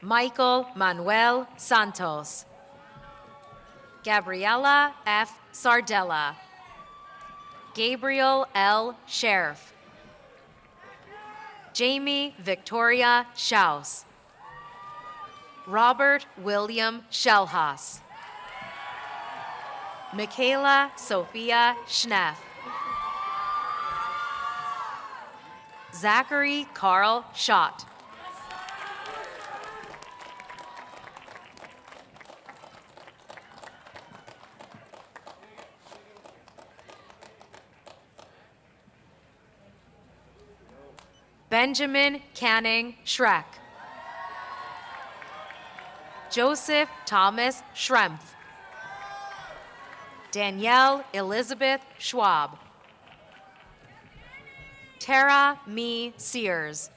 Michael Manuel Santos, Gabriela F. Sardella, Gabriel L. Sheriff, Jamie Victoria Schaus, Robert William Shellhaus, Michaela Sophia Schneff, Zachary Carl Schott, Benjamin Canning Schreck, Joseph Thomas Schrempf, Danielle Elizabeth Schwab, Tara Mee Sears,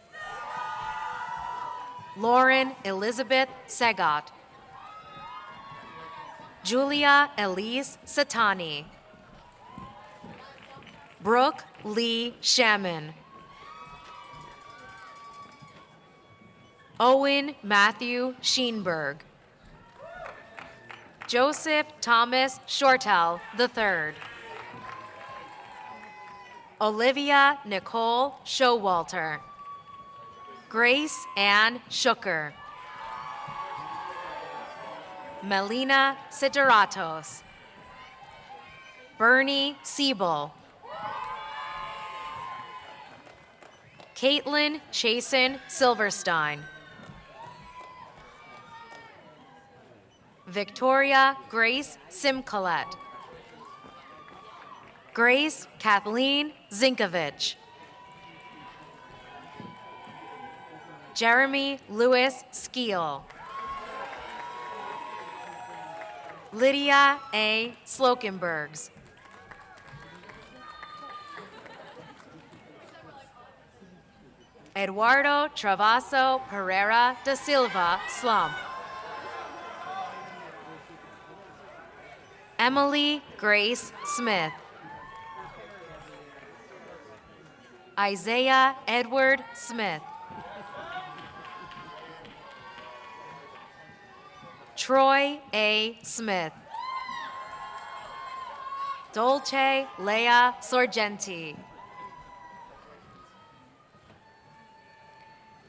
Lauren Elizabeth Segot, Julia Elise Satani, Brooke Lee Shaman, Owen Matthew Sheenberg, Joseph Thomas Shortell III, Olivia Nicole Showalter, Grace Ann Shooker, Melina Sideratos, Bernie Siebel, Caitlin Chasen Silverstein, Victoria Grace Simcolet, Grace Kathleen Zinkovich. Jeremy Lewis Skeel. Lydia A. Slokenbergs. Eduardo Travaso Pereira da Silva Slump. Emily Grace Smith. Isaiah Edward Smith. Troy A. Smith. Dolce Lea Sorgenti.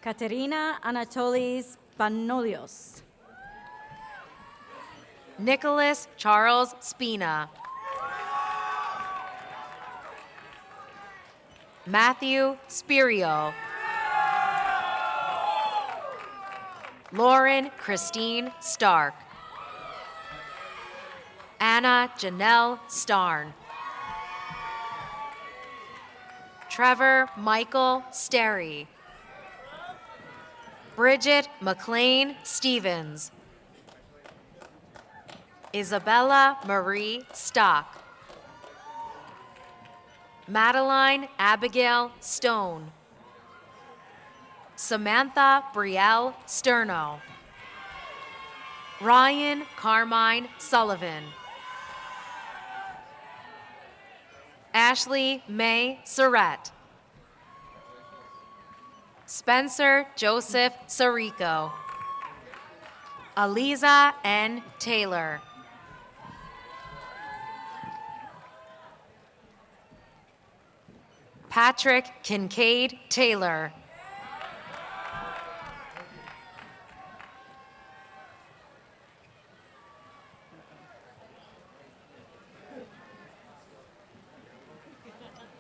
Katerina Anatolis Panolios. Nicholas Charles Spina. Matthew Spirio. Lauren Christine Stark. Anna Janelle Starn. Trevor Michael Sterry. Bridget McLean Stevens. Isabella Marie Stock. Madeline Abigail Stone. Samantha Brielle Sterno. Ryan Carmine Sullivan. Ashley May Surratt. Spencer Joseph Sarico. Aliza N. Taylor. Patrick Kincaid Taylor.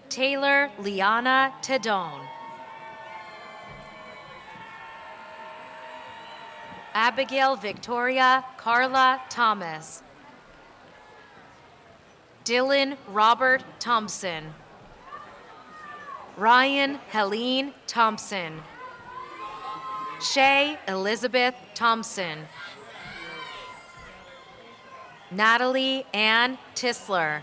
Taylor Liana Tedone. Abigail Victoria Carla Thomas. Dylan Robert Thompson. Ryan Helene Thompson. Shay Elizabeth Thompson. Natalie Ann Tisler.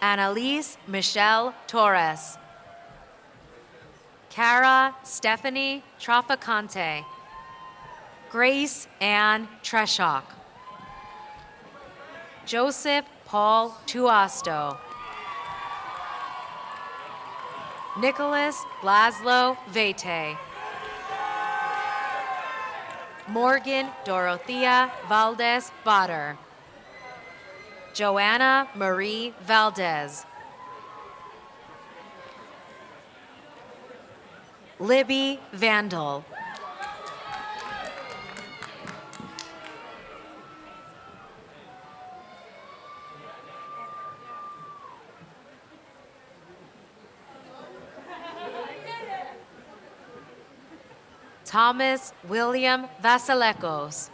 Annalise Michelle Torres. Cara Stephanie Traficante. Grace Ann Treshock. Joseph Paul Tuasto. Nicholas Laszlo Vete. Morgan Dorothea Valdez Bader. Joanna Marie Valdez. Libby Vandal. Thomas William Vasilekos.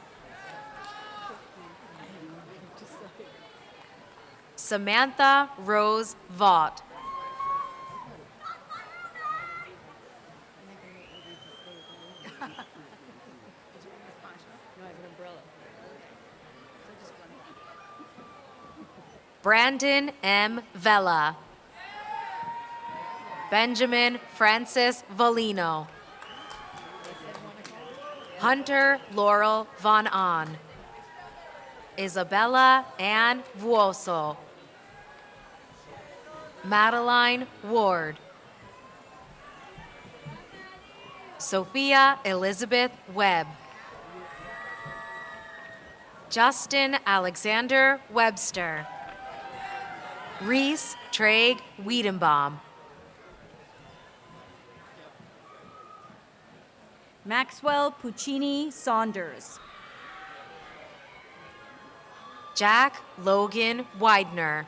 Samantha Rose Vaught. Brandon M. Vella. Benjamin Francis Volino. Hunter Laurel Von Ahn. Isabella Ann Vuoso. Madeline Ward. Sophia Elizabeth Webb. Justin Alexander Webster. Reese Traig Wiedenbaum. Maxwell Puccini Saunders. Jack Logan Widener.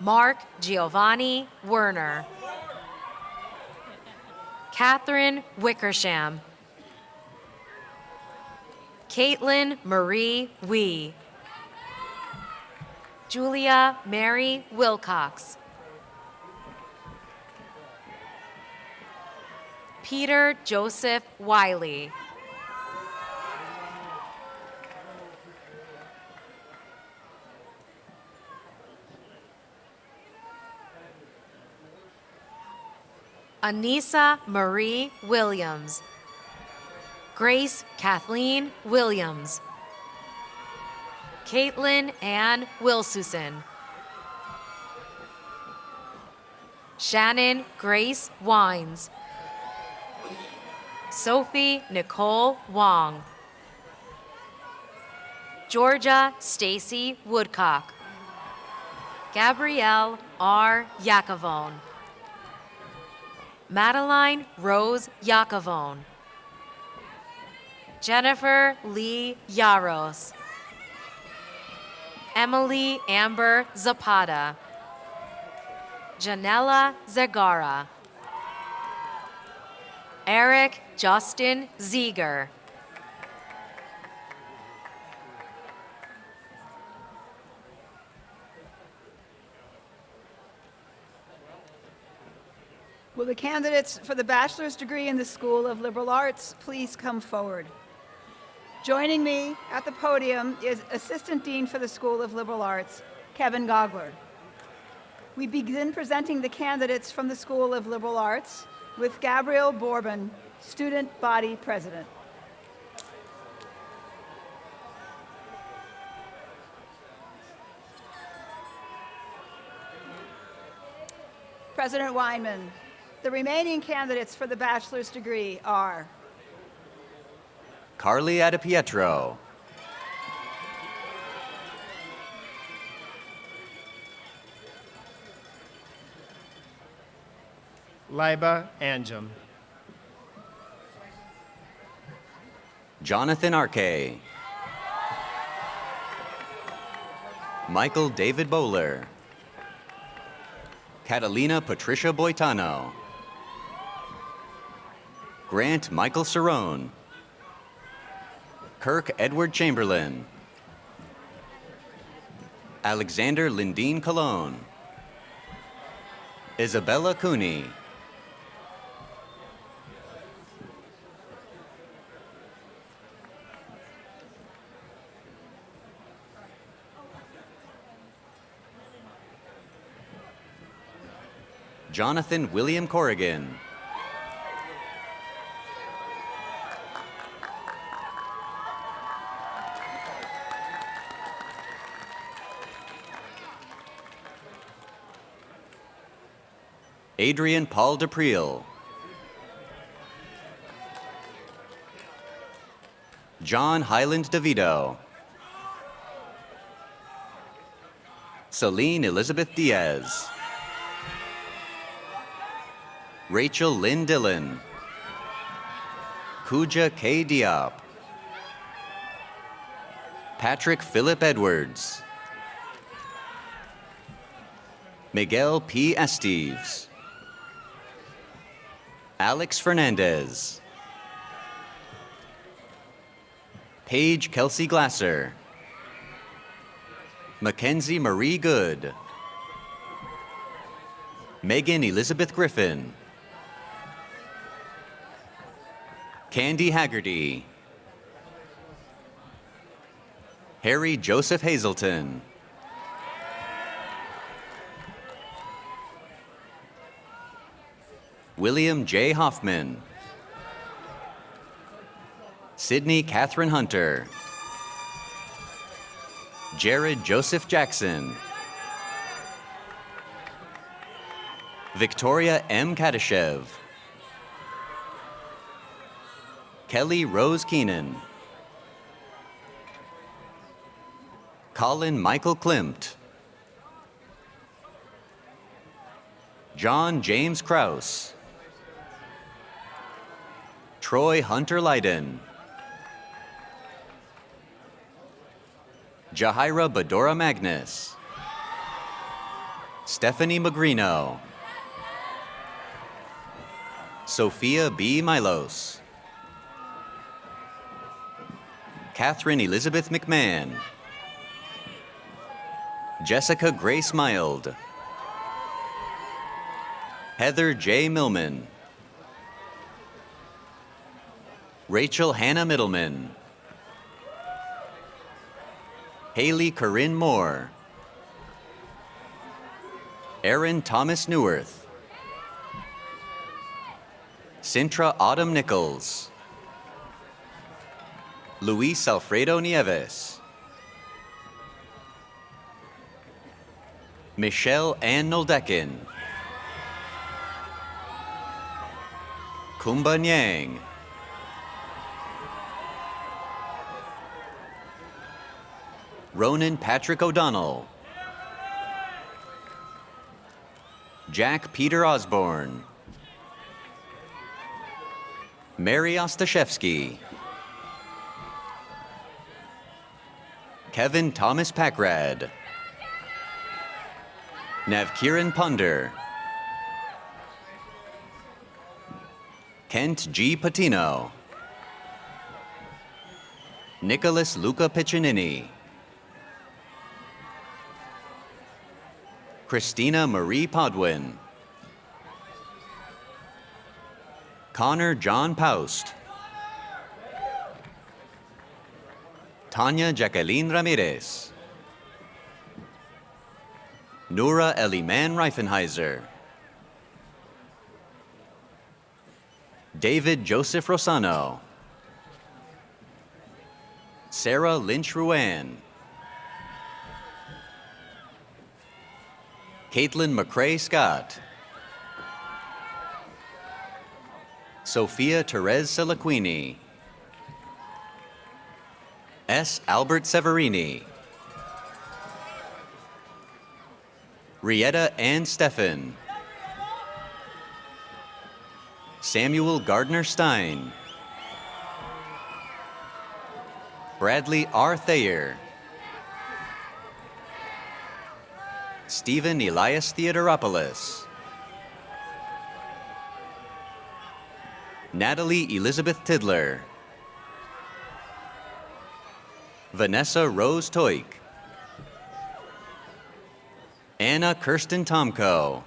Mark Giovanni Werner. Catherine Wickersham. Caitlin Marie Wee. Julia Mary Wilcox. Peter Joseph Wiley. Anissa Marie Williams. Grace Kathleen Williams. Caitlin Ann Wilsusen. Shannon Grace Wines. Sophie Nicole Wong. Georgia Stacy Woodcock. Gabrielle R. Yakovone. Madeline Rose Yakovone. Jennifer Lee Yaros. Emily Amber Zapata. Janella Zagara. Eric Justin Zieger. Will the candidates for the bachelor's degree in the School of Liberal Arts please come forward? Joining me at the podium is Assistant Dean for the School of Liberal Arts, Kevin Gogler. We begin presenting the candidates from the School of Liberal Arts with Gabrielle Bourbon, Student Body President. President Weinman, the remaining candidates for the bachelor's degree are Carly Adepietro. Liba Anjum. Jonathan Arke. Michael David Bowler. Catalina Patricia Boitano. Grant Michael Cerrone. Kirk Edward Chamberlain. Alexander Lindeen Colon. Isabella Cooney. Jonathan William Corrigan. Adrian Paul DePriel. John Highland DeVito. Celine Elizabeth Diaz. Rachel Lynn Dillon. Kuja K. Diop. Patrick Philip Edwards. Miguel P. Esteves. Alex Fernandez. Paige Kelsey Glasser. Mackenzie Marie Good. Megan Elizabeth Griffin. Candy Haggerty. Harry Joseph Hazelton. William J. Hoffman. Sydney Catherine Hunter. Jared Joseph Jackson. Victoria M. Kadashev. Kelly Rose Keenan. Colin Michael Klimt. John James Krause. Troy Hunter Leiden. Jahira Badora Magnus. Stephanie Magrino. Sophia B. Milos. Catherine Elizabeth McMahon. Jessica Grace Mild. Heather J. Millman. Rachel Hannah Middleman. Haley Corinne Moore. Aaron Thomas Neuwirth. Sintra Autumn Nichols. Luis Alfredo Nieves. Michelle Ann Noldekin. Kumba Nyang. Ronan Patrick O'Donnell. Jack Peter Osborne. Mary Ostashevsky. Kevin Thomas Packrad. Navkiran Punder. Kent G. Patino. Nicholas Luca Piccinini. Christina Marie Podwin. Connor John Paust. Tanya Jacqueline Ramirez. Nura Eliman Reifenheiser. David Joseph Rosano. Sarah Lynch Ruan. Caitlin McCrae Scott. Sophia Therese Selaquini. S. Albert Severini. Rietta Ann Steffen. Samuel Gardner Stein. Bradley R. Thayer. Stephen Elias Theodoropoulos. Natalie Elizabeth Tidler. Vanessa Rose Toik. Anna Kirsten Tomko.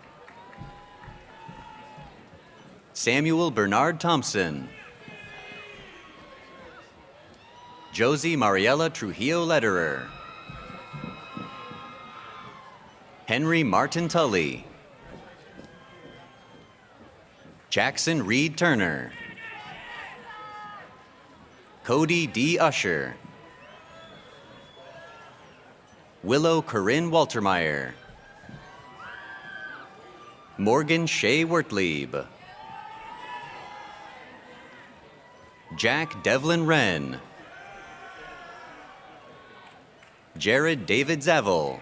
Samuel Bernard Thompson. Josie Mariella Trujillo Lederer. Henry Martin Tully. Jackson Reed Turner. Cody D. Usher. Willow Corinne Waltermeyer. Morgan Shea Wertlieb. Jack Devlin Wren. Jared David Zavel.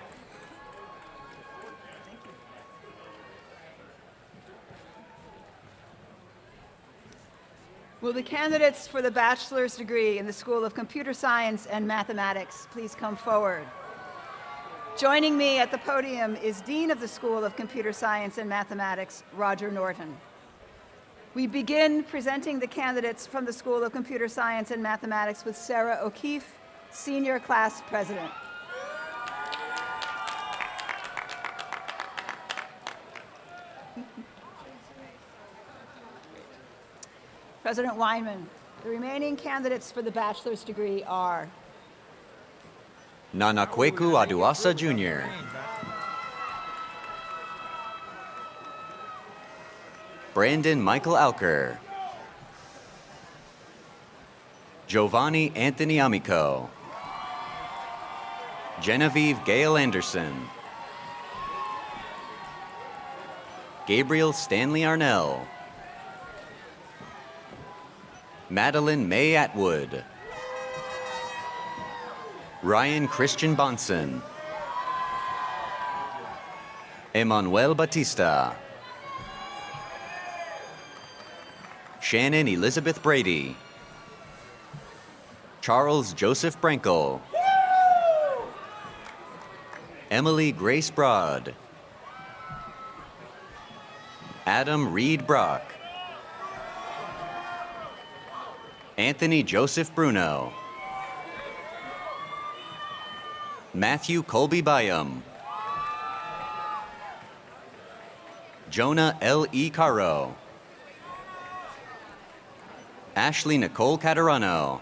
Will the candidates for the bachelor's degree in the School of Computer Science and Mathematics please come forward? Joining me at the podium is Dean of the School of Computer Science and Mathematics, Roger Norton. We begin presenting the candidates from the School of Computer Science and Mathematics with Sarah O'Keefe, Senior Class President. President Weinman, the remaining candidates for the bachelor's degree are Nanakweku Aduasa Jr. Brandon Michael Alker. Giovanni Anthony Amico. Genevieve Gail Anderson. Gabriel Stanley Arnell. Madeline May Atwood. Ryan Christian Bonson. Emmanuel Batista. Shannon Elizabeth Brady. Charles Joseph Brankel. Emily Grace Broad. Adam Reed Brock. Anthony Joseph Bruno. Matthew Colby Byam. Jonah L. E. Caro. Ashley Nicole Caterano.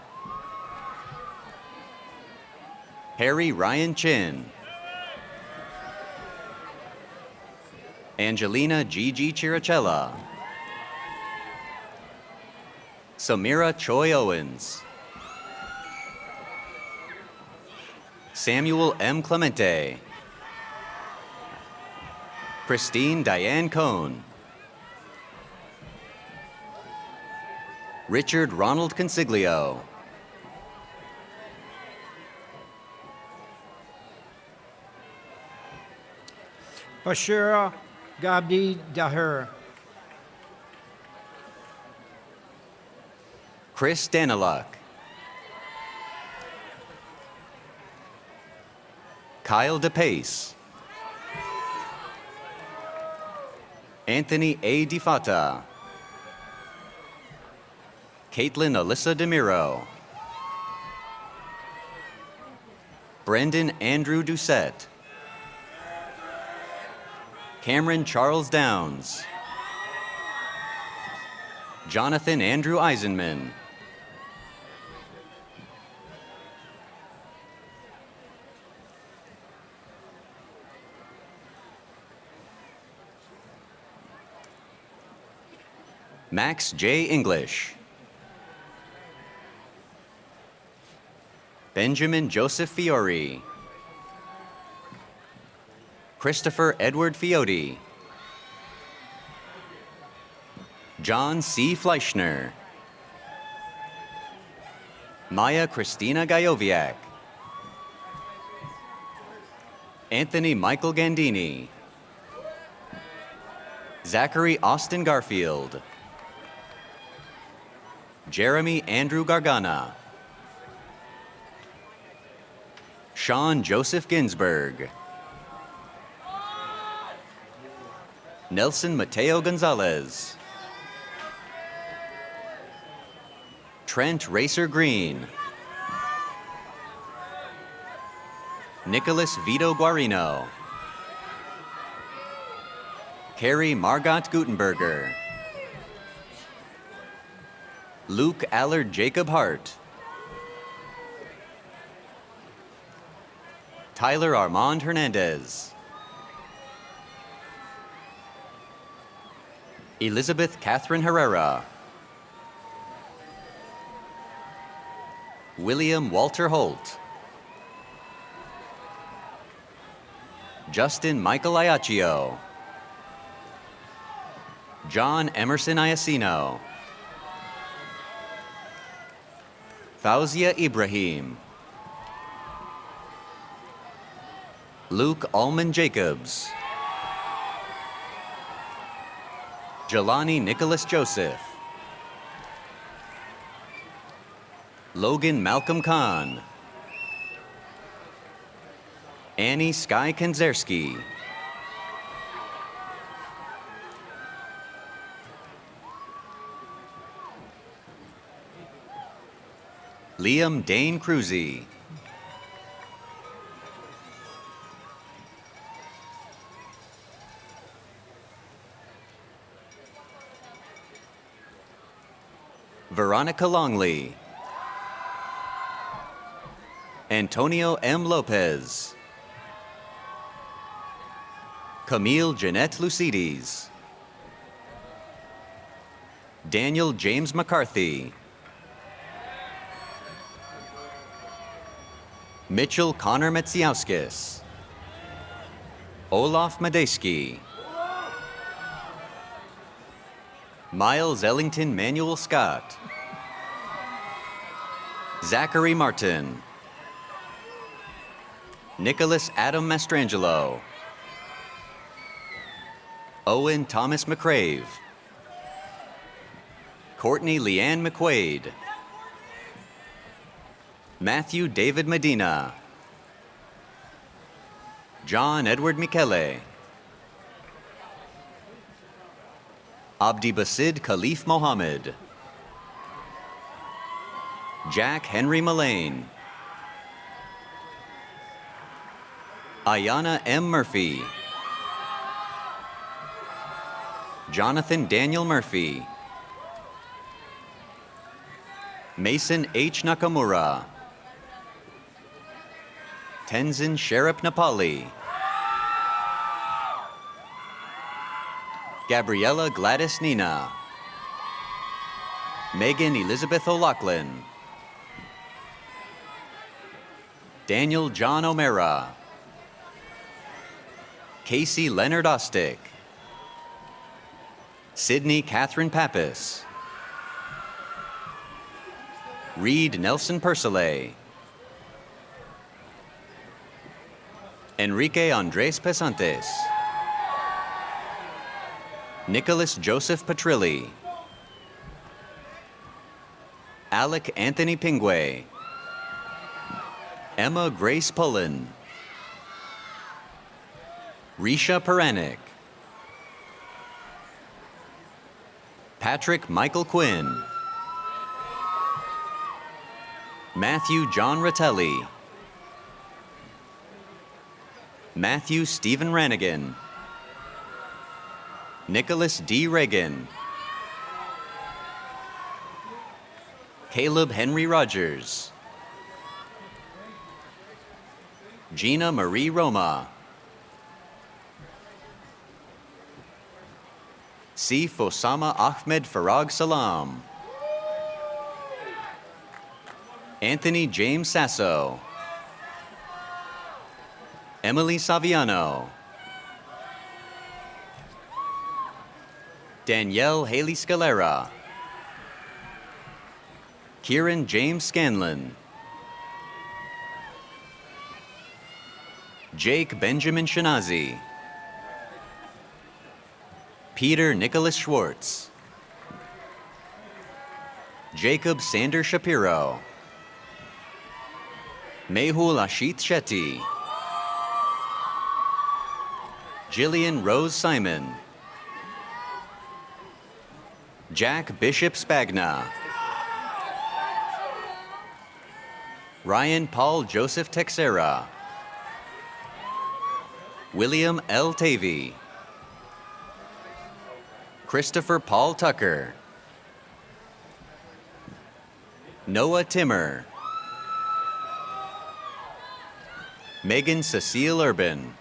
Harry Ryan Chin. Angelina Gigi Chiricella. Samira Choi Owens. Samuel M. Clemente. Christine Diane Cohn. Richard Ronald Consiglio. Bashira Gabdi Dahir. Chris Daniluk. Kyle DePace. Anthony A. DeFata. Caitlin Alyssa DeMiro. Brendan Andrew Doucette. Cameron Charles Downs. Jonathan Andrew Eisenman. Max J. English. Benjamin Joseph Fiore. Christopher Edward Fiotti. John C. Fleischner. Maya Christina Gajoviak. Anthony Michael Gandini. Zachary Austin Garfield. Jeremy Andrew Gargana. Sean Joseph Ginsberg. Nelson Mateo Gonzalez. Trent Racer Green. Nicholas Vito Guarino. Carrie Margot Gutenberger. Luke Allard Jacob Hart. Tyler Armand Hernandez. Elizabeth Catherine Herrera. William Walter Holt. Justin Michael Iaccio. John Emerson Iacino. Fauzia Ibrahim. Luke Allman Jacobs. Jelani Nicholas Joseph. Logan Malcolm Khan. Annie Sky Kanzerski. Liam Dane Cruzy. Veronica Longley. Antonio M. Lopez. Camille Jeanette Lucides. Daniel James McCarthy. Mitchell Connor Metsiauskas. Olaf Medeski. Miles Ellington Manuel Scott. Zachary Martin. Nicholas Adam Mastrangelo. Owen Thomas McCrave. Courtney Leanne McQuaid. Matthew David Medina. John Edward Michele. Abdi Basid Khalif Mohammed. Jack Henry Mullane. Ayana M. Murphy. Jonathan Daniel Murphy. Mason H. Nakamura. Tenzin Sherip Nepali. Gabriella Gladys Nina. Megan Elizabeth O'Loughlin. Daniel John O'Mara. Casey Leonard Ostick. Sydney Catherine Pappas. Reed Nelson Persillet. Enrique Andres Pesantes. Nicholas Joseph Petrilli. Alec Anthony Pingway. Emma Grace Pullen. Risha Paranik. Patrick Michael Quinn. Matthew John Ratelli. Matthew Stephen Rannigan. Nicholas D. Reagan. Caleb Henry Rogers. Gina Marie Roma. Sif Osama Ahmed Farag Salam. Anthony James Sasso. Emily Saviano. Danielle Haley Scalera. Kieran James Scanlon. Jake Benjamin Shinazi. Peter Nicholas Schwartz. Jacob Sander Shapiro. Mehul Ashit Shetty. Jillian Rose Simon. Jack Bishop Spagna. Ryan Paul Joseph Texera. William L. Tavy. Christopher Paul Tucker. Noah Timmer. Megan Cecile Urban.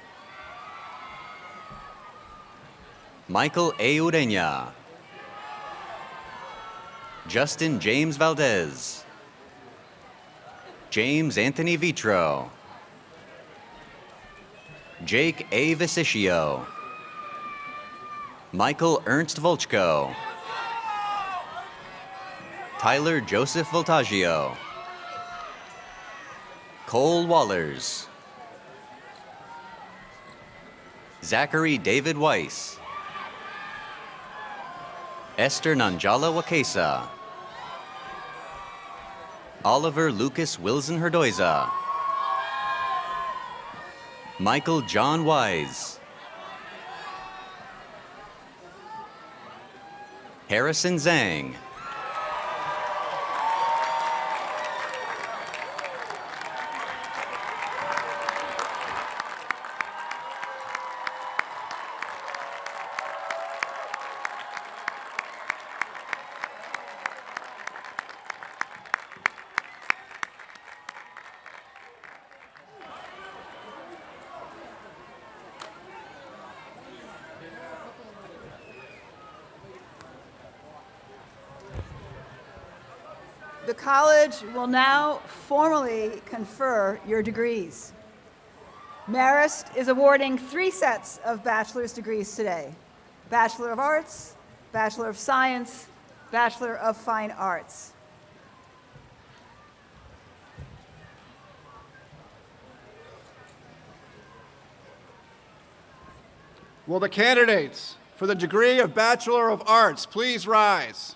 Michael A. Ureña. Justin James Valdez. James Anthony Vitro. Jake A. Vicicio. Michael Ernst Volchko. Tyler Joseph Voltaggio. Cole Wallers. Zachary David Weiss. Esther Nanjala Wakesa. Oliver Lucas Wilson Herdoiza. Michael John Wise. Harrison Zhang. The college will now formally confer your degrees. Marist is awarding 3 sets of bachelor's degrees today: Bachelor of Arts, Bachelor of Science, Bachelor of Fine Arts. Will the candidates for the degree of Bachelor of Arts please rise?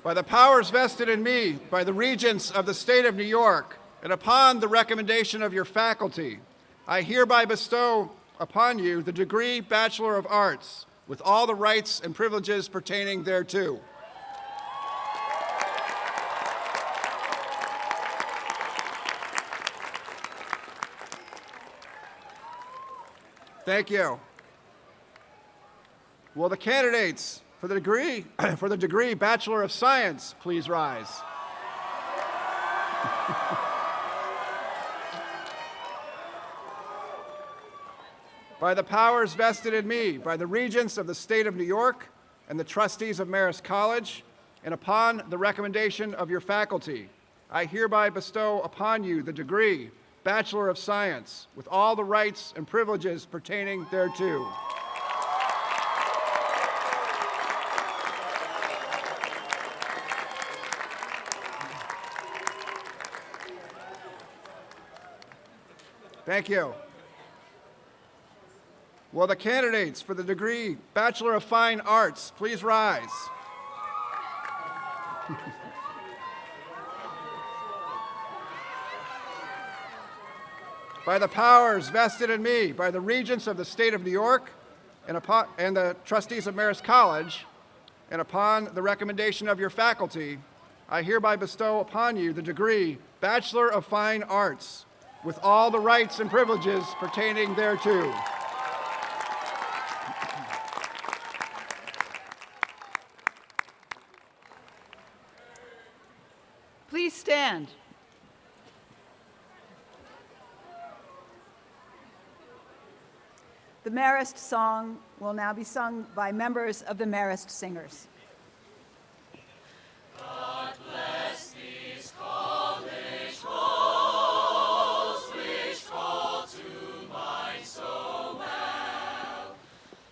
By the powers vested in me by the Regents of the State of New York, and upon the recommendation of your faculty, I hereby bestow upon you the degree Bachelor of Arts, with all the rights and privileges pertaining thereto. Thank you. Will the candidates for the degree Bachelor of Science please rise? By the powers vested in me by the Regents of the State of New York and the trustees of Marist College, and upon the recommendation of your faculty, I hereby bestow upon you the degree Bachelor of Science with all the rights and privileges pertaining thereto. Thank you. Will the candidates for the degree Bachelor of Fine Arts please rise? By the powers vested in me by the Regents of the State of New York and the trustees of Marist College, and upon the recommendation of your faculty, I hereby bestow upon you the degree Bachelor of Fine Arts with all the rights and privileges pertaining thereto. Please stand. The Marist song will now be sung by members of the Marist Singers. God bless these college halls, which call to mind so well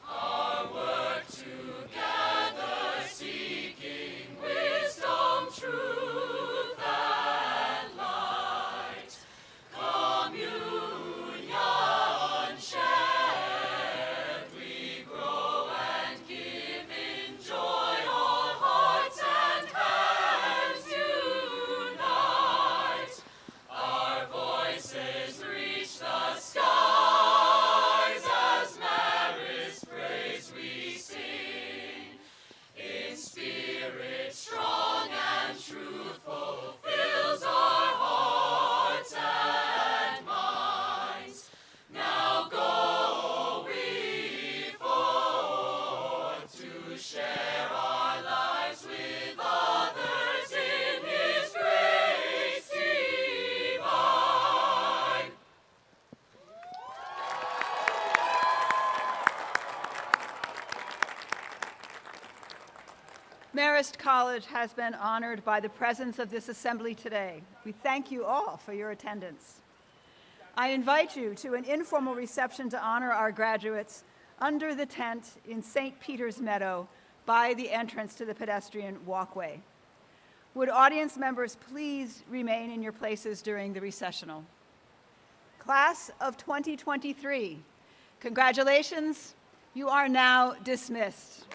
our work together, seeking wisdom, truth, and light, communion shared, we grow and give in joy, all hearts and hands unite. Our voices reach the skies as Marist praise we sing. In spirit strong and truthful fills our hearts and minds. Now go we forth to share our lives with others in His grace divine. Marist College has been honored by the presence of this assembly today. We thank you all for your attendance. I invite you to an informal reception to honor our graduates under the tent in St. Peter's Meadow by the entrance to the pedestrian walkway. Would audience members please remain in your places during the recessional? Class of 2023, congratulations, you are now dismissed.